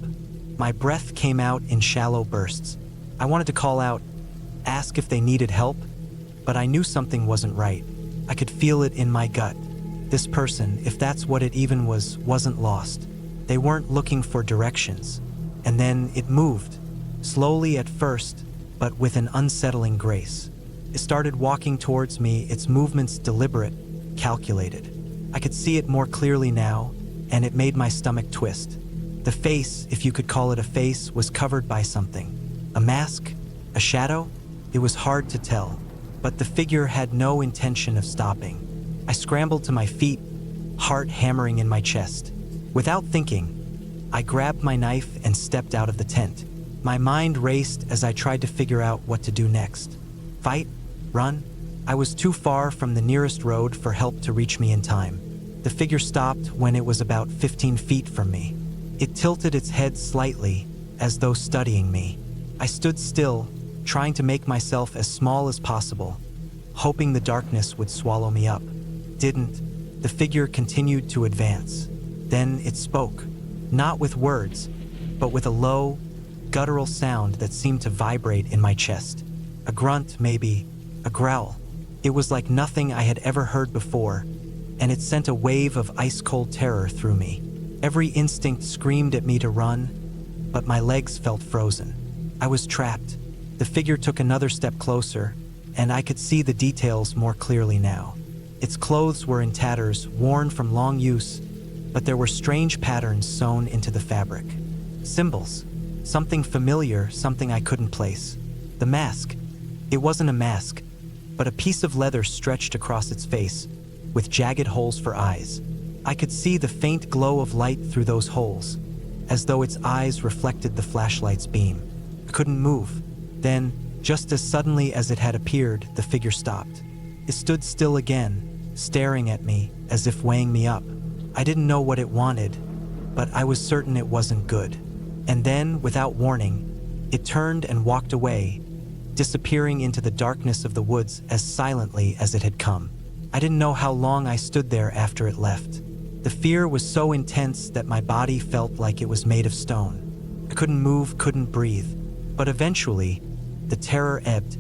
My breath came out in shallow bursts. I wanted to call out, ask if they needed help, but I knew something wasn't right. I could feel it in my gut. This person, if that's what it even was, wasn't lost. They weren't looking for directions. And then it moved, slowly at first, but with an unsettling grace. It started walking towards me, its movements deliberate, calculated. I could see it more clearly now, and it made my stomach twist. The face, if you could call it a face, was covered by something. A mask? A shadow? It was hard to tell, but the figure had no intention of stopping. I scrambled to my feet, heart hammering in my chest. Without thinking, I grabbed my knife and stepped out of the tent. My mind raced as I tried to figure out what to do next. Fight? Run? I was too far from the nearest road for help to reach me in time. The figure stopped when it was about 15 feet from me. It tilted its head slightly, as though studying me. I stood still, trying to make myself as small as possible, hoping the darkness would swallow me up. Didn't. The figure continued to advance. Then it spoke, not with words, but with a low, guttural sound that seemed to vibrate in my chest. A grunt, maybe, a growl. It was like nothing I had ever heard before, and it sent a wave of ice-cold terror through me. Every instinct screamed at me to run, but my legs felt frozen. I was trapped. The figure took another step closer, and I could see the details more clearly now. Its clothes were in tatters, worn from long use, but there were strange patterns sewn into the fabric. Symbols. Something familiar, something I couldn't place. The mask. It wasn't a mask, but a piece of leather stretched across its face, with jagged holes for eyes. I could see the faint glow of light through those holes, as though its eyes reflected the flashlight's beam. I couldn't move. Then, just as suddenly as it had appeared, the figure stopped. It stood still again, staring at me as if weighing me up. I didn't know what it wanted, but I was certain it wasn't good. And then, without warning, it turned and walked away, disappearing into the darkness of the woods as silently as it had come. I didn't know how long I stood there after it left. The fear was so intense that my body felt like it was made of stone. I couldn't move, couldn't breathe. But eventually, the terror ebbed,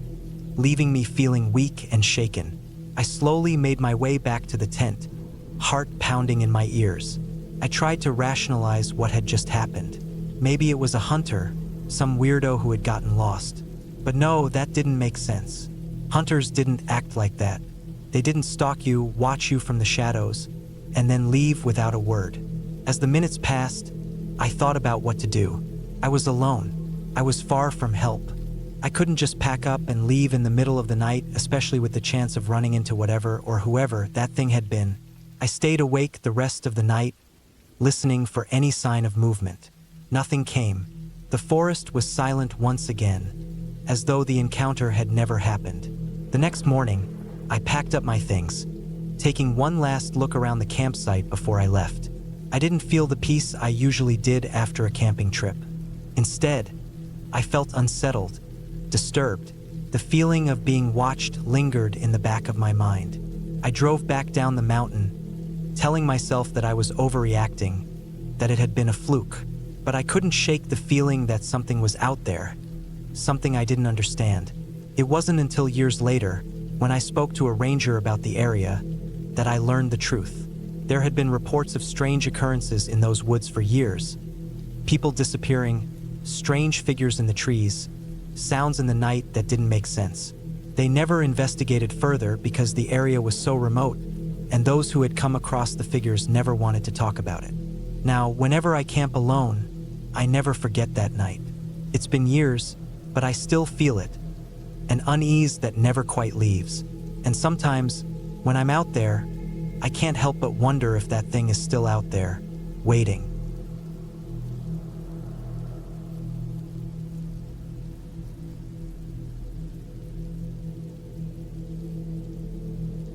leaving me feeling weak and shaken. I slowly made my way back to the tent, heart pounding in my ears. I tried to rationalize what had just happened. Maybe it was a hunter, some weirdo who had gotten lost. But no, that didn't make sense. Hunters didn't act like that. They didn't stalk you, watch you from the shadows, and then leave without a word. As the minutes passed, I thought about what to do. I was alone. I was far from help. I couldn't just pack up and leave in the middle of the night, especially with the chance of running into whatever or whoever that thing had been. I stayed awake the rest of the night, listening for any sign of movement. Nothing came. The forest was silent once again, as though the encounter had never happened. The next morning, I packed up my things, taking one last look around the campsite before I left. I didn't feel the peace I usually did after a camping trip. Instead, I felt unsettled, disturbed. The feeling of being watched lingered in the back of my mind. I drove back down the mountain, telling myself that I was overreacting, that it had been a fluke. But I couldn't shake the feeling that something was out there, something I didn't understand. It wasn't until years later, when I spoke to a ranger about the area, that I learned the truth. There had been reports of strange occurrences in those woods for years. People disappearing, strange figures in the trees, sounds in the night that didn't make sense. They never investigated further because the area was so remote, and those who had come across the figures never wanted to talk about it. Now, whenever I camp alone, I never forget that night. It's been years, but I still feel it, an unease that never quite leaves. And sometimes, when I'm out there, I can't help but wonder if that thing is still out there, waiting.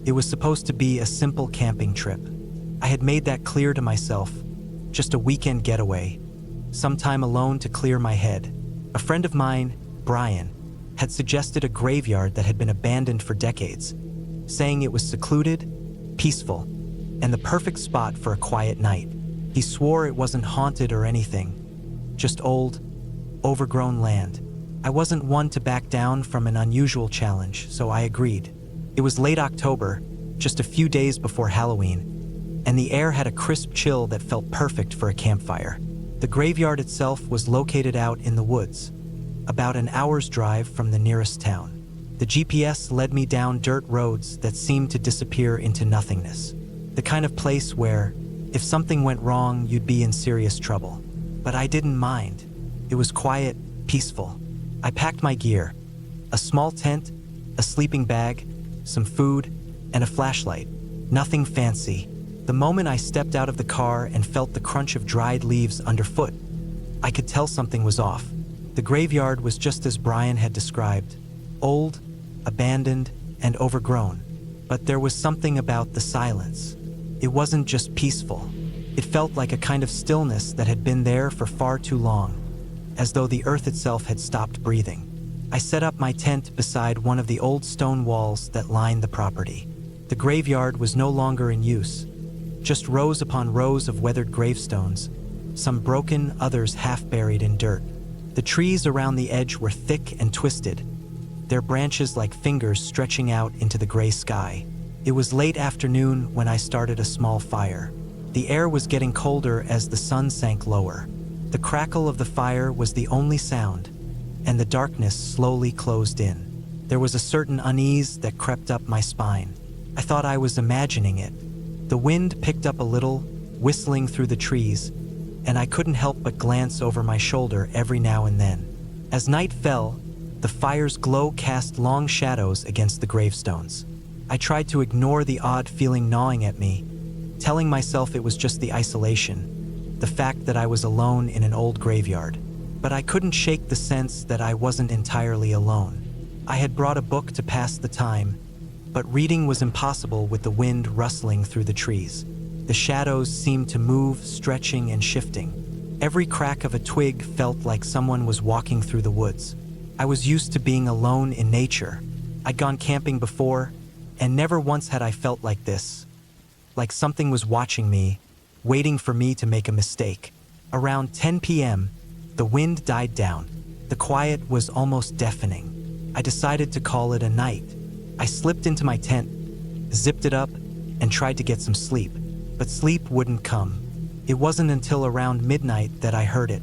It was supposed to be a simple camping trip. I had made that clear to myself. Just a weekend getaway, some time alone to clear my head. A friend of mine, Brian, had suggested a graveyard that had been abandoned for decades, saying it was secluded, peaceful, and the perfect spot for a quiet night. He swore it wasn't haunted or anything, just old, overgrown land. I wasn't one to back down from an unusual challenge, so I agreed. It was late October, just a few days before Halloween, and the air had a crisp chill that felt perfect for a campfire. The graveyard itself was located out in the woods, about an hour's drive from the nearest town. The GPS led me down dirt roads that seemed to disappear into nothingness. The kind of place where, if something went wrong, you'd be in serious trouble. But I didn't mind. It was quiet, peaceful. I packed my gear, a small tent, a sleeping bag, some food, and a flashlight. Nothing fancy. The moment I stepped out of the car and felt the crunch of dried leaves underfoot, I could tell something was off. The graveyard was just as Brian had described, old, abandoned, and overgrown. But there was something about the silence. It wasn't just peaceful. It felt like a kind of stillness that had been there for far too long, as though the earth itself had stopped breathing. I set up my tent beside one of the old stone walls that lined the property. The graveyard was no longer in use, just rows upon rows of weathered gravestones, some broken, others half buried in dirt. The trees around the edge were thick and twisted, their branches like fingers stretching out into the gray sky. It was late afternoon when I started a small fire. The air was getting colder as the sun sank lower. The crackle of the fire was the only sound, and the darkness slowly closed in. There was a certain unease that crept up my spine. I thought I was imagining it. The wind picked up a little, whistling through the trees, and I couldn't help but glance over my shoulder every now and then. As night fell, the fire's glow cast long shadows against the gravestones. I tried to ignore the odd feeling gnawing at me, telling myself it was just the isolation, the fact that I was alone in an old graveyard. But I couldn't shake the sense that I wasn't entirely alone. I had brought a book to pass the time, but reading was impossible with the wind rustling through the trees. The shadows seemed to move, stretching and shifting. Every crack of a twig felt like someone was walking through the woods. I was used to being alone in nature. I'd gone camping before, and never once had I felt like this. Like something was watching me, waiting for me to make a mistake. Around 10 p.m., the wind died down. The quiet was almost deafening. I decided to call it a night. I slipped into my tent, zipped it up, and tried to get some sleep. But sleep wouldn't come. It wasn't until around midnight that I heard it.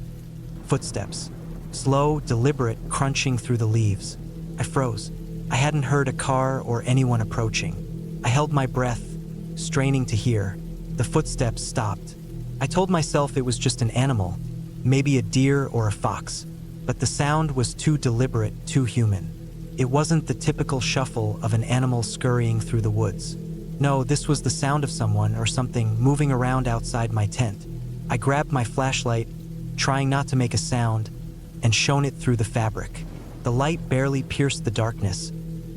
Footsteps. Slow, deliberate, crunching through the leaves. I froze. I hadn't heard a car or anyone approaching. I held my breath, straining to hear. The footsteps stopped. I told myself it was just an animal, maybe a deer or a fox, but the sound was too deliberate, too human. It wasn't the typical shuffle of an animal scurrying through the woods. No, this was the sound of someone or something moving around outside my tent. I grabbed my flashlight, trying not to make a sound, and shone it through the fabric. The light barely pierced the darkness,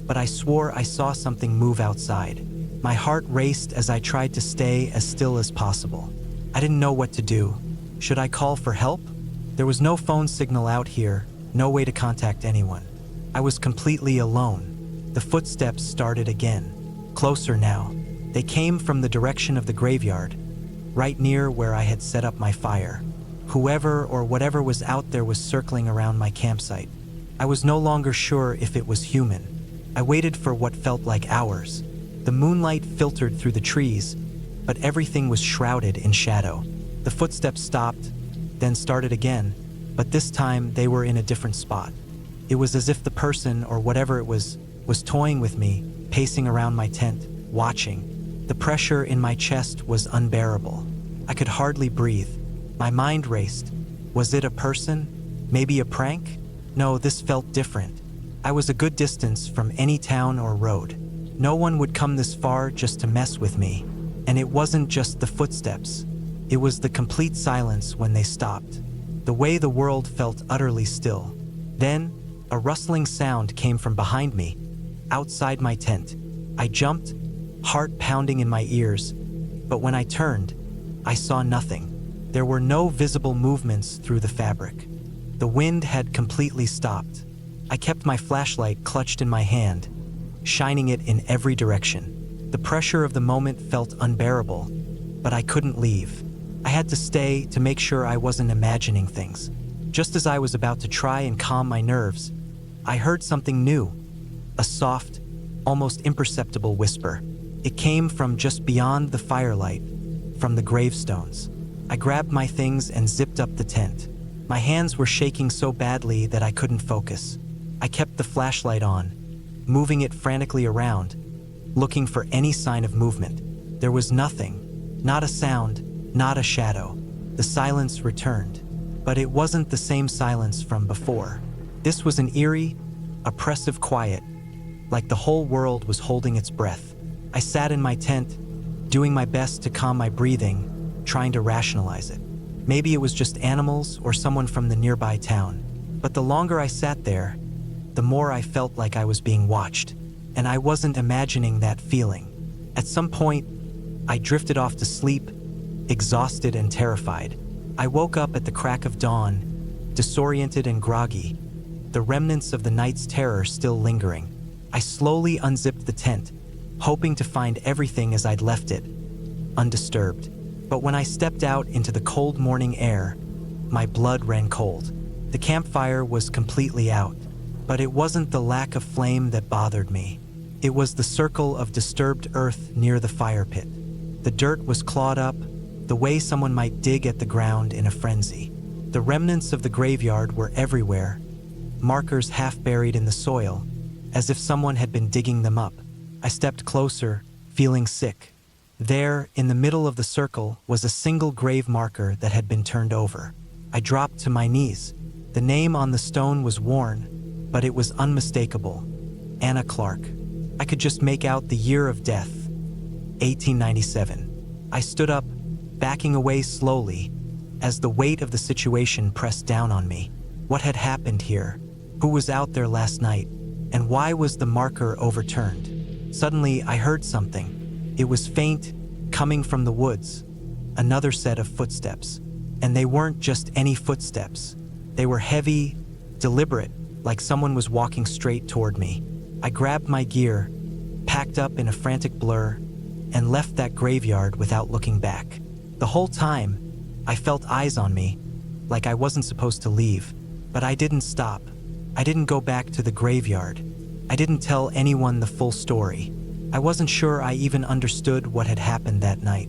but I swore I saw something move outside. My heart raced as I tried to stay as still as possible. I didn't know what to do. Should I call for help? There was no phone signal out here, no way to contact anyone. I was completely alone. The footsteps started again. Closer now. They came from the direction of the graveyard, right near where I had set up my fire. Whoever or whatever was out there was circling around my campsite. I was no longer sure if it was human. I waited for what felt like hours. The moonlight filtered through the trees, but everything was shrouded in shadow. The footsteps stopped, then started again, but this time they were in a different spot. It was as if the person, or whatever it was toying with me, pacing around my tent, watching. The pressure in my chest was unbearable. I could hardly breathe. My mind raced. Was it a person? Maybe a prank? No, this felt different. I was a good distance from any town or road. No one would come this far just to mess with me. And it wasn't just the footsteps. It was the complete silence when they stopped. The way the world felt utterly still. Then, a rustling sound came from behind me, outside my tent. I jumped, heart pounding in my ears, but when I turned, I saw nothing. There were no visible movements through the fabric. The wind had completely stopped. I kept my flashlight clutched in my hand, shining it in every direction. The pressure of the moment felt unbearable, but I couldn't leave. I had to stay to make sure I wasn't imagining things. Just as I was about to try and calm my nerves, I heard something new, a soft, almost imperceptible whisper. It came from just beyond the firelight, from the gravestones. I grabbed my things and zipped up the tent. My hands were shaking so badly that I couldn't focus. I kept the flashlight on, moving it frantically around, looking for any sign of movement. There was nothing, not a sound, not a shadow. The silence returned, but it wasn't the same silence from before. This was an eerie, oppressive quiet, like the whole world was holding its breath. I sat in my tent, doing my best to calm my breathing, trying to rationalize it. Maybe it was just animals or someone from the nearby town. But the longer I sat there, the more I felt like I was being watched, and I wasn't imagining that feeling. At some point, I drifted off to sleep, exhausted and terrified. I woke up at the crack of dawn, disoriented and groggy, the remnants of the night's terror still lingering. I slowly unzipped the tent, hoping to find everything as I'd left it, undisturbed. But when I stepped out into the cold morning air, my blood ran cold. The campfire was completely out, but it wasn't the lack of flame that bothered me. It was the circle of disturbed earth near the fire pit. The dirt was clawed up, the way someone might dig at the ground in a frenzy. The remnants of the graveyard were everywhere, markers half buried in the soil, as if someone had been digging them up. I stepped closer, feeling sick. There, in the middle of the circle, was a single grave marker that had been turned over. I dropped to my knees. The name on the stone was worn, but it was unmistakable. Anna Clark. I could just make out the year of death, 1897. I stood up, backing away slowly, as the weight of the situation pressed down on me. What had happened here? Who was out there last night? And why was the marker overturned? Suddenly, I heard something. It was faint, coming from the woods. Another set of footsteps. And they weren't just any footsteps. They were heavy, deliberate, like someone was walking straight toward me. I grabbed my gear, packed up in a frantic blur, and left that graveyard without looking back. The whole time, I felt eyes on me, like I wasn't supposed to leave. But I didn't stop. I didn't go back to the graveyard. I didn't tell anyone the full story. I wasn't sure I even understood what had happened that night.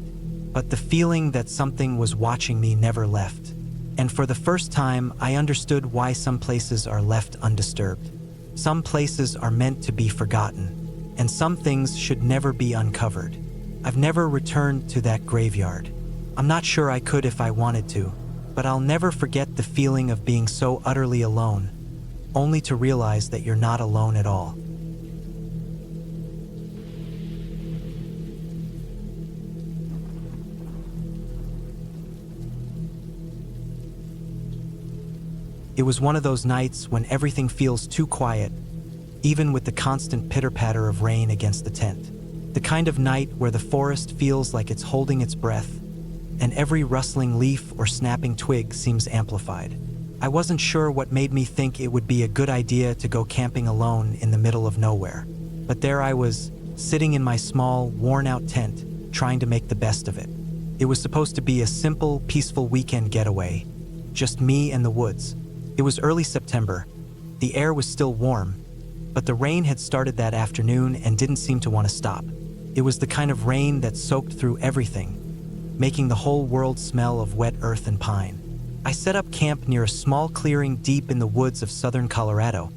But the feeling that something was watching me never left. And for the first time, I understood why some places are left undisturbed. Some places are meant to be forgotten, and some things should never be uncovered. I've never returned to that graveyard. I'm not sure I could if I wanted to, but I'll never forget the feeling of being so utterly alone, only to realize that you're not alone at all. It was one of those nights when everything feels too quiet, even with the constant pitter-patter of rain against the tent. The kind of night where the forest feels like it's holding its breath, and every rustling leaf or snapping twig seems amplified. I wasn't sure what made me think it would be a good idea to go camping alone in the middle of nowhere. But there I was, sitting in my small, worn-out tent, trying to make the best of it. It was supposed to be a simple, peaceful weekend getaway, just me and the woods. It was early September. The air was still warm, but the rain had started that afternoon and didn't seem to want to stop. It was the kind of rain that soaked through everything, making the whole world smell of wet earth and pine. I set up camp near a small clearing deep in the woods of southern Colorado,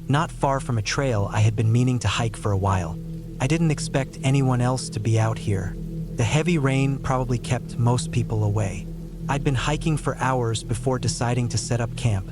not far from a trail I had been meaning to hike for a while. I didn't expect anyone else to be out here. The heavy rain probably kept most people away. I'd been hiking for hours before deciding to set up camp,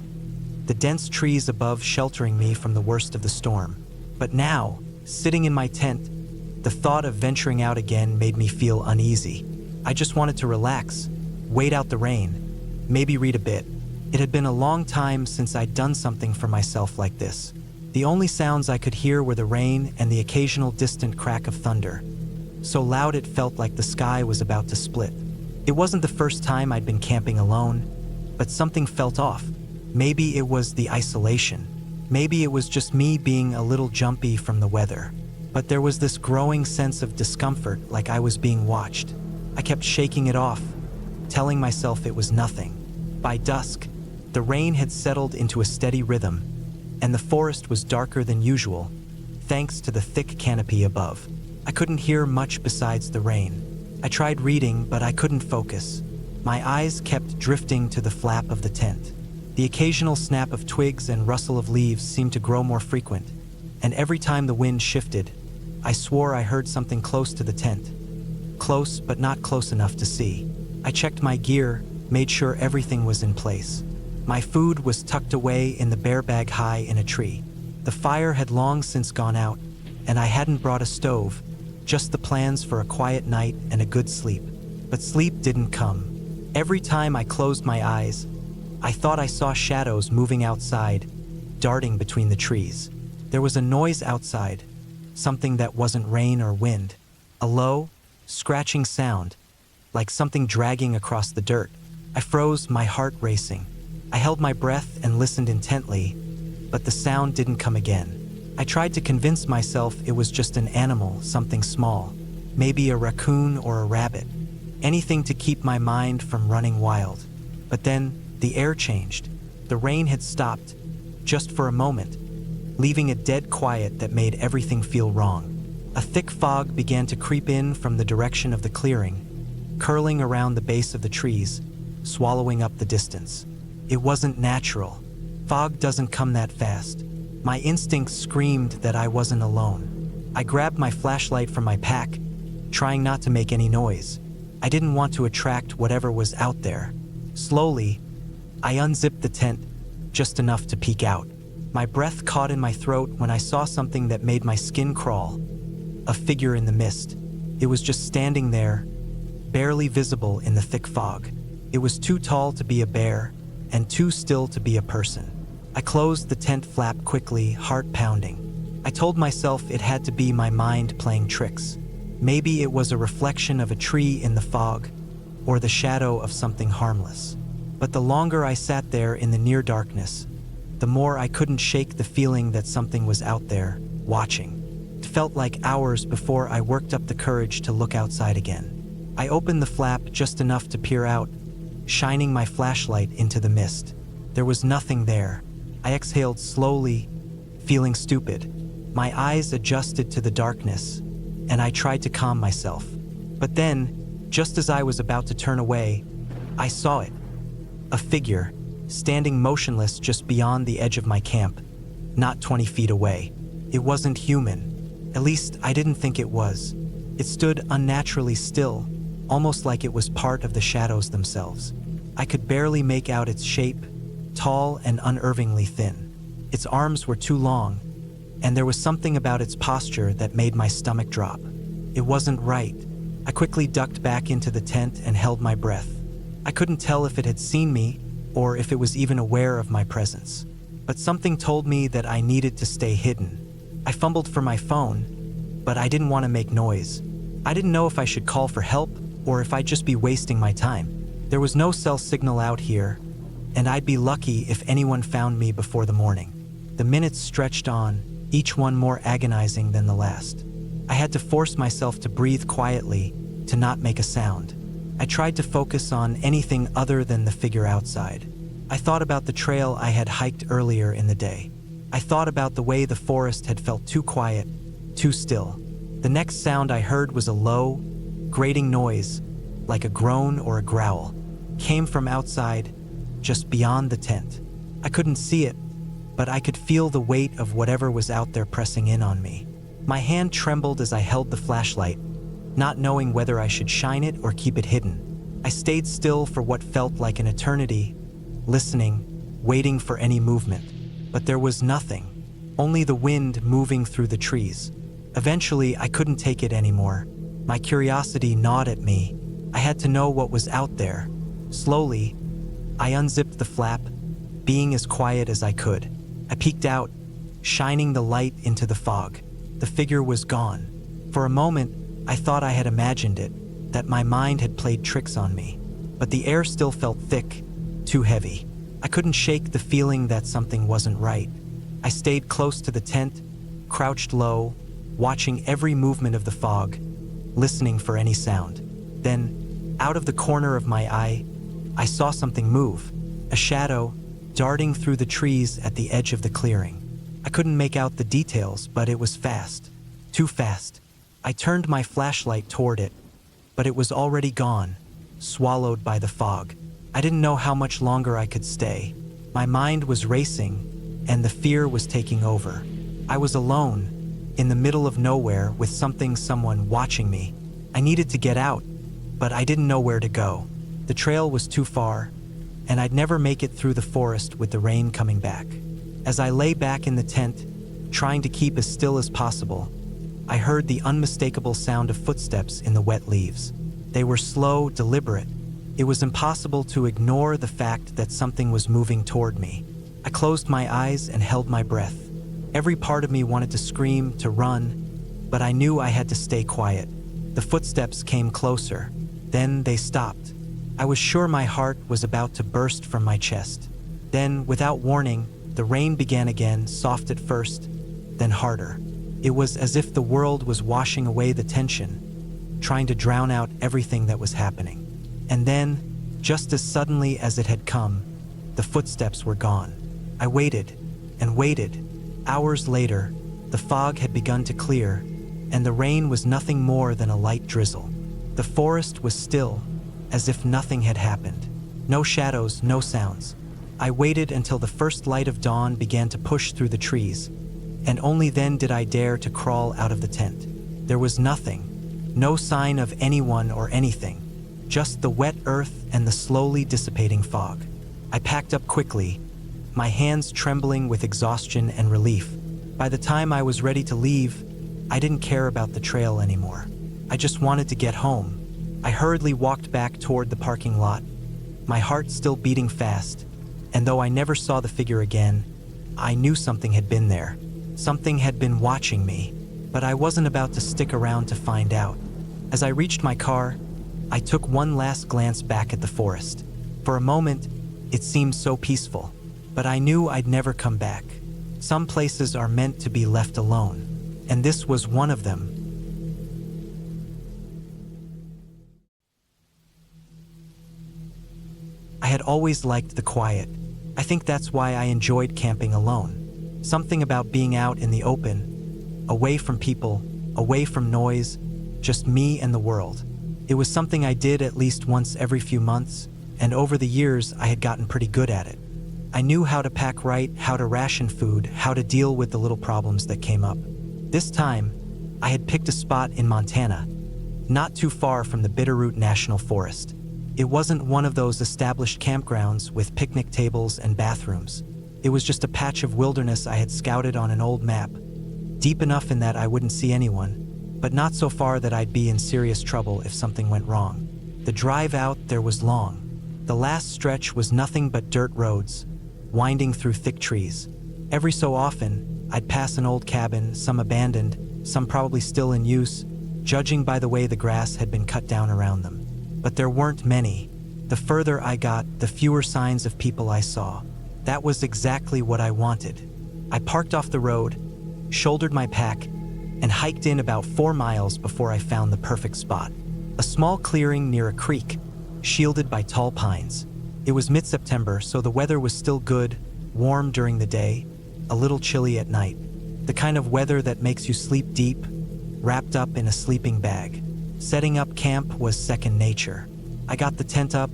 the dense trees above sheltering me from the worst of the storm. But now, sitting in my tent, the thought of venturing out again made me feel uneasy. I just wanted to relax, wait out the rain, maybe read a bit. It had been a long time since I'd done something for myself like this. The only sounds I could hear were the rain and the occasional distant crack of thunder, so loud it felt like the sky was about to split. It wasn't the first time I'd been camping alone, but something felt off. Maybe it was the isolation. Maybe it was just me being a little jumpy from the weather. But there was this growing sense of discomfort, like I was being watched. I kept shaking it off, telling myself it was nothing. By dusk, the rain had settled into a steady rhythm, and the forest was darker than usual, thanks to the thick canopy above. I couldn't hear much besides the rain. I tried reading, but I couldn't focus. My eyes kept drifting to the flap of the tent. The occasional snap of twigs and rustle of leaves seemed to grow more frequent, and every time the wind shifted, I swore I heard something close to the tent. Close, but not close enough to see. I checked my gear, made sure everything was in place. My food was tucked away in the bear bag high in a tree. The fire had long since gone out, and I hadn't brought a stove, just the plans for a quiet night and a good sleep. But sleep didn't come. Every time I closed my eyes, I thought I saw shadows moving outside, darting between the trees. There was a noise outside, something that wasn't rain or wind. A low, scratching sound, like something dragging across the dirt. I froze, my heart racing. I held my breath and listened intently, but the sound didn't come again. I tried to convince myself it was just an animal, something small, maybe a raccoon or a rabbit, anything to keep my mind from running wild. But then, the air changed. The rain had stopped, just for a moment, leaving a dead quiet that made everything feel wrong. A thick fog began to creep in from the direction of the clearing, curling around the base of the trees, swallowing up the distance. It wasn't natural. Fog doesn't come that fast. My instincts screamed that I wasn't alone. I grabbed my flashlight from my pack, trying not to make any noise. I didn't want to attract whatever was out there. Slowly, I unzipped the tent, just enough to peek out. My breath caught in my throat when I saw something that made my skin crawl. A figure in the mist. It was just standing there, barely visible in the thick fog. It was too tall to be a bear, and too still to be a person. I closed the tent flap quickly, heart pounding. I told myself it had to be my mind playing tricks. Maybe it was a reflection of a tree in the fog, or the shadow of something harmless. But the longer I sat there in the near darkness, the more I couldn't shake the feeling that something was out there, watching. It felt like hours before I worked up the courage to look outside again. I opened the flap just enough to peer out, shining my flashlight into the mist. There was nothing there. I exhaled slowly, feeling stupid. My eyes adjusted to the darkness, and I tried to calm myself. But then, just as I was about to turn away, I saw it. A figure, standing motionless just beyond the edge of my camp, not 20 feet away. It wasn't human. At least, I didn't think it was. It stood unnaturally still, almost like it was part of the shadows themselves. I could barely make out its shape, tall and unnervingly thin. Its arms were too long, and there was something about its posture that made my stomach drop. It wasn't right. I quickly ducked back into the tent and held my breath. I couldn't tell if it had seen me, or if it was even aware of my presence. But something told me that I needed to stay hidden. I fumbled for my phone, but I didn't want to make noise. I didn't know if I should call for help, or if I'd just be wasting my time. There was no cell signal out here, and I'd be lucky if anyone found me before the morning. The minutes stretched on, each one more agonizing than the last. I had to force myself to breathe quietly, to not make a sound. I tried to focus on anything other than the figure outside. I thought about the trail I had hiked earlier in the day. I thought about the way the forest had felt too quiet, too still. The next sound I heard was a low, grating noise, like a groan or a growl. Came from outside, just beyond the tent. I couldn't see it, but I could feel the weight of whatever was out there pressing in on me. My hand trembled as I held the flashlight, not knowing whether I should shine it or keep it hidden. I stayed still for what felt like an eternity, listening, waiting for any movement. But there was nothing, only the wind moving through the trees. Eventually, I couldn't take it anymore. My curiosity gnawed at me. I had to know what was out there. Slowly, I unzipped the flap, being as quiet as I could. I peeked out, shining the light into the fog. The figure was gone. For a moment, I thought I had imagined it, that my mind had played tricks on me. But the air still felt thick, too heavy. I couldn't shake the feeling that something wasn't right. I stayed close to the tent, crouched low, watching every movement of the fog, listening for any sound. Then, out of the corner of my eye, I saw something move, a shadow darting through the trees at the edge of the clearing. I couldn't make out the details, but it was fast, too fast. I turned my flashlight toward it, but it was already gone, swallowed by the fog. I didn't know how much longer I could stay. My mind was racing, and the fear was taking over. I was alone, in the middle of nowhere with someone watching me. I needed to get out, but I didn't know where to go. The trail was too far, and I'd never make it through the forest with the rain coming back. As I lay back in the tent, trying to keep as still as possible, I heard the unmistakable sound of footsteps in the wet leaves. They were slow, deliberate. It was impossible to ignore the fact that something was moving toward me. I closed my eyes and held my breath. Every part of me wanted to scream, to run, but I knew I had to stay quiet. The footsteps came closer. Then they stopped. I was sure my heart was about to burst from my chest. Then, without warning, the rain began again, soft at first, then harder. It was as if the world was washing away the tension, trying to drown out everything that was happening. And then, just as suddenly as it had come, the footsteps were gone. I waited and waited. Hours later, the fog had begun to clear, and the rain was nothing more than a light drizzle. The forest was still, as if nothing had happened. No shadows, no sounds. I waited until the first light of dawn began to push through the trees, and only then did I dare to crawl out of the tent. There was nothing, no sign of anyone or anything, just the wet earth and the slowly dissipating fog. I packed up quickly, my hands trembling with exhaustion and relief. By the time I was ready to leave, I didn't care about the trail anymore. I just wanted to get home. I hurriedly walked back toward the parking lot, my heart still beating fast, and though I never saw the figure again, I knew something had been there. Something had been watching me, but I wasn't about to stick around to find out. As I reached my car, I took one last glance back at the forest. For a moment, it seemed so peaceful, but I knew I'd never come back. Some places are meant to be left alone, and this was one of them. I had always liked the quiet. I think that's why I enjoyed camping alone. Something about being out in the open, away from people, away from noise, just me and the world. It was something I did at least once every few months, and over the years I had gotten pretty good at it. I knew how to pack right, how to ration food, how to deal with the little problems that came up. This time, I had picked a spot in Montana, not too far from the Bitterroot National Forest. It wasn't one of those established campgrounds with picnic tables and bathrooms. It was just a patch of wilderness I had scouted on an old map, deep enough in that I wouldn't see anyone, but not so far that I'd be in serious trouble if something went wrong. The drive out there was long. The last stretch was nothing but dirt roads, winding through thick trees. Every so often, I'd pass an old cabin, some abandoned, some probably still in use, judging by the way the grass had been cut down around them. But there weren't many. The further I got, the fewer signs of people I saw. That was exactly what I wanted. I parked off the road, shouldered my pack, and hiked in about 4 miles before I found the perfect spot. A small clearing near a creek, shielded by tall pines. It was mid-September, so the weather was still good, warm during the day, a little chilly at night. The kind of weather that makes you sleep deep, wrapped up in a sleeping bag. Setting up camp was second nature. I got the tent up,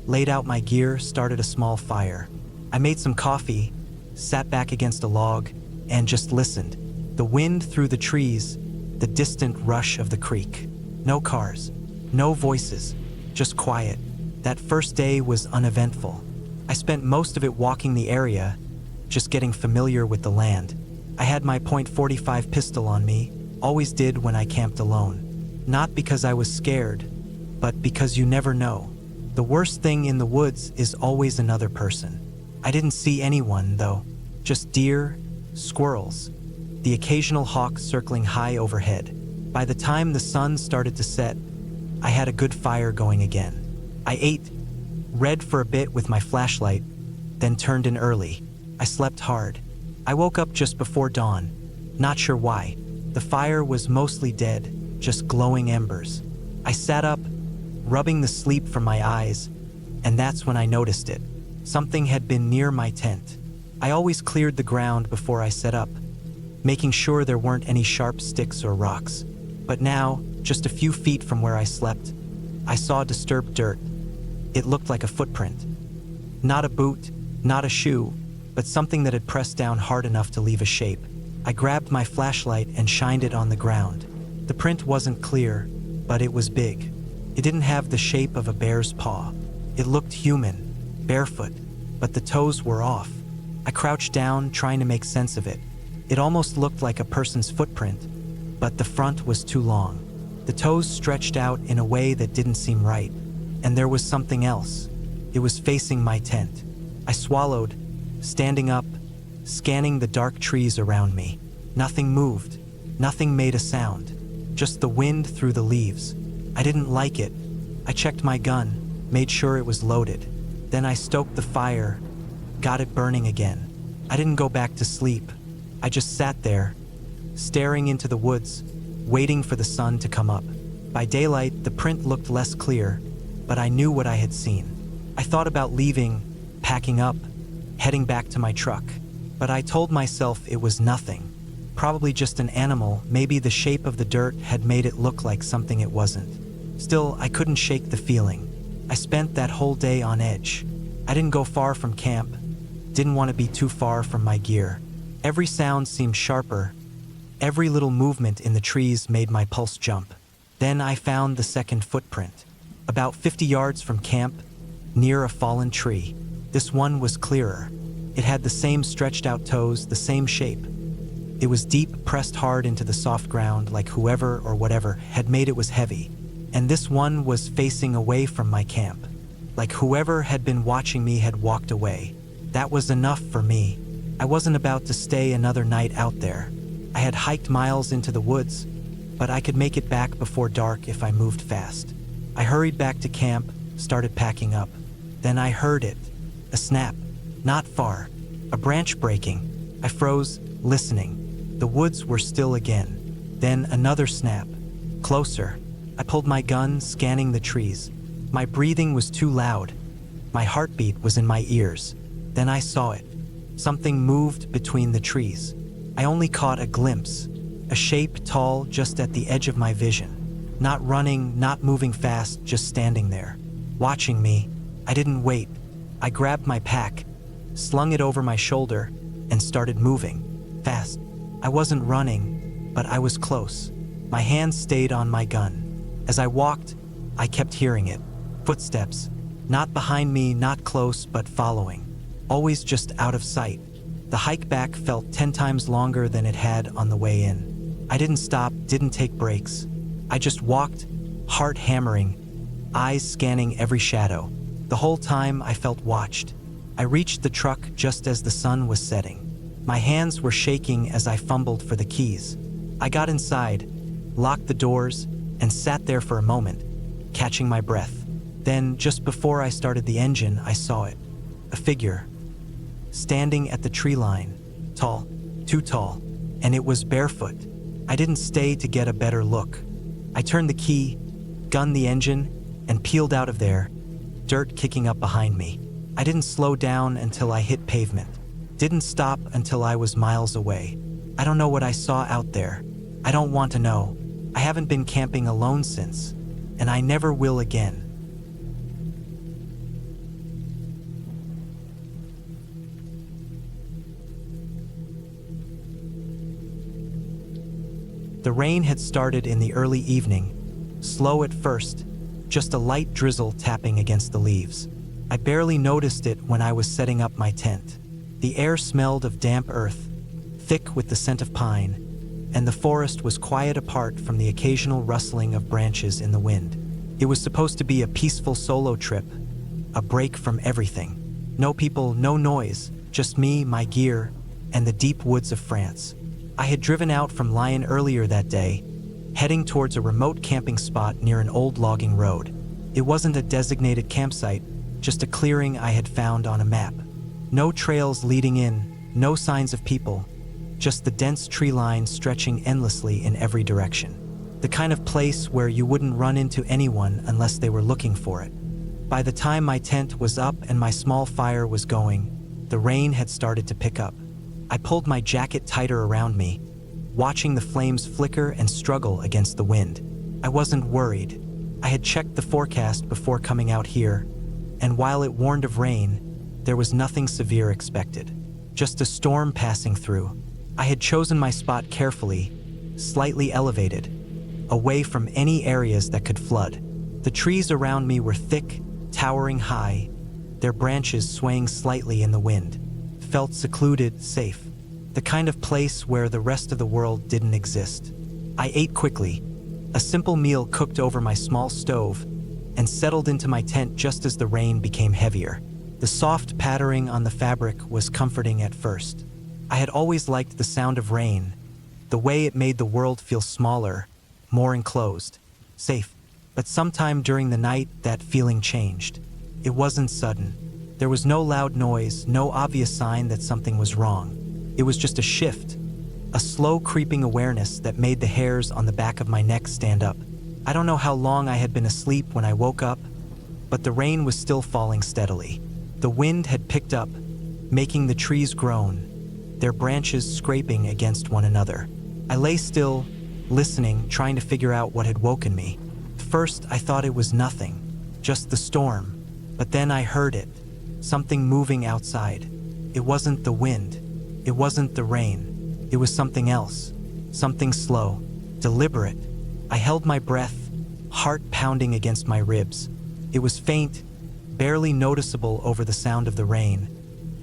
laid out my gear, started a small fire. I made some coffee, sat back against a log, and just listened. The wind through the trees, the distant rush of the creek. No cars, no voices, just quiet. That first day was uneventful. I spent most of it walking the area, just getting familiar with the land. I had my .45 pistol on me, always did when I camped alone. Not because I was scared, but because you never know. The worst thing in the woods is always another person. I didn't see anyone, though. Just deer, squirrels, the occasional hawk circling high overhead. By the time the sun started to set, I had a good fire going again. I ate, read for a bit with my flashlight, then turned in early. I slept hard. I woke up just before dawn, not sure why. The fire was mostly dead, just glowing embers. I sat up, rubbing the sleep from my eyes, and that's when I noticed it. Something had been near my tent. I always cleared the ground before I set up, making sure there weren't any sharp sticks or rocks. But now, just a few feet from where I slept, I saw disturbed dirt. It looked like a footprint. Not a boot, not a shoe, but something that had pressed down hard enough to leave a shape. I grabbed my flashlight and shined it on the ground. The print wasn't clear, but it was big. It didn't have the shape of a bear's paw. It looked human, barefoot, but the toes were off. I crouched down, trying to make sense of it. It almost looked like a person's footprint, but the front was too long. The toes stretched out in a way that didn't seem right. And there was something else. It was facing my tent. I swallowed, standing up, scanning the dark trees around me. Nothing moved. Nothing made a sound. Just the wind through the leaves. I didn't like it. I checked my gun, made sure it was loaded. Then I stoked the fire, got it burning again. I didn't go back to sleep. I just sat there, staring into the woods, waiting for the sun to come up. By daylight, the print looked less clear, but I knew what I had seen. I thought about leaving, packing up, heading back to my truck. But I told myself it was nothing. Probably just an animal, maybe the shape of the dirt had made it look like something it wasn't. Still, I couldn't shake the feeling. I spent that whole day on edge. I didn't go far from camp, didn't want to be too far from my gear. Every sound seemed sharper. Every little movement in the trees made my pulse jump. Then I found the second footprint. About 50 yards from camp, near a fallen tree. This one was clearer. It had the same stretched out toes, the same shape. It was deep, pressed hard into the soft ground, like whoever or whatever had made it was heavy. And this one was facing away from my camp. Like whoever had been watching me had walked away. That was enough for me. I wasn't about to stay another night out there. I had hiked miles into the woods, but I could make it back before dark if I moved fast. I hurried back to camp, started packing up. Then I heard it. A snap. Not far. A branch breaking. I froze, listening. The woods were still again. Then another snap. Closer. I pulled my gun, scanning the trees. My breathing was too loud. My heartbeat was in my ears. Then I saw it. Something moved between the trees. I only caught a glimpse. A shape tall just at the edge of my vision. Not running, not moving fast, just standing there. Watching me. I didn't wait. I grabbed my pack, slung it over my shoulder, and started moving. Fast. I wasn't running, but I was close. My hands stayed on my gun. As I walked, I kept hearing it. Footsteps. Not behind me, not close, but following. Always just out of sight. The hike back felt 10 times longer than it had on the way in. I didn't stop, didn't take breaks. I just walked, heart hammering, eyes scanning every shadow. The whole time I felt watched. I reached the truck just as the sun was setting. My hands were shaking as I fumbled for the keys. I got inside, locked the doors, and sat there for a moment, catching my breath. Then, just before I started the engine, I saw it. A figure. Standing at the tree line. Tall. Too tall. And it was barefoot. I didn't stay to get a better look. I turned the key, gunned the engine, and peeled out of there, dirt kicking up behind me. I didn't slow down until I hit pavement. Didn't stop until I was miles away. I don't know what I saw out there. I don't want to know. I haven't been camping alone since, and I never will again. The rain had started in the early evening, slow at first, just a light drizzle tapping against the leaves. I barely noticed it when I was setting up my tent. The air smelled of damp earth, thick with the scent of pine, and the forest was quiet apart from the occasional rustling of branches in the wind. It was supposed to be a peaceful solo trip, a break from everything. No people, no noise, just me, my gear, and the deep woods of France. I had driven out from Lyon earlier that day, heading towards a remote camping spot near an old logging road. It wasn't a designated campsite, just a clearing I had found on a map. No trails leading in, no signs of people, just the dense tree line stretching endlessly in every direction. The kind of place where you wouldn't run into anyone unless they were looking for it. By the time my tent was up and my small fire was going, the rain had started to pick up. I pulled my jacket tighter around me, watching the flames flicker and struggle against the wind. I wasn't worried. I had checked the forecast before coming out here, and while it warned of rain, there was nothing severe expected. Just a storm passing through. I had chosen my spot carefully, slightly elevated, away from any areas that could flood. The trees around me were thick, towering high, their branches swaying slightly in the wind. Felt secluded, safe. The kind of place where the rest of the world didn't exist. I ate quickly, a simple meal cooked over my small stove, and settled into my tent just as the rain became heavier. The soft pattering on the fabric was comforting at first. I had always liked the sound of rain, the way it made the world feel smaller, more enclosed, safe. But sometime during the night, that feeling changed. It wasn't sudden. There was no loud noise, no obvious sign that something was wrong. It was just a shift, a slow creeping awareness that made the hairs on the back of my neck stand up. I don't know how long I had been asleep when I woke up, but the rain was still falling steadily. The wind had picked up, making the trees groan, their branches scraping against one another. I lay still, listening, trying to figure out what had woken me. First, I thought it was nothing, just the storm. But then I heard it, something moving outside. It wasn't the wind. It wasn't the rain. It was something else, something slow, deliberate. I held my breath, heart pounding against my ribs. It was faint, barely noticeable over the sound of the rain,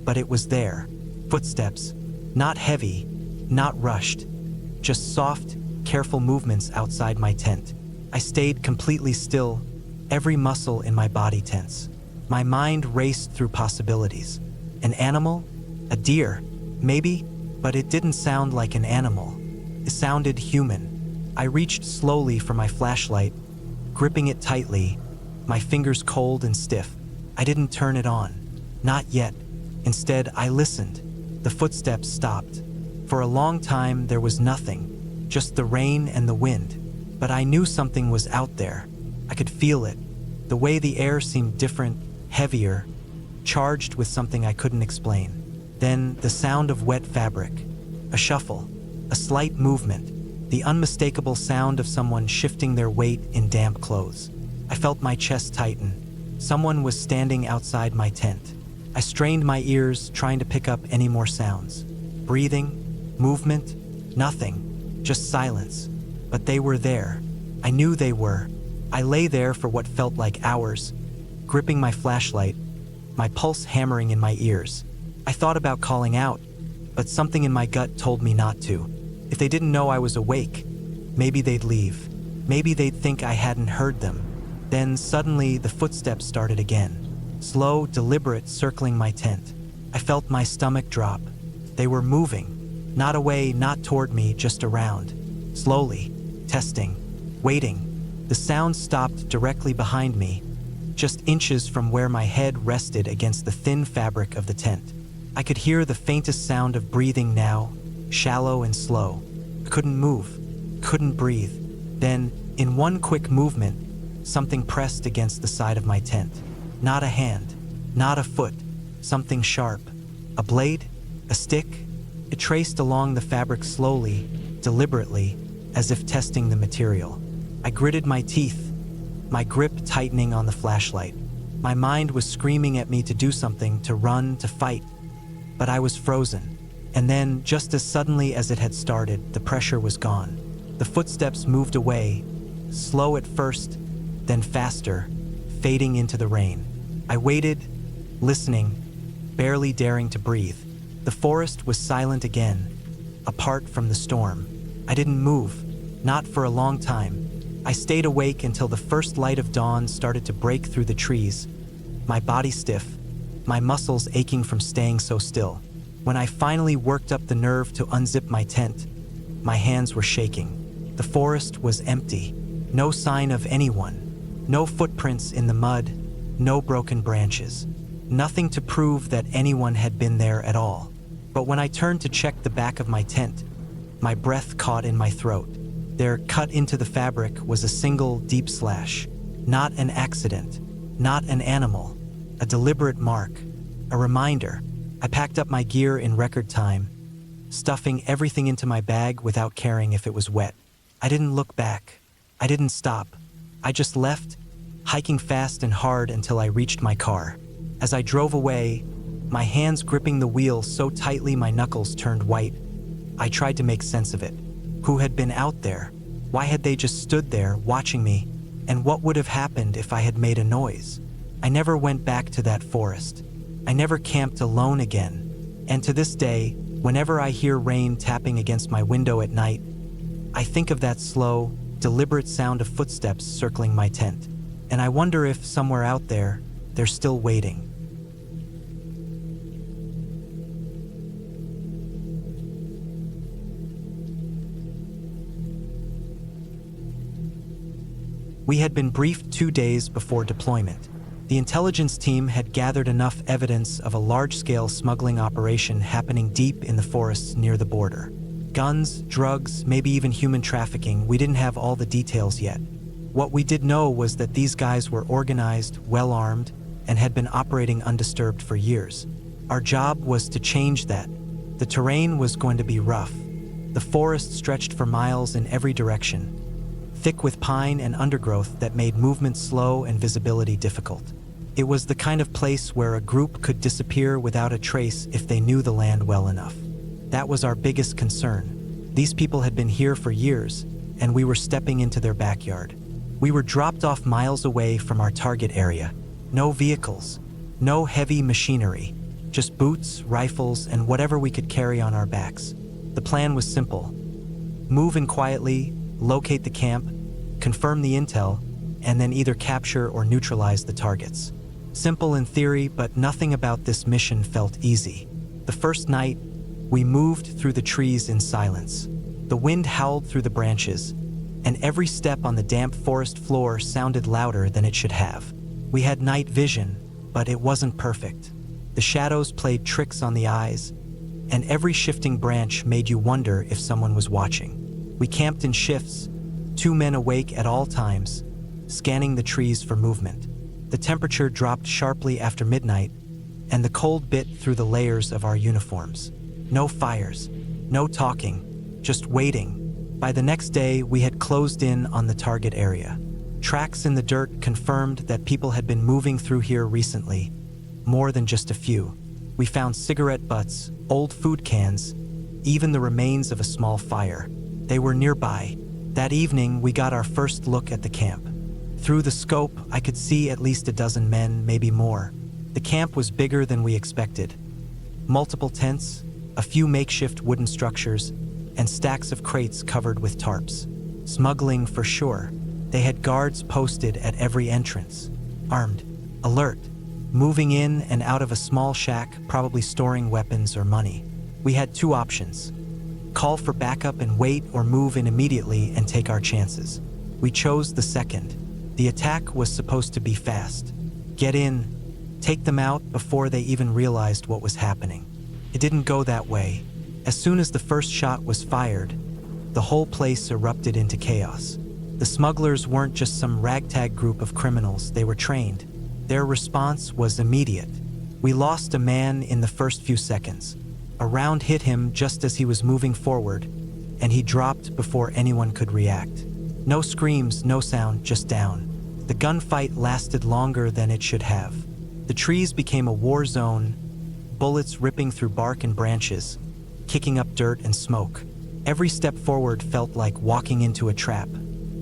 but it was there. Footsteps, not heavy, not rushed, just soft, careful movements outside my tent. I stayed completely still, every muscle in my body tense. My mind raced through possibilities. An animal? A deer? Maybe? But it didn't sound like an animal. It sounded human. I reached slowly for my flashlight, gripping it tightly, my fingers cold and stiff. I didn't turn it on. Not yet. Instead, I listened. The footsteps stopped. For a long time, there was nothing, just the rain and the wind. But I knew something was out there. I could feel it. The way the air seemed different, heavier, charged with something I couldn't explain. Then the sound of wet fabric, a shuffle, a slight movement, the unmistakable sound of someone shifting their weight in damp clothes. I felt my chest tighten. Someone was standing outside my tent. I strained my ears, trying to pick up any more sounds. Breathing, movement, nothing, just silence. But they were there. I knew they were. I lay there for what felt like hours, gripping my flashlight, my pulse hammering in my ears. I thought about calling out, but something in my gut told me not to. If they didn't know I was awake, maybe they'd leave. Maybe they'd think I hadn't heard them. Then suddenly the footsteps started again. Slow, deliberate, circling my tent. I felt my stomach drop. They were moving. Not away, not toward me, just around. Slowly, testing, waiting. The sound stopped directly behind me, just inches from where my head rested against the thin fabric of the tent. I could hear the faintest sound of breathing now, shallow and slow. I couldn't move, couldn't breathe. Then, in one quick movement, something pressed against the side of my tent. Not a hand, not a foot, something sharp. A blade? A stick? It traced along the fabric slowly, deliberately, as if testing the material. I gritted my teeth, my grip tightening on the flashlight. My mind was screaming at me to do something, to run, to fight. But I was frozen. And then, just as suddenly as it had started, the pressure was gone. The footsteps moved away, slow at first, then faster, fading into the rain. I waited, listening, barely daring to breathe. The forest was silent again, apart from the storm. I didn't move, not for a long time. I stayed awake until the first light of dawn started to break through the trees, my body stiff, my muscles aching from staying so still. When I finally worked up the nerve to unzip my tent, my hands were shaking. The forest was empty, no sign of anyone, no footprints in the mud, no broken branches, nothing to prove that anyone had been there at all. But when I turned to check the back of my tent, my breath caught in my throat. There, cut into the fabric, was a single deep slash. Not an accident, not an animal, a deliberate mark, a reminder. I packed up my gear in record time, stuffing everything into my bag without caring if it was wet. I didn't look back. I didn't stop. I just left, hiking fast and hard until I reached my car. As I drove away, my hands gripping the wheel so tightly my knuckles turned white, I tried to make sense of it. Who had been out there? Why had they just stood there watching me? And what would have happened if I had made a noise? I never went back to that forest. I never camped alone again. And to this day, whenever I hear rain tapping against my window at night, I think of that slow, deliberate sound of footsteps circling my tent. And I wonder if somewhere out there, they're still waiting. We had been briefed 2 days before deployment. The intelligence team had gathered enough evidence of a large-scale smuggling operation happening deep in the forests near the border. Guns, drugs, maybe even human trafficking. We didn't have all the details yet. What we did know was that these guys were organized, well-armed, and had been operating undisturbed for years. Our job was to change that. The terrain was going to be rough. The forest stretched for miles in every direction, thick with pine and undergrowth that made movement slow and visibility difficult. It was the kind of place where a group could disappear without a trace if they knew the land well enough. That was our biggest concern. These people had been here for years, and we were stepping into their backyard. We were dropped off miles away from our target area. No vehicles, no heavy machinery, just boots, rifles, and whatever we could carry on our backs. The plan was simple. Move in quietly, locate the camp, confirm the intel, and then either capture or neutralize the targets. Simple in theory, but nothing about this mission felt easy. The first night, we moved through the trees in silence. The wind howled through the branches, and every step on the damp forest floor sounded louder than it should have. We had night vision, but it wasn't perfect. The shadows played tricks on the eyes, and every shifting branch made you wonder if someone was watching. We camped in shifts, 2 men awake at all times, scanning the trees for movement. The temperature dropped sharply after midnight, and the cold bit through the layers of our uniforms. No fires, no talking, just waiting. By the next day, we had closed in on the target area. Tracks in the dirt confirmed that people had been moving through here recently, more than just a few. We found cigarette butts, old food cans, even the remains of a small fire. They were nearby. That evening, we got our first look at the camp. Through the scope, I could see at least a dozen men, maybe more. The camp was bigger than we expected. Multiple tents, a few makeshift wooden structures, and stacks of crates covered with tarps. Smuggling for sure. They had guards posted at every entrance, armed, alert, moving in and out of a small shack, probably storing weapons or money. We had 2 options: call for backup and wait, or move in immediately and take our chances. We chose the second. The attack was supposed to be fast. Get in, take them out before they even realized what was happening. It didn't go that way. As soon as the first shot was fired, the whole place erupted into chaos. The smugglers weren't just some ragtag group of criminals, they were trained. Their response was immediate. We lost a man in the first few seconds. A round hit him just as he was moving forward, and he dropped before anyone could react. No screams, no sound, just down. The gunfight lasted longer than it should have. The trees became a war zone, bullets ripping through bark and branches, kicking up dirt and smoke. Every step forward felt like walking into a trap.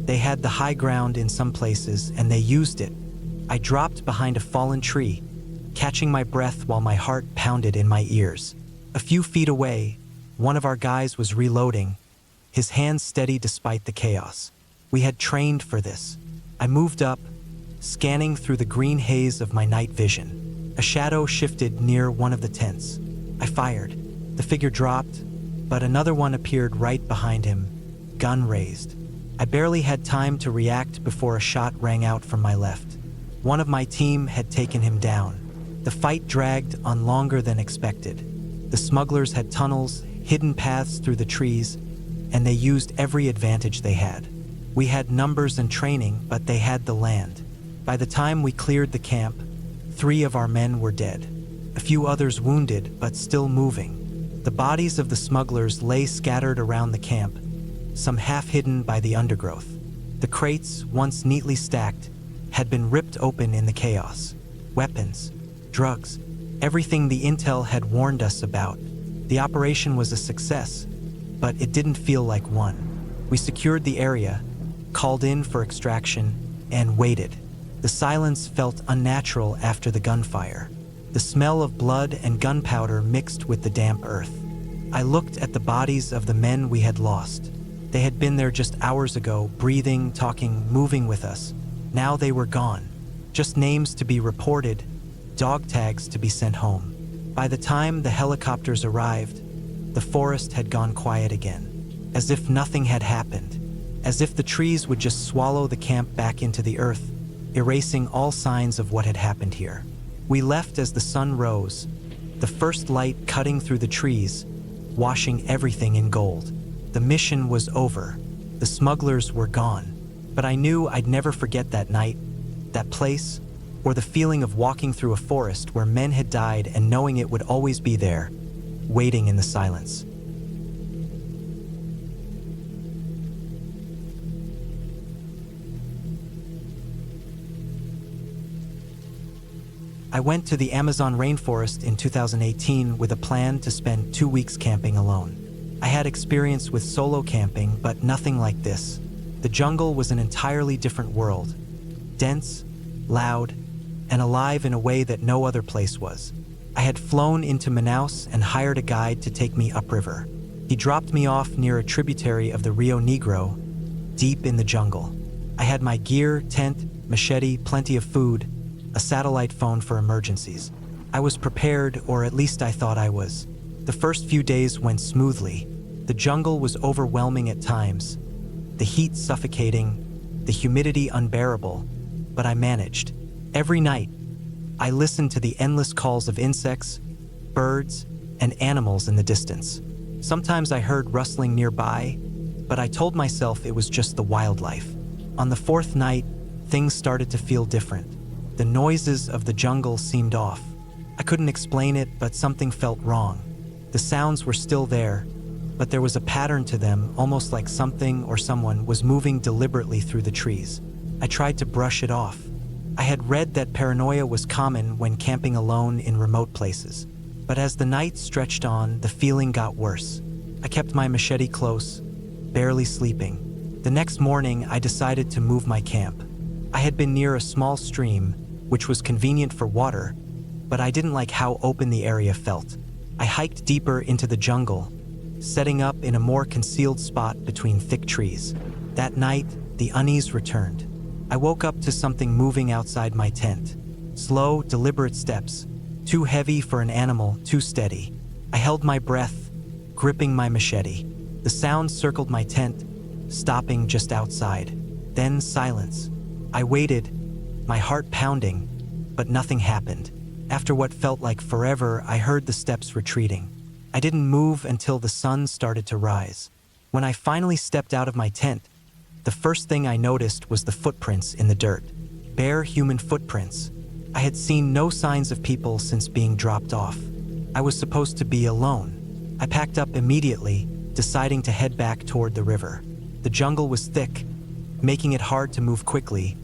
They had the high ground in some places, and they used it. I dropped behind a fallen tree, catching my breath while my heart pounded in my ears. A few feet away, one of our guys was reloading, his hands steady despite the chaos. We had trained for this. I moved up, scanning through the green haze of my night vision. A shadow shifted near one of the tents. I fired. The figure dropped, but another one appeared right behind him, gun raised. I barely had time to react before a shot rang out from my left. One of my team had taken him down. The fight dragged on longer than expected. The smugglers had tunnels, hidden paths through the trees, and they used every advantage they had. We had numbers and training, but they had the land. By the time we cleared the camp, 3 of our men were dead. A few others wounded, but still moving. The bodies of the smugglers lay scattered around the camp, some half hidden by the undergrowth. The crates, once neatly stacked, had been ripped open in the chaos. Weapons, drugs, everything the intel had warned us about. The operation was a success, but it didn't feel like one. We secured the area, called in for extraction, and waited. The silence felt unnatural after the gunfire. The smell of blood and gunpowder mixed with the damp earth. I looked at the bodies of the men we had lost. They had been there just hours ago, breathing, talking, moving with us. Now they were gone. Just names to be reported, dog tags to be sent home. By the time the helicopters arrived, the forest had gone quiet again, as if nothing had happened, as if the trees would just swallow the camp back into the earth, erasing all signs of what had happened here. We left as the sun rose, the first light cutting through the trees, washing everything in gold. The mission was over. The smugglers were gone. But I knew I'd never forget that night, that place, or the feeling of walking through a forest where men had died and knowing it would always be there, waiting in the silence. I went to the Amazon rainforest in 2018 with a plan to spend 2 weeks camping alone. I had experience with solo camping, but nothing like this. The jungle was an entirely different world, dense, loud, and alive in a way that no other place was. I had flown into Manaus and hired a guide to take me upriver. He dropped me off near a tributary of the Rio Negro, deep in the jungle. I had my gear, tent, machete, plenty of food, a satellite phone for emergencies. I was prepared, or at least I thought I was. The first few days went smoothly. The jungle was overwhelming at times, the heat suffocating, the humidity unbearable, but I managed. Every night, I listened to the endless calls of insects, birds, and animals in the distance. Sometimes I heard rustling nearby, but I told myself it was just the wildlife. On the 4th night, things started to feel different. The noises of the jungle seemed off. I couldn't explain it, but something felt wrong. The sounds were still there, but there was a pattern to them, almost like something or someone was moving deliberately through the trees. I tried to brush it off. I had read that paranoia was common when camping alone in remote places. But as the night stretched on, the feeling got worse. I kept my machete close, barely sleeping. The next morning, I decided to move my camp. I had been near a small stream, which was convenient for water, but I didn't like how open the area felt. I hiked deeper into the jungle, setting up in a more concealed spot between thick trees. That night, the unease returned. I woke up to something moving outside my tent. Slow, deliberate steps, too heavy for an animal, too steady. I held my breath, gripping my machete. The sound circled my tent, stopping just outside. Then silence. I waited, my heart pounding, but nothing happened. After what felt like forever, I heard the steps retreating. I didn't move until the sun started to rise. When I finally stepped out of my tent, the first thing I noticed was the footprints in the dirt. Bare human footprints. I had seen no signs of people since being dropped off. I was supposed to be alone. I packed up immediately, deciding to head back toward the river. The jungle was thick, making it hard to move quickly,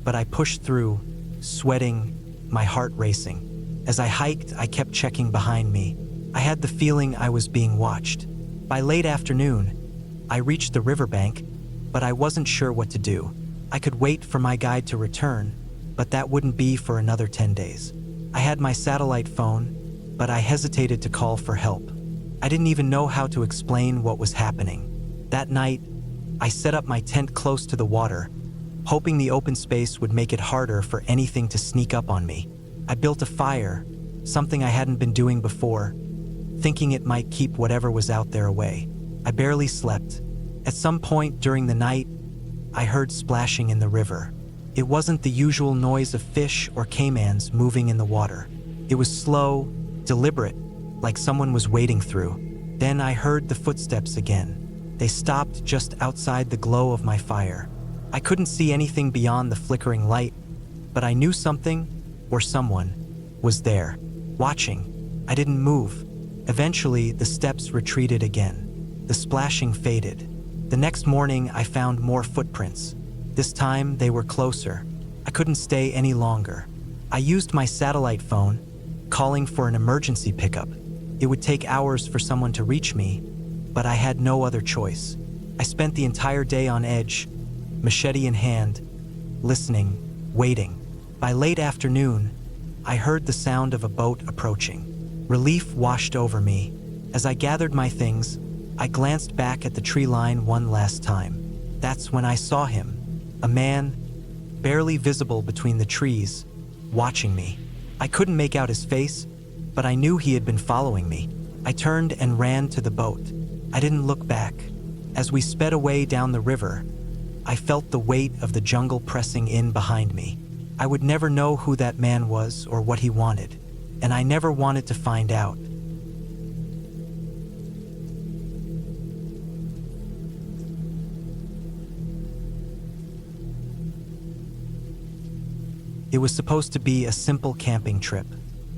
but I pushed through, sweating, my heart racing. As I hiked, I kept checking behind me. I had the feeling I was being watched. By late afternoon, I reached the riverbank, but I wasn't sure what to do. I could wait for my guide to return, but that wouldn't be for another 10 days. I had my satellite phone, but I hesitated to call for help. I didn't even know how to explain what was happening. That night, I set up my tent close to the water, hoping the open space would make it harder for anything to sneak up on me. I built a fire, something I hadn't been doing before, thinking it might keep whatever was out there away. I barely slept. At some point during the night, I heard splashing in the river. It wasn't the usual noise of fish or caimans moving in the water. It was slow, deliberate, like someone was wading through. Then I heard the footsteps again. They stopped just outside the glow of my fire. I couldn't see anything beyond the flickering light, but I knew something, or someone, was there, watching. I didn't move. Eventually, the steps retreated again. The splashing faded. The next morning, I found more footprints. This time, they were closer. I couldn't stay any longer. I used my satellite phone, calling for an emergency pickup. It would take hours for someone to reach me, but I had no other choice. I spent the entire day on edge, machete in hand, listening, waiting. By late afternoon, I heard the sound of a boat approaching. Relief washed over me. As I gathered my things, I glanced back at the tree line one last time. That's when I saw him, a man, barely visible between the trees, watching me. I couldn't make out his face, but I knew he had been following me. I turned and ran to the boat. I didn't look back. As we sped away down the river, I felt the weight of the jungle pressing in behind me. I would never know who that man was or what he wanted, and I never wanted to find out. It was supposed to be a simple camping trip.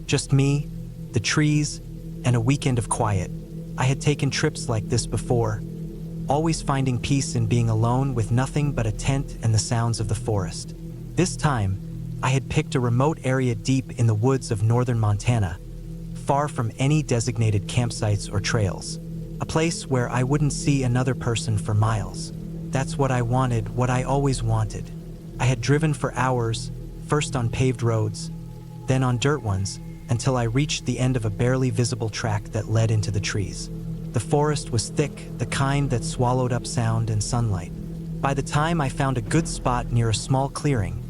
Just me, the trees, and a weekend of quiet. I had taken trips like this before, always finding peace in being alone with nothing but a tent and the sounds of the forest. This time, I had picked a remote area deep in the woods of northern Montana, far from any designated campsites or trails. A place where I wouldn't see another person for miles. That's what I wanted, what I always wanted. I had driven for hours, first on paved roads, then on dirt ones, until I reached the end of a barely visible track that led into the trees. The forest was thick, the kind that swallowed up sound and sunlight. By the time I found a good spot near a small clearing,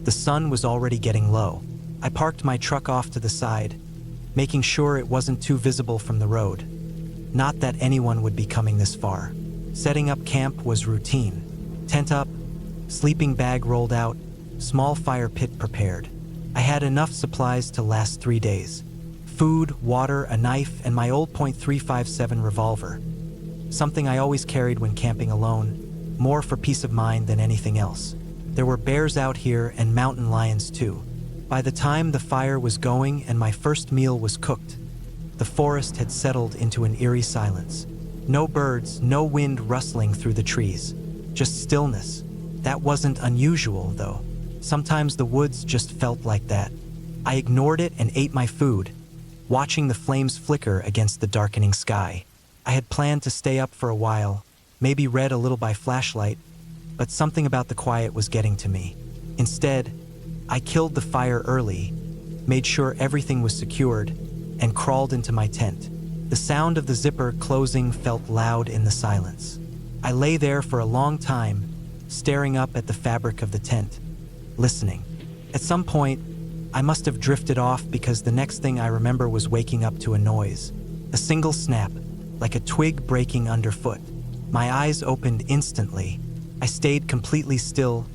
the sun was already getting low. I parked my truck off to the side, making sure it wasn't too visible from the road. Not that anyone would be coming this far. Setting up camp was routine. Tent up, sleeping bag rolled out, small fire pit prepared. I had enough supplies to last 3 days. Food, water, a knife, and my old .357 revolver. Something I always carried when camping alone, more for peace of mind than anything else. There were bears out here and mountain lions too. By the time the fire was going and my first meal was cooked, the forest had settled into an eerie silence. No birds, no wind rustling through the trees. Just stillness. That wasn't unusual, though. Sometimes the woods just felt like that. I ignored it and ate my food, watching the flames flicker against the darkening sky. I had planned to stay up for a while, maybe read a little by flashlight, but something about the quiet was getting to me. Instead, I killed the fire early, made sure everything was secured, and crawled into my tent. The sound of the zipper closing felt loud in the silence. I lay there for a long time, staring up at the fabric of the tent, listening. At some point, I must have drifted off because the next thing I remember was waking up to a noise. A single snap, like a twig breaking underfoot. My eyes opened instantly. I stayed completely still,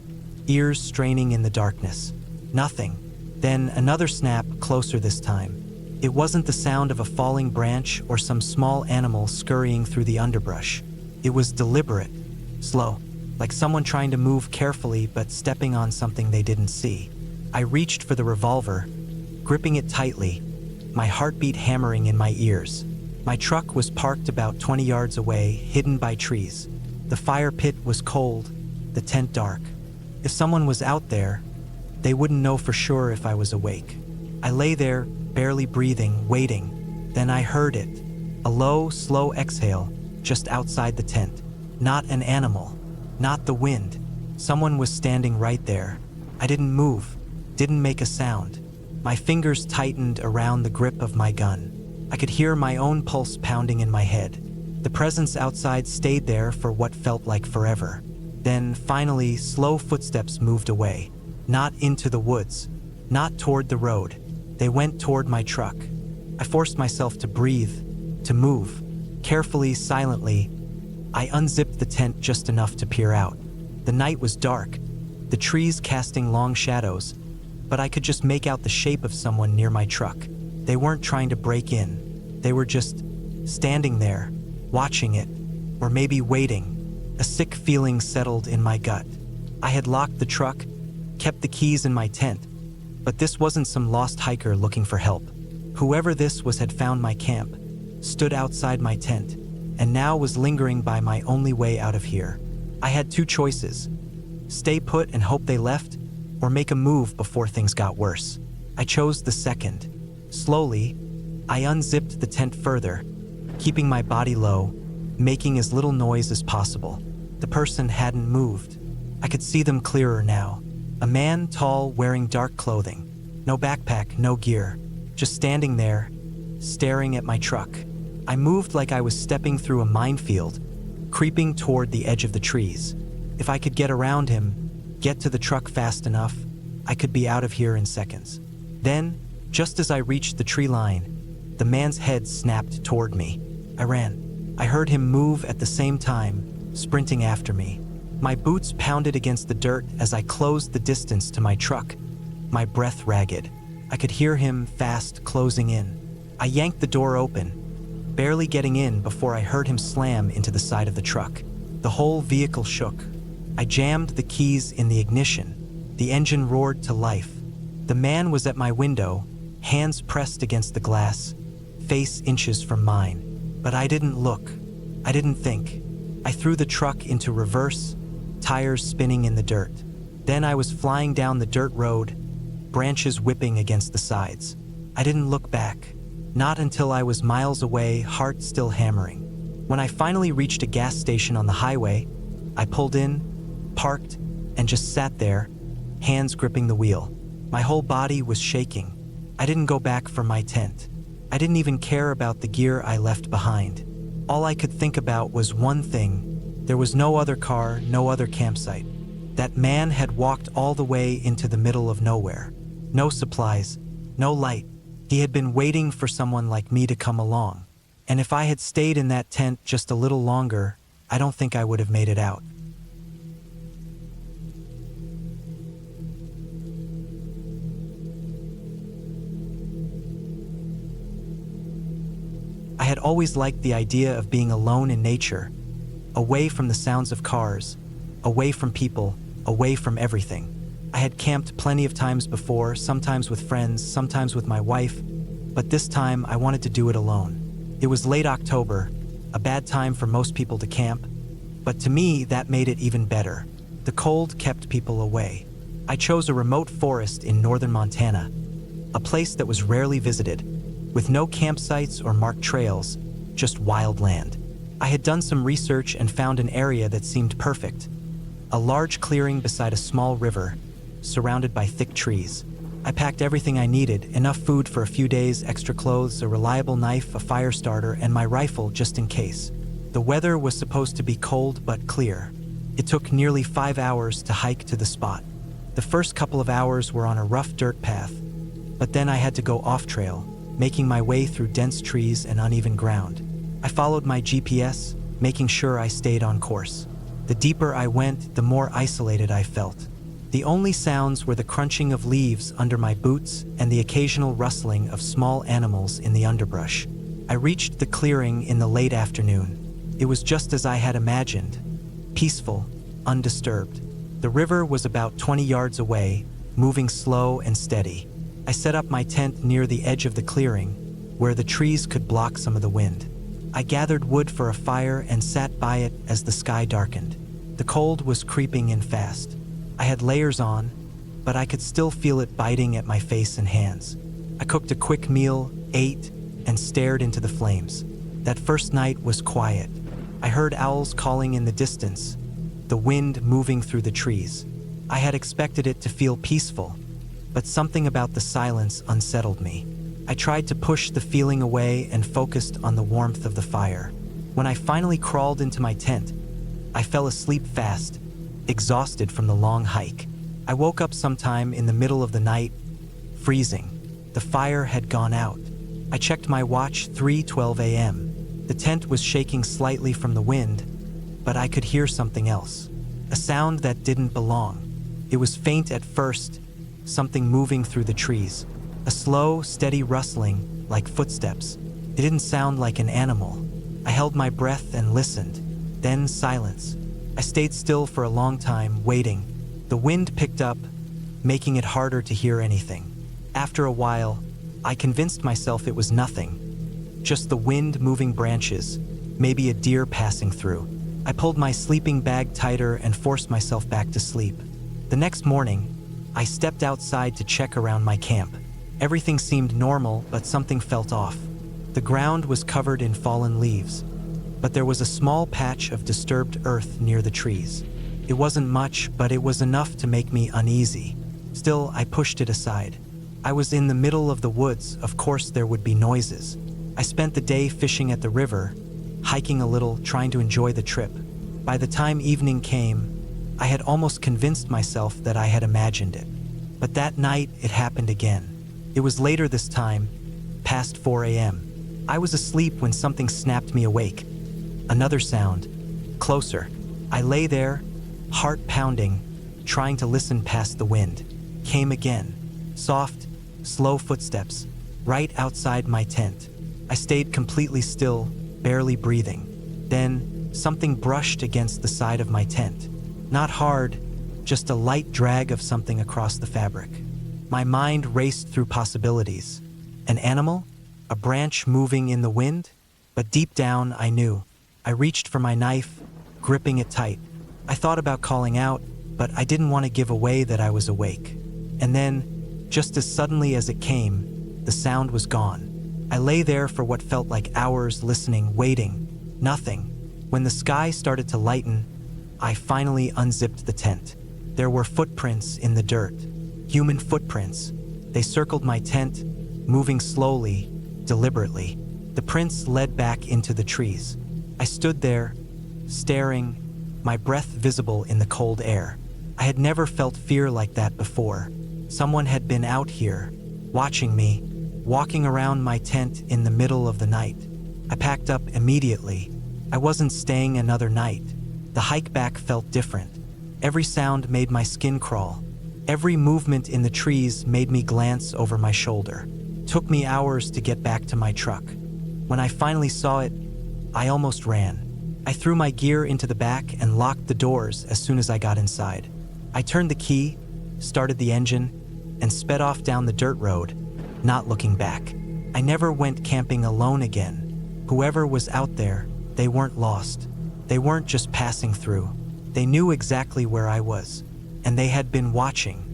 ears straining in the darkness. Nothing. Then another snap, closer this time. It wasn't the sound of a falling branch or some small animal scurrying through the underbrush. It was deliberate, slow, like someone trying to move carefully but stepping on something they didn't see. I reached for the revolver, gripping it tightly, my heartbeat hammering in my ears. My truck was parked about 20 yards away, hidden by trees. The fire pit was cold, the tent dark. If someone was out there, they wouldn't know for sure if I was awake. I lay there, barely breathing, waiting. Then I heard it, a low, slow exhale just outside the tent. Not an animal, not the wind. Someone was standing right there. I didn't move, didn't make a sound. My fingers tightened around the grip of my gun. I could hear my own pulse pounding in my head. The presence outside stayed there for what felt like forever. Then, finally, slow footsteps moved away. Not into the woods, not toward the road. They went toward my truck. I forced myself to breathe, to move. Carefully, silently, I unzipped the tent just enough to peer out. The night was dark, the trees casting long shadows, but I could just make out the shape of someone near my truck. They weren't trying to break in. They were just standing there, watching it, or maybe waiting. A sick feeling settled in my gut. I had locked the truck, kept the keys in my tent, but this wasn't some lost hiker looking for help. Whoever this was had found my camp, stood outside my tent, and now was lingering by my only way out of here. I had two choices: stay put and hope they left, or make a move before things got worse. I chose the second. Slowly, I unzipped the tent further, keeping my body low, making as little noise as possible. The person hadn't moved. I could see them clearer now. A man, tall, wearing dark clothing. No backpack, no gear. Just standing there, staring at my truck. I moved like I was stepping through a minefield, creeping toward the edge of the trees. If I could get around him, get to the truck fast enough, I could be out of here in seconds. Then, just as I reached the tree line, the man's head snapped toward me. I ran. I heard him move at the same time, sprinting after me. My boots pounded against the dirt as I closed the distance to my truck, my breath ragged. I could hear him fast closing in. I yanked the door open, barely getting in before I heard him slam into the side of the truck. The whole vehicle shook. I jammed the keys in the ignition. The engine roared to life. The man was at my window, hands pressed against the glass, face inches from mine. But I didn't look. I didn't think. I threw the truck into reverse, tires spinning in the dirt. Then I was flying down the dirt road, branches whipping against the sides. I didn't look back. Not until I was miles away, heart still hammering. When I finally reached a gas station on the highway, I pulled in, parked, and just sat there, hands gripping the wheel. My whole body was shaking. I didn't go back for my tent. I didn't even care about the gear I left behind. All I could think about was one thing. There was no other car, no other campsite. That man had walked all the way into the middle of nowhere. No supplies, no light. He had been waiting for someone like me to come along. And if I had stayed in that tent just a little longer, I don't think I would have made it out. I had always liked the idea of being alone in nature, away from the sounds of cars, away from people, away from everything. I had camped plenty of times before, sometimes with friends, sometimes with my wife, but this time I wanted to do it alone. It was late October, a bad time for most people to camp, but to me that made it even better. The cold kept people away. I chose a remote forest in northern Montana, a place that was rarely visited, with no campsites or marked trails, just wild land. I had done some research and found an area that seemed perfect. A large clearing beside a small river, surrounded by thick trees. I packed everything I needed, enough food for a few days, extra clothes, a reliable knife, a fire starter, and my rifle just in case. The weather was supposed to be cold but clear. It took nearly 5 hours to hike to the spot. The first couple of hours were on a rough dirt path, but then I had to go off-trail, making my way through dense trees and uneven ground. I followed my GPS, making sure I stayed on course. The deeper I went, the more isolated I felt. The only sounds were the crunching of leaves under my boots and the occasional rustling of small animals in the underbrush. I reached the clearing in the late afternoon. It was just as I had imagined, peaceful, undisturbed. The river was about 20 yards away, moving slow and steady. I set up my tent near the edge of the clearing, where the trees could block some of the wind. I gathered wood for a fire and sat by it as the sky darkened. The cold was creeping in fast. I had layers on, but I could still feel it biting at my face and hands. I cooked a quick meal, ate, and stared into the flames. That first night was quiet. I heard owls calling in the distance, the wind moving through the trees. I had expected it to feel peaceful, but something about the silence unsettled me. I tried to push the feeling away and focused on the warmth of the fire. When I finally crawled into my tent, I fell asleep fast, exhausted from the long hike. I woke up sometime in the middle of the night, freezing. The fire had gone out. I checked my watch, 3:12 a.m. The tent was shaking slightly from the wind, but I could hear something else. A sound that didn't belong. It was faint at first, something moving through the trees. A slow, steady rustling, like footsteps. It didn't sound like an animal. I held my breath and listened. Then silence. I stayed still for a long time, waiting. The wind picked up, making it harder to hear anything. After a while, I convinced myself it was nothing. Just the wind moving branches, maybe a deer passing through. I pulled my sleeping bag tighter and forced myself back to sleep. The next morning, I stepped outside to check around my camp. Everything seemed normal, but something felt off. The ground was covered in fallen leaves, but there was a small patch of disturbed earth near the trees. It wasn't much, but it was enough to make me uneasy. Still, I pushed it aside. I was in the middle of the woods, of course there would be noises. I spent the day fishing at the river, hiking a little, trying to enjoy the trip. By the time evening came, I had almost convinced myself that I had imagined it. But that night, it happened again. It was later this time, past 4 a.m. I was asleep when something snapped me awake. Another sound, closer. I lay there, heart pounding, trying to listen past the wind. Came again. Soft, slow footsteps, right outside my tent. I stayed completely still, barely breathing. Then, something brushed against the side of my tent. Not hard, just a light drag of something across the fabric. My mind raced through possibilities. An animal? A branch moving in the wind? But deep down, I knew. I reached for my knife, gripping it tight. I thought about calling out, but I didn't want to give away that I was awake. And then, just as suddenly as it came, the sound was gone. I lay there for what felt like hours, listening, waiting. Nothing. When the sky started to lighten, I finally unzipped the tent. There were footprints in the dirt. Human footprints. They circled my tent, moving slowly, deliberately. The prints led back into the trees. I stood there, staring, my breath visible in the cold air. I had never felt fear like that before. Someone had been out here, watching me, walking around my tent in the middle of the night. I packed up immediately. I wasn't staying another night. The hike back felt different. Every sound made my skin crawl. Every movement in the trees made me glance over my shoulder. Took me hours to get back to my truck. When I finally saw it, I almost ran. I threw my gear into the back and locked the doors as soon as I got inside. I turned the key, started the engine, and sped off down the dirt road, not looking back. I never went camping alone again. Whoever was out there, they weren't lost. They weren't just passing through. They knew exactly where I was, and they had been watching.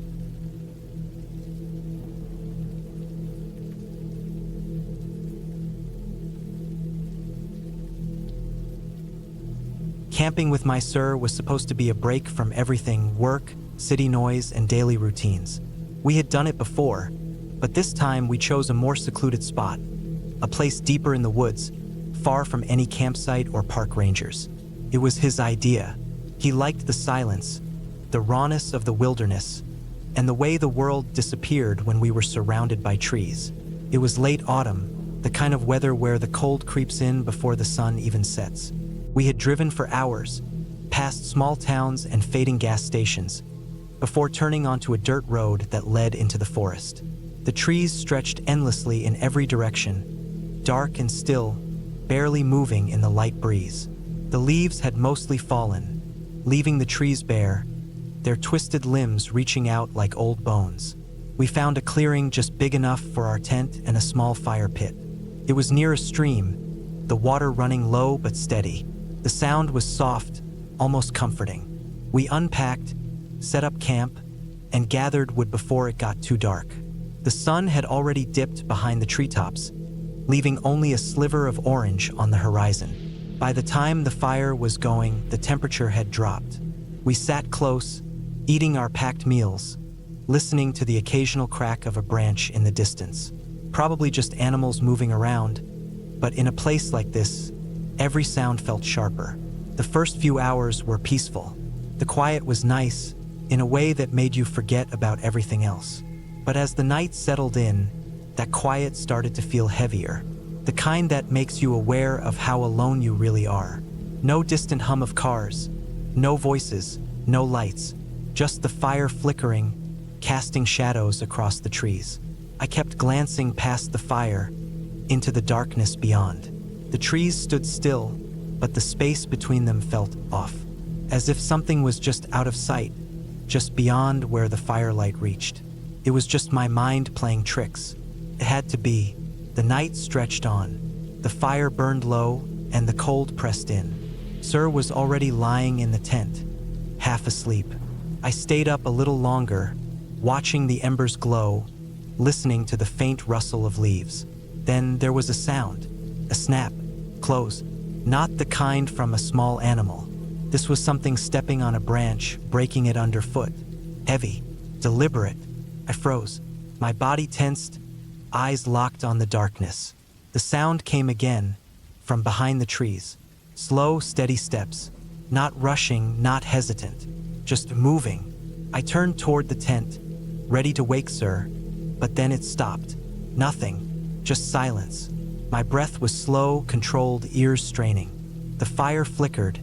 Camping with my sir was supposed to be a break from everything: work, city noise, and daily routines. We had done it before, but this time we chose a more secluded spot, a place deeper in the woods, far from any campsite or park rangers. It was his idea. He liked the silence, the rawness of the wilderness, and the way the world disappeared when we were surrounded by trees. It was late autumn, the kind of weather where the cold creeps in before the sun even sets. We had driven for hours, past small towns and fading gas stations, before turning onto a dirt road that led into the forest. The trees stretched endlessly in every direction, dark and still, barely moving in the light breeze. The leaves had mostly fallen, leaving the trees bare, their twisted limbs reaching out like old bones. We found a clearing just big enough for our tent and a small fire pit. It was near a stream, the water running low but steady. The sound was soft, almost comforting. We unpacked, set up camp, and gathered wood before it got too dark. The sun had already dipped behind the treetops, leaving only a sliver of orange on the horizon. By the time the fire was going, the temperature had dropped. We sat close, eating our packed meals, listening to the occasional crack of a branch in the distance. Probably just animals moving around, but in a place like this, every sound felt sharper. The first few hours were peaceful. The quiet was nice, in a way that made you forget about everything else. But as the night settled in, that quiet started to feel heavier. The kind that makes you aware of how alone you really are. No distant hum of cars, no voices, no lights, just the fire flickering, casting shadows across the trees. I kept glancing past the fire, into the darkness beyond. The trees stood still, but the space between them felt off, as if something was just out of sight, just beyond where the firelight reached. It was just my mind playing tricks. It had to be. The night stretched on. The fire burned low, and the cold pressed in. Sir was already lying in the tent, half asleep. I stayed up a little longer, watching the embers glow, listening to the faint rustle of leaves. Then there was a sound, a snap, close, not the kind from a small animal. This was something stepping on a branch, breaking it underfoot. Heavy, deliberate. I froze. My body tensed, eyes locked on the darkness. The sound came again, from behind the trees. Slow, steady steps. Not rushing, not hesitant. Just moving. I turned toward the tent, ready to wake Sir, but then it stopped. Nothing, just silence. My breath was slow, controlled, ears straining. The fire flickered,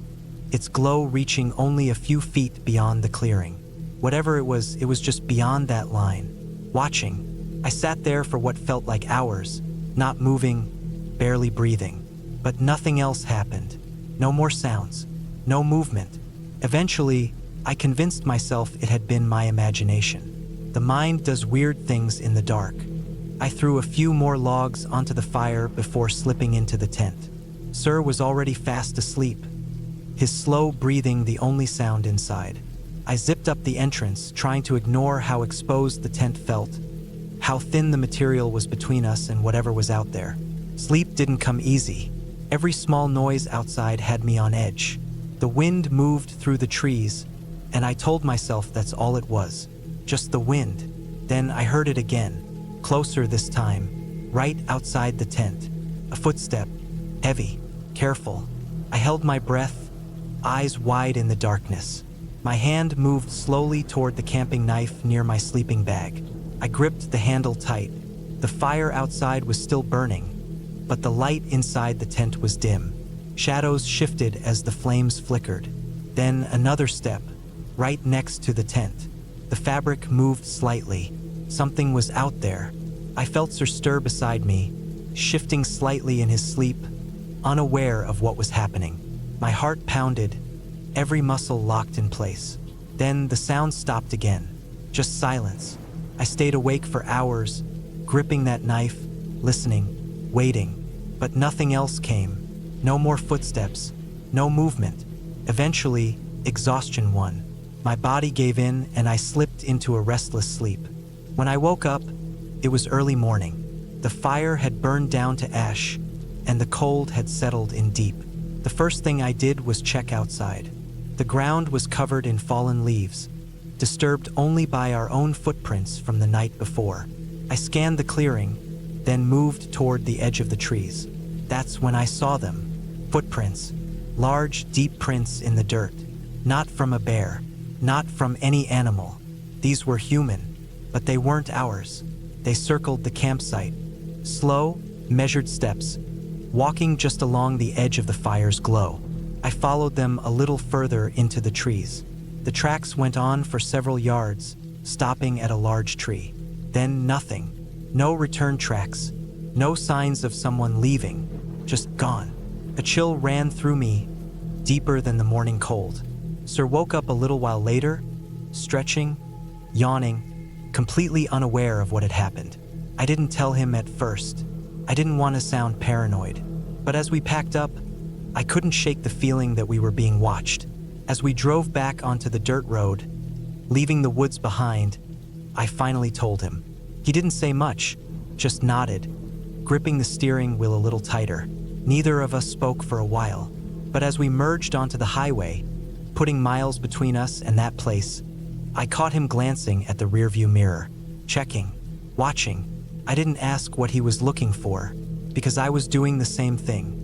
its glow reaching only a few feet beyond the clearing. Whatever it was just beyond that line. Watching, I sat there for what felt like hours, not moving, barely breathing. But nothing else happened. No more sounds, no movement. Eventually, I convinced myself it had been my imagination. The mind does weird things in the dark. I threw a few more logs onto the fire before slipping into the tent. Sir was already fast asleep, his slow breathing the only sound inside. I zipped up the entrance, trying to ignore how exposed the tent felt, how thin the material was between us and whatever was out there. Sleep didn't come easy. Every small noise outside had me on edge. The wind moved through the trees, and I told myself that's all it was, just the wind. Then I heard it again, closer this time, right outside the tent. A footstep, heavy, careful. I held my breath, eyes wide in the darkness. My hand moved slowly toward the camping knife near my sleeping bag. I gripped the handle tight. The fire outside was still burning, but the light inside the tent was dim. Shadows shifted as the flames flickered. Then another step, right next to the tent. The fabric moved slightly. Something was out there. I felt Sir stir beside me, shifting slightly in his sleep, unaware of what was happening. My heart pounded, every muscle locked in place. Then the sound stopped again, just silence. I stayed awake for hours, gripping that knife, listening, waiting, but nothing else came. No more footsteps, no movement. Eventually, exhaustion won. My body gave in and I slipped into a restless sleep. When I woke up, it was early morning. The fire had burned down to ash, and the cold had settled in deep. The first thing I did was check outside. The ground was covered in fallen leaves, disturbed only by our own footprints from the night before. I scanned the clearing, then moved toward the edge of the trees. That's when I saw them. Footprints, large, deep prints in the dirt. Not from a bear, not from any animal. These were human, but they weren't ours. They circled the campsite. Slow, measured steps, walking just along the edge of the fire's glow. I followed them a little further into the trees. The tracks went on for several yards, stopping at a large tree. Then nothing. No return tracks. No signs of someone leaving. Just gone. A chill ran through me, deeper than the morning cold. Sir woke up a little while later, stretching, yawning, completely unaware of what had happened. I didn't tell him at first. I didn't want to sound paranoid. But as we packed up, I couldn't shake the feeling that we were being watched. As we drove back onto the dirt road, leaving the woods behind, I finally told him. He didn't say much, just nodded, gripping the steering wheel a little tighter. Neither of us spoke for a while. But as we merged onto the highway, putting miles between us and that place, I caught him glancing at the rearview mirror, checking, watching. I didn't ask what he was looking for, because I was doing the same thing.